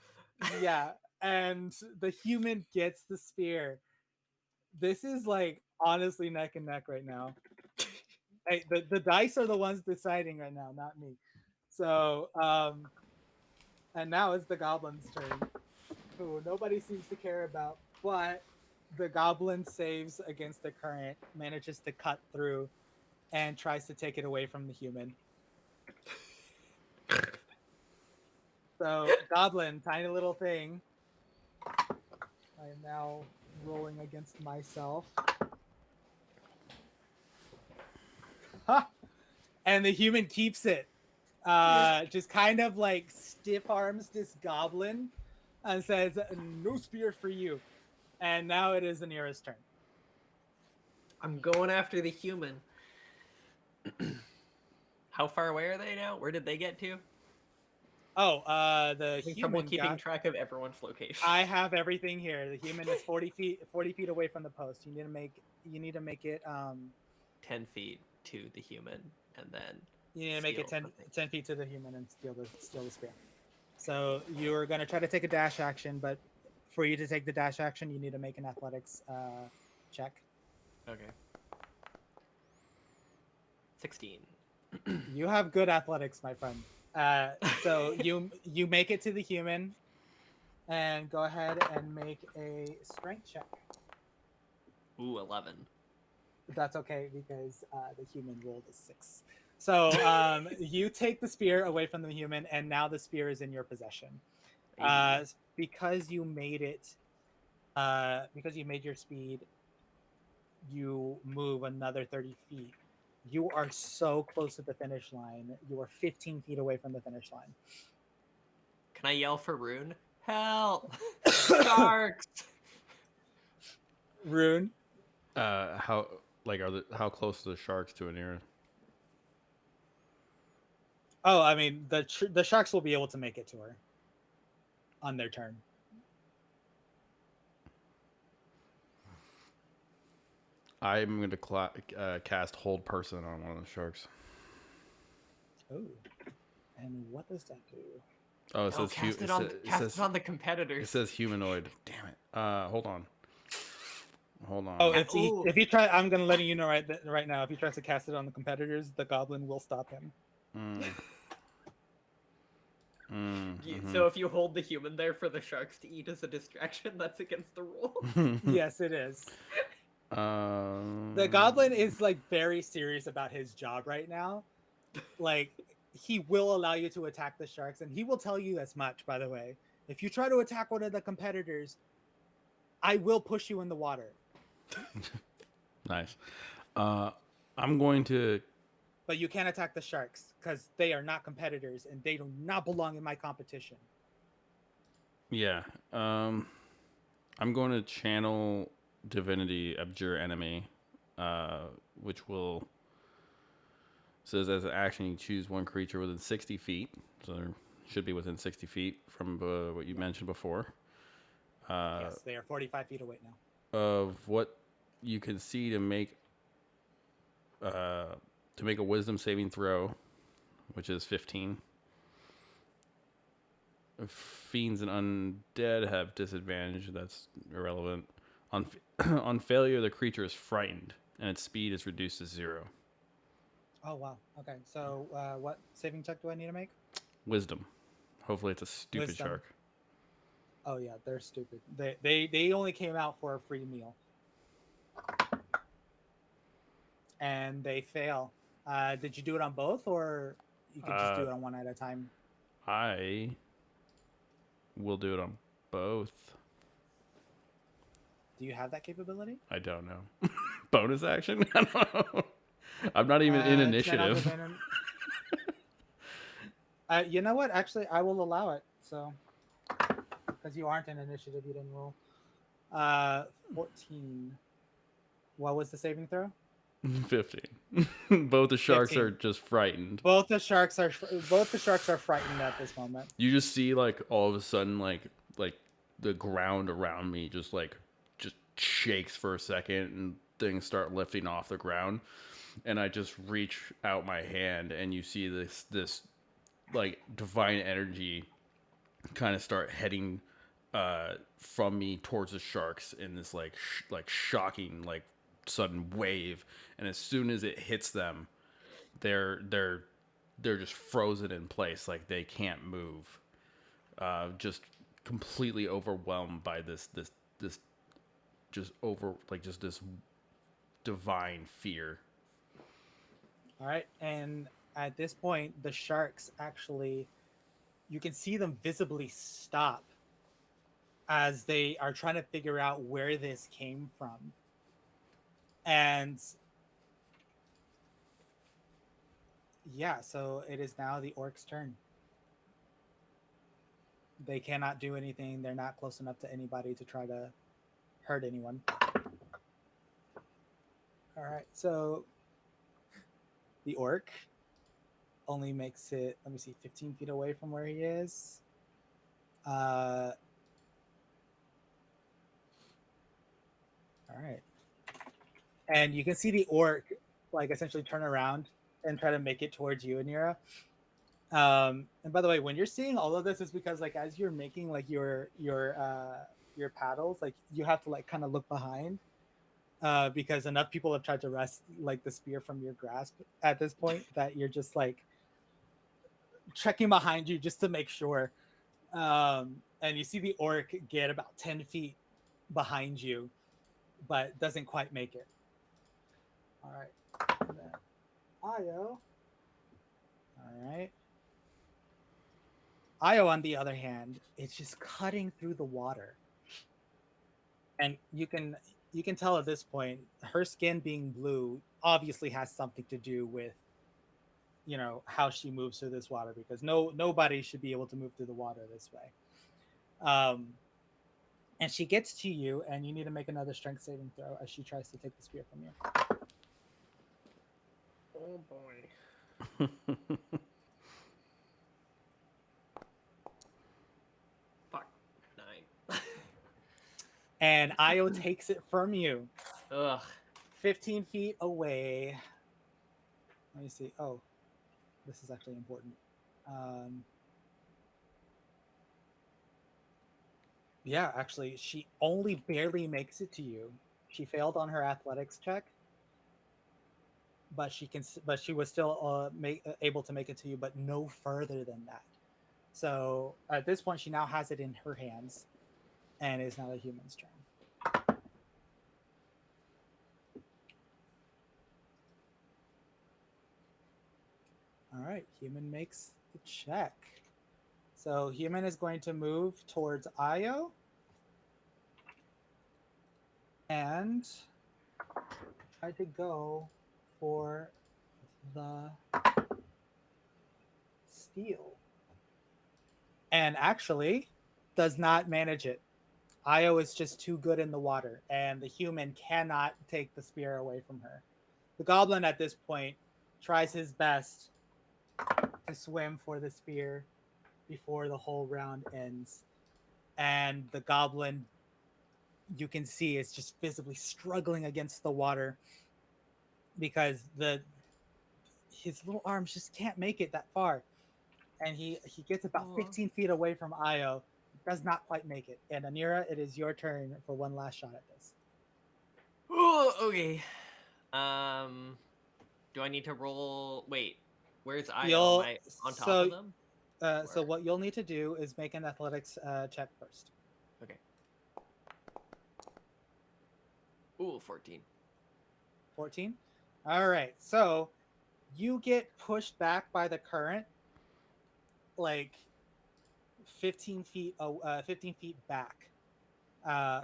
Yeah, and the human gets the spear. This is like honestly neck and neck right now. Hey, the dice are the ones deciding right now, not me. So and now it's the goblin's turn, who nobody seems to care about, but the goblin saves against the current, manages to cut through, and tries to take it away from the human. So goblin, tiny little thing. I am now rolling against myself. Ha! And the human keeps it. Just kind of like stiff arms this goblin and says, "No spear for you." And now it is Anira's turn. I'm going after the human. How far away are they now? Where did they get to? Oh, the Having trouble human keeping got. track of everyone's location. I have everything here. The human is 40 feet away from the post. You need to make it 10 feet to the human, and then you need to make it steal 10, the thing. 10 feet to the human and steal the spear. So you're gonna try to take a dash action, but for you to take the dash action, you need to make an athletics check. Okay. 16. You have good athletics, my friend. So you make it to the human, and go ahead and make a strength check. Ooh, 11. That's okay because the human rolled a 6. So you take the spear away from the human, and now the spear is in your possession. Because you made it, because you made your speed, you move another 30 feet. You are so close to the finish line. You are 15 feet away from the finish line. Can I yell for Rune? Help! Sharks! Rune? How close are the sharks to Anira? Oh, I mean, the sharks will be able to make it to her on their turn. I'm going to cast Hold Person on one of the sharks. Oh, and what does that do? Oh, it says cast it on the competitors. It says humanoid. Damn it. Hold on. Oh, if he try, I'm gonna let you know right now. If he tries to cast it on the competitors, the goblin will stop him. So if you hold the human there for the sharks to eat as a distraction, that's against the rule. Yes, it is. The goblin is like very serious about his job right now. Like he will allow you to attack the sharks, and he will tell you as much. By the way, if you try to attack one of the competitors, I will push you in the water. Nice. I'm going to but you can't attack the sharks because they are not competitors and they do not belong in my competition. Yeah. I'm going to channel divinity abjure enemy, which will says as an action you choose one creature within 60 feet. So there should be within 60 feet from what you mentioned before. Yes, they are 45 feet away now. Of what you can see to make a wisdom saving throw, which is 15. Fiends and undead have disadvantage. That's irrelevant. On on failure, the creature is frightened, and its speed is reduced to 0. Oh wow. Okay. So what saving check do I need to make? Wisdom. Hopefully, it's a stupid Wisdom. shark. Oh yeah, they're stupid. They only came out for a free meal, and they fail. Did you do it on both, or you could just do Uh, it on one at a time? I will do it on both. Do you have that capability? I don't know. Bonus action? I don't know. I'm not even in initiative. You know what? Actually, I will allow it. So, because you aren't in initiative, you didn't roll. 14. What was the saving throw? 15. Both the sharks 15. are just frightened. Both the sharks are frightened at this moment. You just see like all of a sudden like the ground around me just shakes for a second and things start lifting off the ground, and I just reach out my hand and you see this like divine energy kind of start heading from me towards the sharks in this like shocking like sudden wave, and as soon as it hits them, they're just frozen in place, like they can't move, just completely overwhelmed by this just over like just this divine fear. All right, and at this point, the sharks actually, you can see them visibly stop as they are trying to figure out where this came from. And yeah, so it is now the orc's turn. They cannot do anything. They're not close enough to anybody to try to hurt anyone. All right, so the orc only makes it, let me see, 15 feet away from where he is. All right. And you can see the orc like essentially turn around and try to make it towards you, Anira. And by the way, when you're seeing all of this, is because like as you're making like your paddles, like you have to like kind of look behind, because enough people have tried to wrest like the spear from your grasp at this point that you're just like checking behind you just to make sure. And you see the orc get about 10 feet behind you, but doesn't quite make it. All right. And then Io. All right. Io, on the other hand, it's just cutting through the water, and you can tell at this point her skin being blue obviously has something to do with how she moves through this water, because nobody should be able to move through the water this way. And she gets to you, and you need to make another strength saving throw as she tries to take the spear from you. Oh boy. Fuck. 9. And Io takes it from you. Ugh. 15 feet away. Let me see. Oh, this is actually important. Yeah, actually, she only barely makes it to you. She failed on her athletics check, but she was still able to make it to you, but no further than that. So at this point, she now has it in her hands, and it's now the human's turn. All right, human makes the check. So human is going to move towards Io and try to go for the steal. And actually does not manage it. Io is just too good in the water, and the human cannot take the spear away from her. The goblin at this point tries his best to swim for the spear before the whole round ends. And the goblin, you can see, is just visibly struggling against the water because his little arms just can't make it that far. And he gets about 15 feet away from Io, does not quite make it. And Anira, it is your turn for one last shot at this. Ooh, okay. Do I need to roll? Wait, where's Io? Am I on top of them? So what you'll need to do is make an athletics check first. Okay. Ooh, 14. 14. All right. So you get pushed back by the current, like 15 feet, 15 feet back,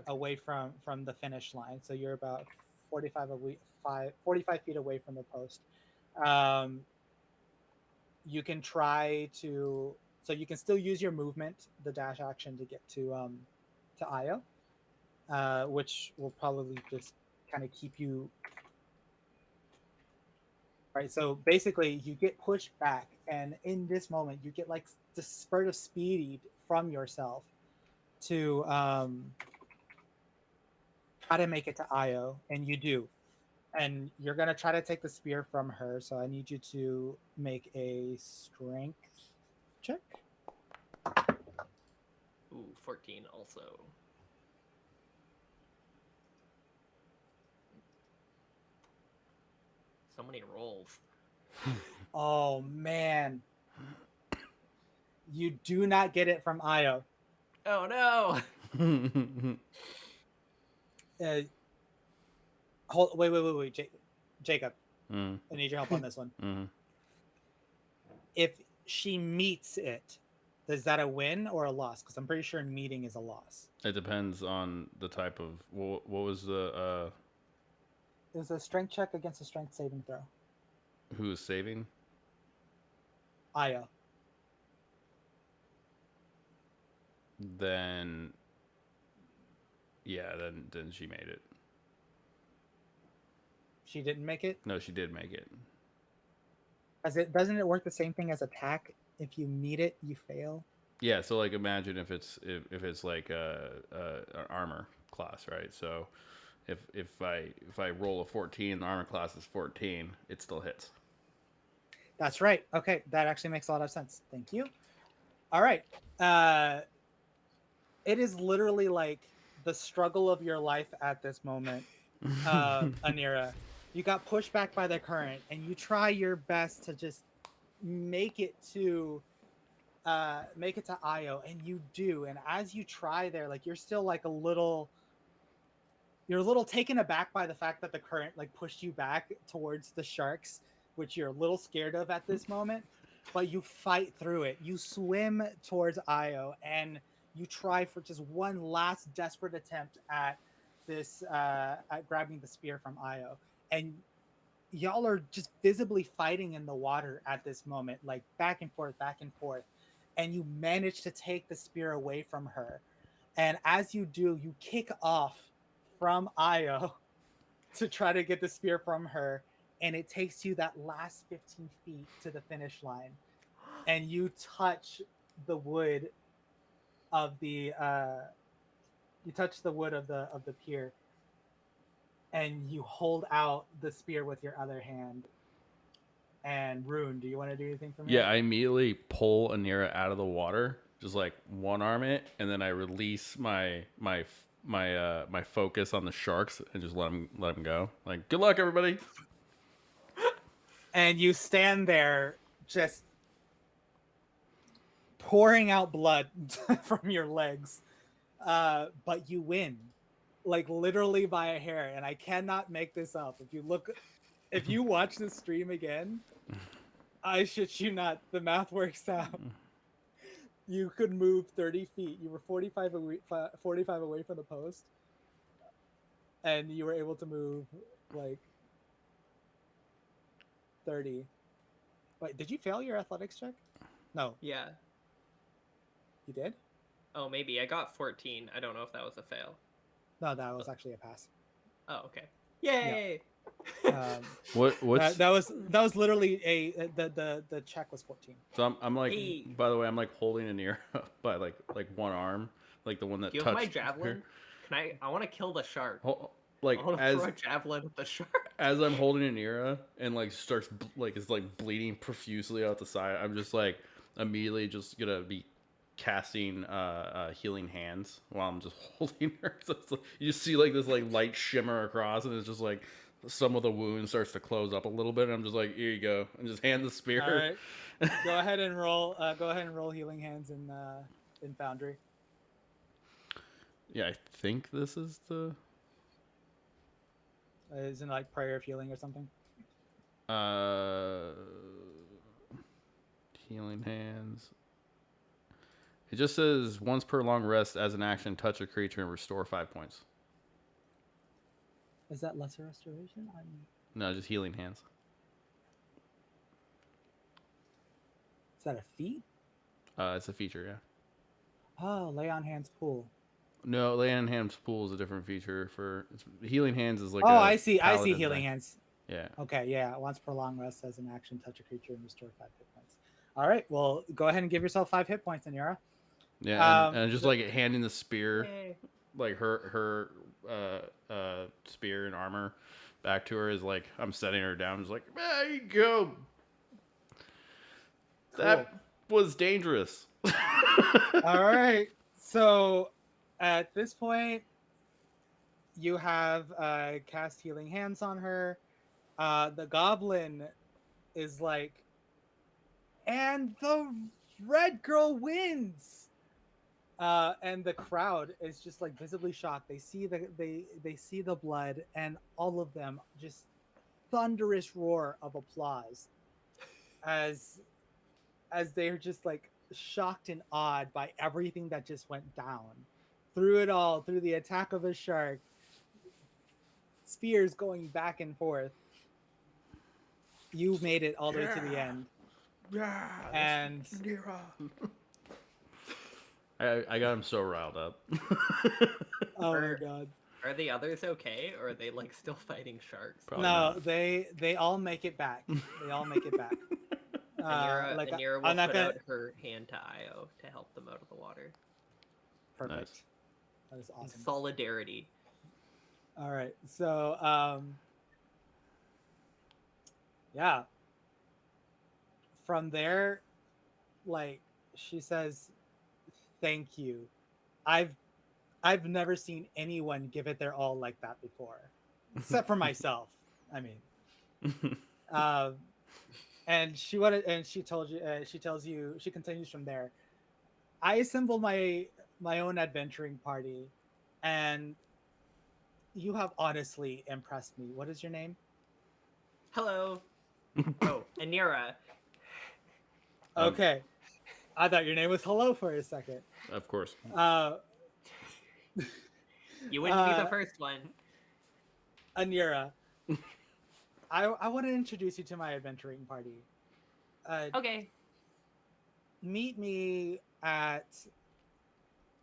away from the finish line. So you're about 45 feet away from the post. You can try to, so you can still use your movement, the dash action, to get to Io, which will probably just kind of keep you. Right, so basically you get pushed back, and in this moment you get like the spurt of speed from yourself to try to make it to Io, and you do. And you're gonna try to take the spear from her, so I need you to make a strength check. Ooh, 14 also. So many rolls. Oh man. You do not get it from Io. Oh no. Wait. Jacob. I need your help on this one. If she meets it, is that a win or a loss? Because I'm pretty sure meeting is a loss. It depends on the type of what was the It was a strength check against a strength saving throw. who is saving? Io. Then yeah, then she made it. She didn't make it? No, she did make it. Doesn't it work the same thing as attack? If you meet it, you fail. Yeah, so like imagine if it's like an armor class, right? So if I roll a 14, the armor class is 14, it still hits. That's right. Okay, that actually makes a lot of sense. Thank you. All right. It is literally like the struggle of your life at this moment, Anira. You got pushed back by the current, and you try your best to just make it to Io, and you do. And as you try there, like you're still like you're a little taken aback by the fact that the current like pushed you back towards the sharks, which you're a little scared of at this moment. But you fight through it. You swim towards Io, and you try for just one last desperate attempt at this at grabbing the spear from Io. And y'all are just visibly fighting in the water at this moment, like back and forth, and you manage to take the spear away from her. And as you do, you kick off from Io to try to get the spear from her, and it takes you that last 15 feet to the finish line, and you touch the wood of the pier, and you hold out the spear with your other hand. And Rune, do you want to do anything for me? Yeah, I immediately pull Anira out of the water, just like one arm it, and then I release my focus on the sharks and just let them go. Like, good luck, everybody. And you stand there, just pouring out blood from your legs, but you win, like literally by a hair. And I cannot make this up. If you watch this stream again, I shit you not, the math works out. You could move 30 feet. You were 45 away from the post, and you were able to move like 30. Wait, did you fail your athletics check? No, Yeah. you did? Oh, maybe. I got 14. I don't know if that was a fail. No, that was actually a pass. Oh, okay. Yay! Um, What's that was literally the check was 14. so I'm like, Hey. by the way, I'm like holding an ear by like one arm, like the one that Do you have my touched javelin? Can I want to kill the shark. like I want to throw a javelin at the shark. as I'm holding an ear and like starts like is like bleeding profusely out the side. I'm just like immediately just gonna be casting healing hands while I'm just holding her. So it's like, you just see like this like light shimmer across, and it's just like some of the wound starts to close up a little bit. And I'm just like, here you go, and just hand the spear. All right. Go ahead and roll. Go ahead and roll healing hands in Foundry. Yeah, I think this is the Isn't it like prayer of healing or something? healing hands. It just says once per long rest as an action, touch a creature and restore 5 points. Is that lesser restoration? No, just healing hands. Is that a feat? It's a feature, yeah. Oh, lay on hands pool. No, lay on hands pool is a different feature for healing hands is like. Oh, I see paladin healing thing. hands. Yeah. Okay, yeah. Once per long rest as an action, touch a creature and restore 5 hit points. All right, well, go ahead and give yourself 5 hit points, Anira. Yeah, and just like handing the spear, Yay. like her spear and armor back to her is like I'm setting her down. Just like there you go. Cool. That was dangerous. All right. So at this point, you have cast healing hands on her. The goblin is like, and the red girl wins. And the crowd is just like visibly shocked. They see they see the blood, and all of them just thunderous roar of applause as they're just like shocked and awed by everything that just went down. Through it all, through the attack of a shark, spears going back and forth. You made it all the way to the end. Yeah. And I got him so riled up. oh my god. Are the others okay, or are they like still fighting sharks? Probably No, not. they all make it back. They all make it back. Anira will I'm not put gonna. out her hand to Io to help them out of the water. Perfect. Nice. That is In awesome. solidarity. All right, so yeah. From there, like she says, "Thank you. I've never seen anyone give it their all like that before, except for myself. I mean, and she wanted, and she told you, she tells you, she continues from there. I assembled my own adventuring party, and you have honestly impressed me. What is your name? Hello. Oh, Anira. Okay, I thought your name was Hello for a second. Of course. You wouldn't be the first one. Anira, I want to introduce you to my adventuring party. Okay. Meet me at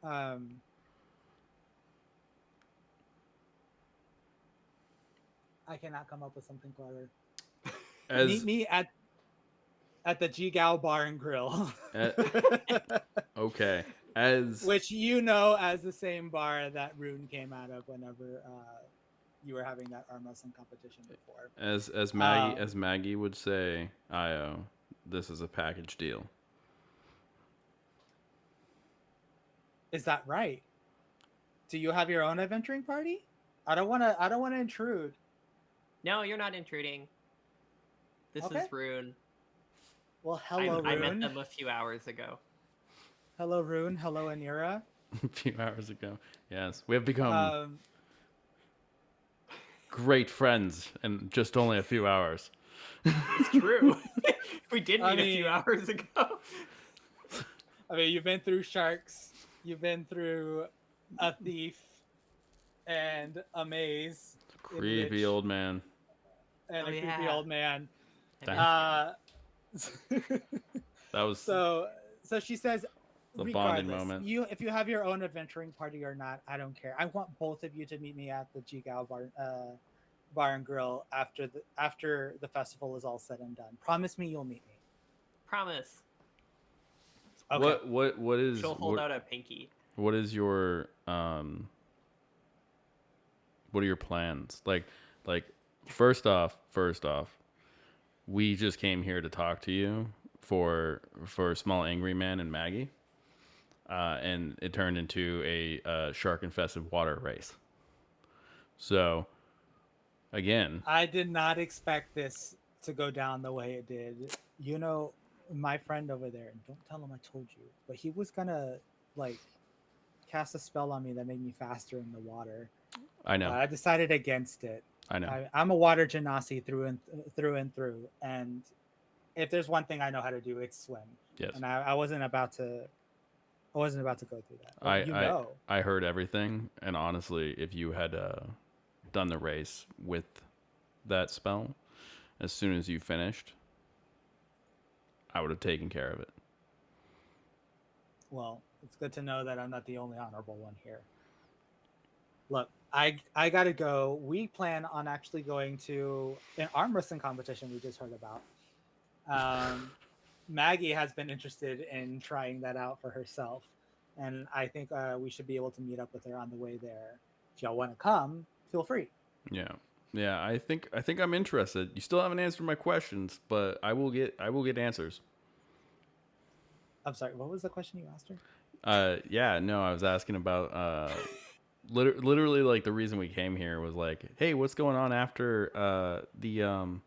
I cannot come up with something clever. Meet me at the Jigao Bar and Grill. Okay. As Which you know as the same bar that Rune came out of whenever you were having that arm wrestling competition before. as Maggie would say, Io, this is a package deal. Is that right? Do you have your own adventuring party? I don't want to intrude. No, you're not intruding. This Okay. is Rune. Well, hello, Rune. I met them a few hours ago. Hello, Rune. Hello, Anira. A few hours ago. Yes. We have become great friends in just only a few hours. It's true. We did meet a few hours ago. I mean, you've been through sharks. You've been through a thief and a maze. Creepy old man. And a creepy old man. That was so she says, the bonding regardless, moment. if you have your own adventuring party or not, I don't care. I want both of you to meet me at the Jigao bar and grill after the festival is all said and done. Promise me you'll meet me. Promise. Okay. What is She'll hold out a pinky. what is your what are your plans? Like first off, we just came here to talk to you for Small Angry Man and Maggie. And it turned into a shark infested water race. So again, I did not expect this to go down the way it did. You know, my friend over there, and don't tell him I told you, but he was gonna like cast a spell on me that made me faster in the water. I know. I decided against it. I know. I'm a water genasi through and through, and if there's one thing I know how to do, it's swim. Yes. And I wasn't about to go through that. Well, I heard everything, and honestly, if you had done the race with that spell, as soon as you finished, I would have taken care of it. Well, it's good to know that I'm not the only honorable one here. Look, I gotta go. We plan on actually going to an arm wrestling competition we just heard about. Maggie has been interested in trying that out for herself, and I think we should be able to meet up with her on the way there. If y'all want to come, feel free. Yeah. I think I'm interested. You still haven't answered my questions, but I will get answers. I'm sorry. What was the question you asked her? I was asking about literally like the reason we came here was like, hey, what's going on after the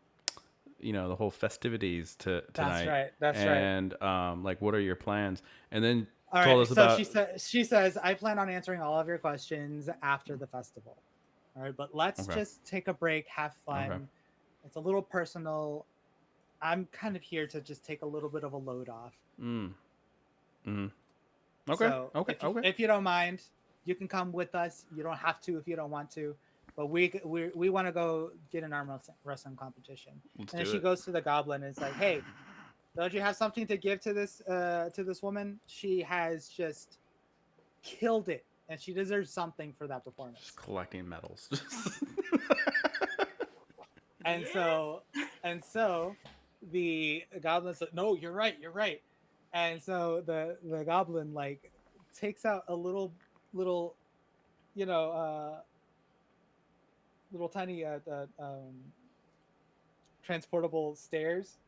whole festivities tonight. That's right. And like, what are your plans? And then all told right, us about. She says, I plan on answering all of your questions after the festival. All right, but let's just take a break, have fun. Okay. It's a little personal. I'm kind of here to just take a little bit of a load off. Okay. So if you don't mind, you can come with us. You don't have to if you don't want to. But we want to go get an arm wrestling competition. And she goes to the goblin and it's like, hey, don't you have something to give to this woman? She has just killed it, and she deserves something for that performance. Just collecting medals. and so the goblin said, no, you're right. And so the goblin like takes out a little tiny transportable stairs,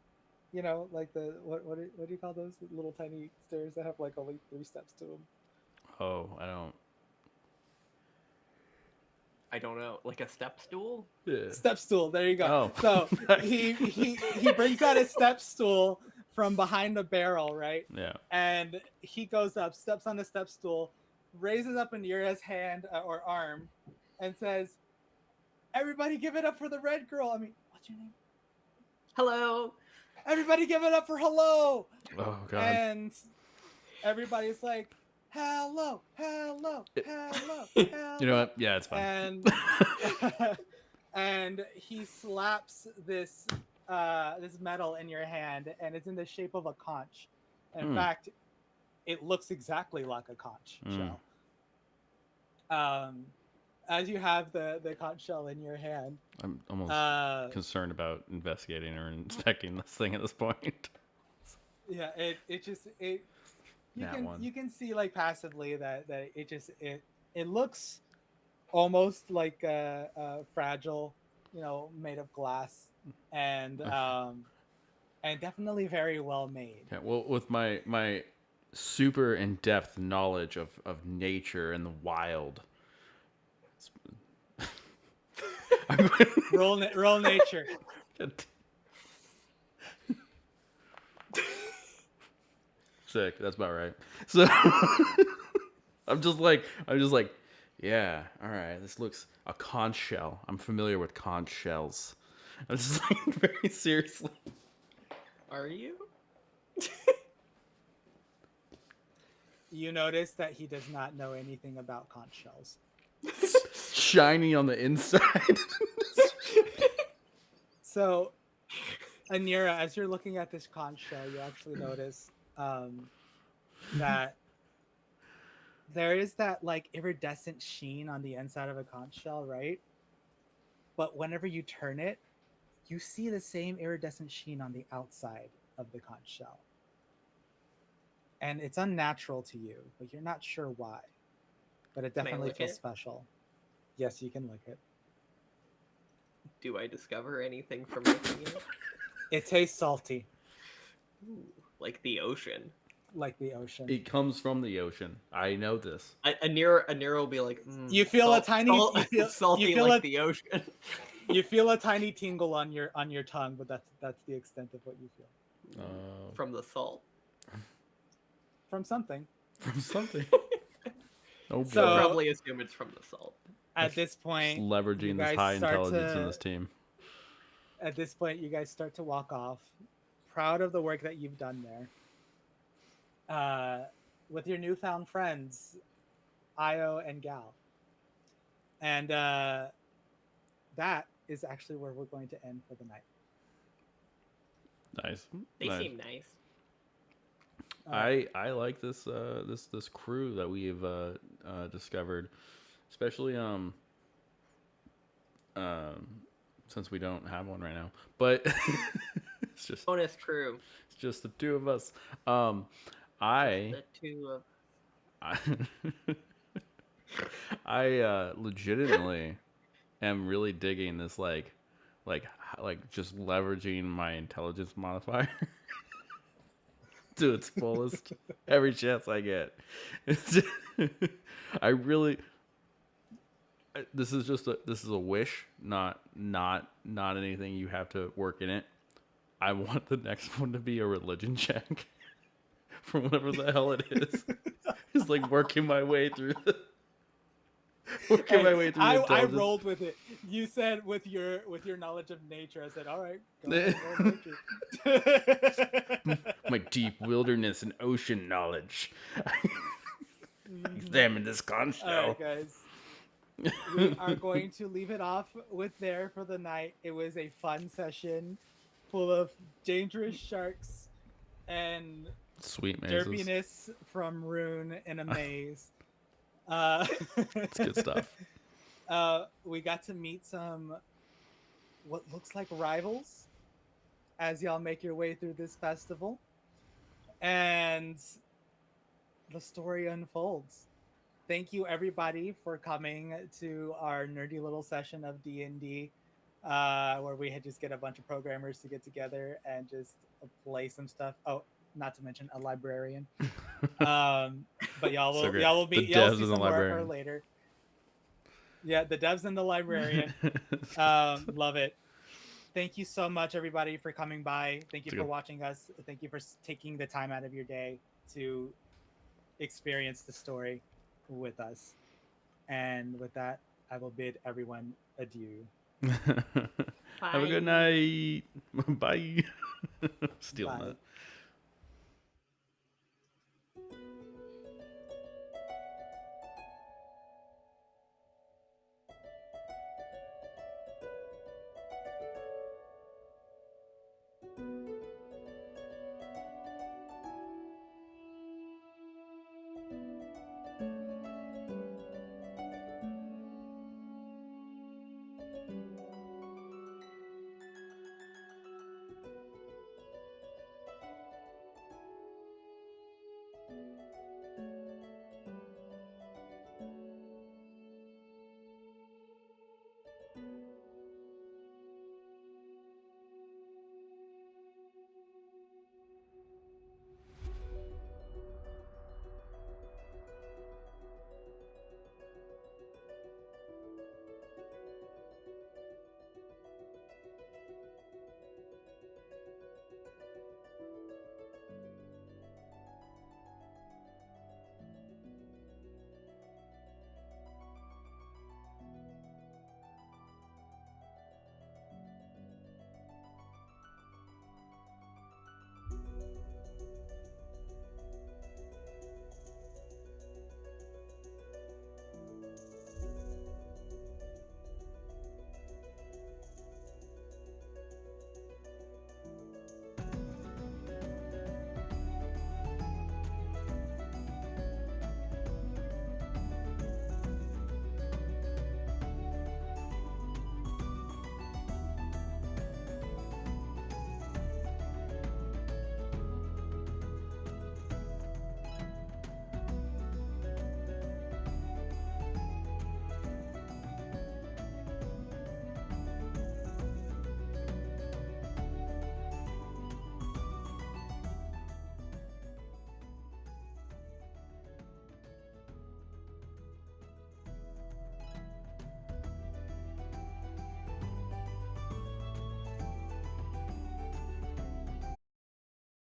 like the what do you call those little tiny stairs that have like only 3 steps to them? Oh, I don't know, like a step stool? Yeah. Step stool, there you go. Oh. So he brings out a step stool from behind the barrel, right? Yeah. And he goes up, steps on the step stool, raises up Anira's hand or arm, and says, everybody give it up for the red girl. I mean, what's your name? Hello. Everybody give it up for hello. Oh, God. And everybody's like, hello. You know what? Yeah, it's fine. And he slaps this metal in your hand, and it's in the shape of a conch. In fact, it looks exactly like a conch shell. As you have the conch shell in your hand, I'm almost concerned about investigating or inspecting this thing at this point. Yeah, you can see like passively that it looks almost like fragile, made of glass, and definitely very well made. Yeah, well, with my super in-depth knowledge of nature and the wild. roll nature. Sick. That's about right. So I'm just like, yeah. All right. This looks a conch shell. I'm familiar with conch shells. I'm just like very seriously. Are you? You notice that he does not know anything about conch shells. Shiny on the inside. So Anira, as you're looking at this conch shell, you actually notice that there is that like iridescent sheen on the inside of a conch shell, right? But whenever you turn it, you see the same iridescent sheen on the outside of the conch shell. And it's unnatural to you, but you're not sure why. But it Can I definitely lick feels it? special. Yes, you can lick it. Do I discover anything from licking it? It tastes salty, Ooh, like the ocean. like the ocean. It comes from the ocean. I know this. Anira will be like, You feel a salt, tiny salt, you feel salty like the ocean. you feel a tiny tingle on your tongue, but that's the extent of what you feel. From the salt. From something. From something. Oh boy. So- I probably assume it's from the salt. At this Just point, you leveraging this guys high start intelligence in to- this team. At this point, you guys start to walk off, proud of the work that you've done there. With your newfound friends, Io and Gal. And that is actually where we're going to end for the night. Nice. They Nice. seem nice. I like this this crew that we've discovered, especially since we don't have one right now. But it's just Bonus crew. it's just the two of us. The two of I legitimately am really digging this like just leveraging my intelligence modifier to its fullest every chance I get. I really this is a wish, not anything you have to work in it. I want the next one to be a religion check for whatever the hell it is. It's like working my way through Hey, my way through I intelligence. rolled with it. You said with your knowledge of nature. I said, all right, go ahead, roll nature. My deep wilderness and ocean knowledge. Examine this conch All shell. right, guys. We are going to leave it off with there for the night. It was a fun session full of dangerous sharks and Sweet mazes. derpiness from Rune in a maze. It's good stuff. We got to meet some what looks like rivals as y'all make your way through this festival, and the story unfolds. Thank you everybody for coming to our nerdy little session of D&D, where we had just get a bunch of programmers to get together and just play some stuff. Oh, not to mention a librarian. But y'all will So great. y'all will The be y'all devs see and the some more of her librarian. later. Yeah, the devs and the librarian. Love it. Thank you so much, everybody, for coming by. Thank you for watching us. Thank you for taking the time out of your day to experience the story with us. And with that, I will bid everyone adieu. Have a good night. Bye. Stealing Bye. that.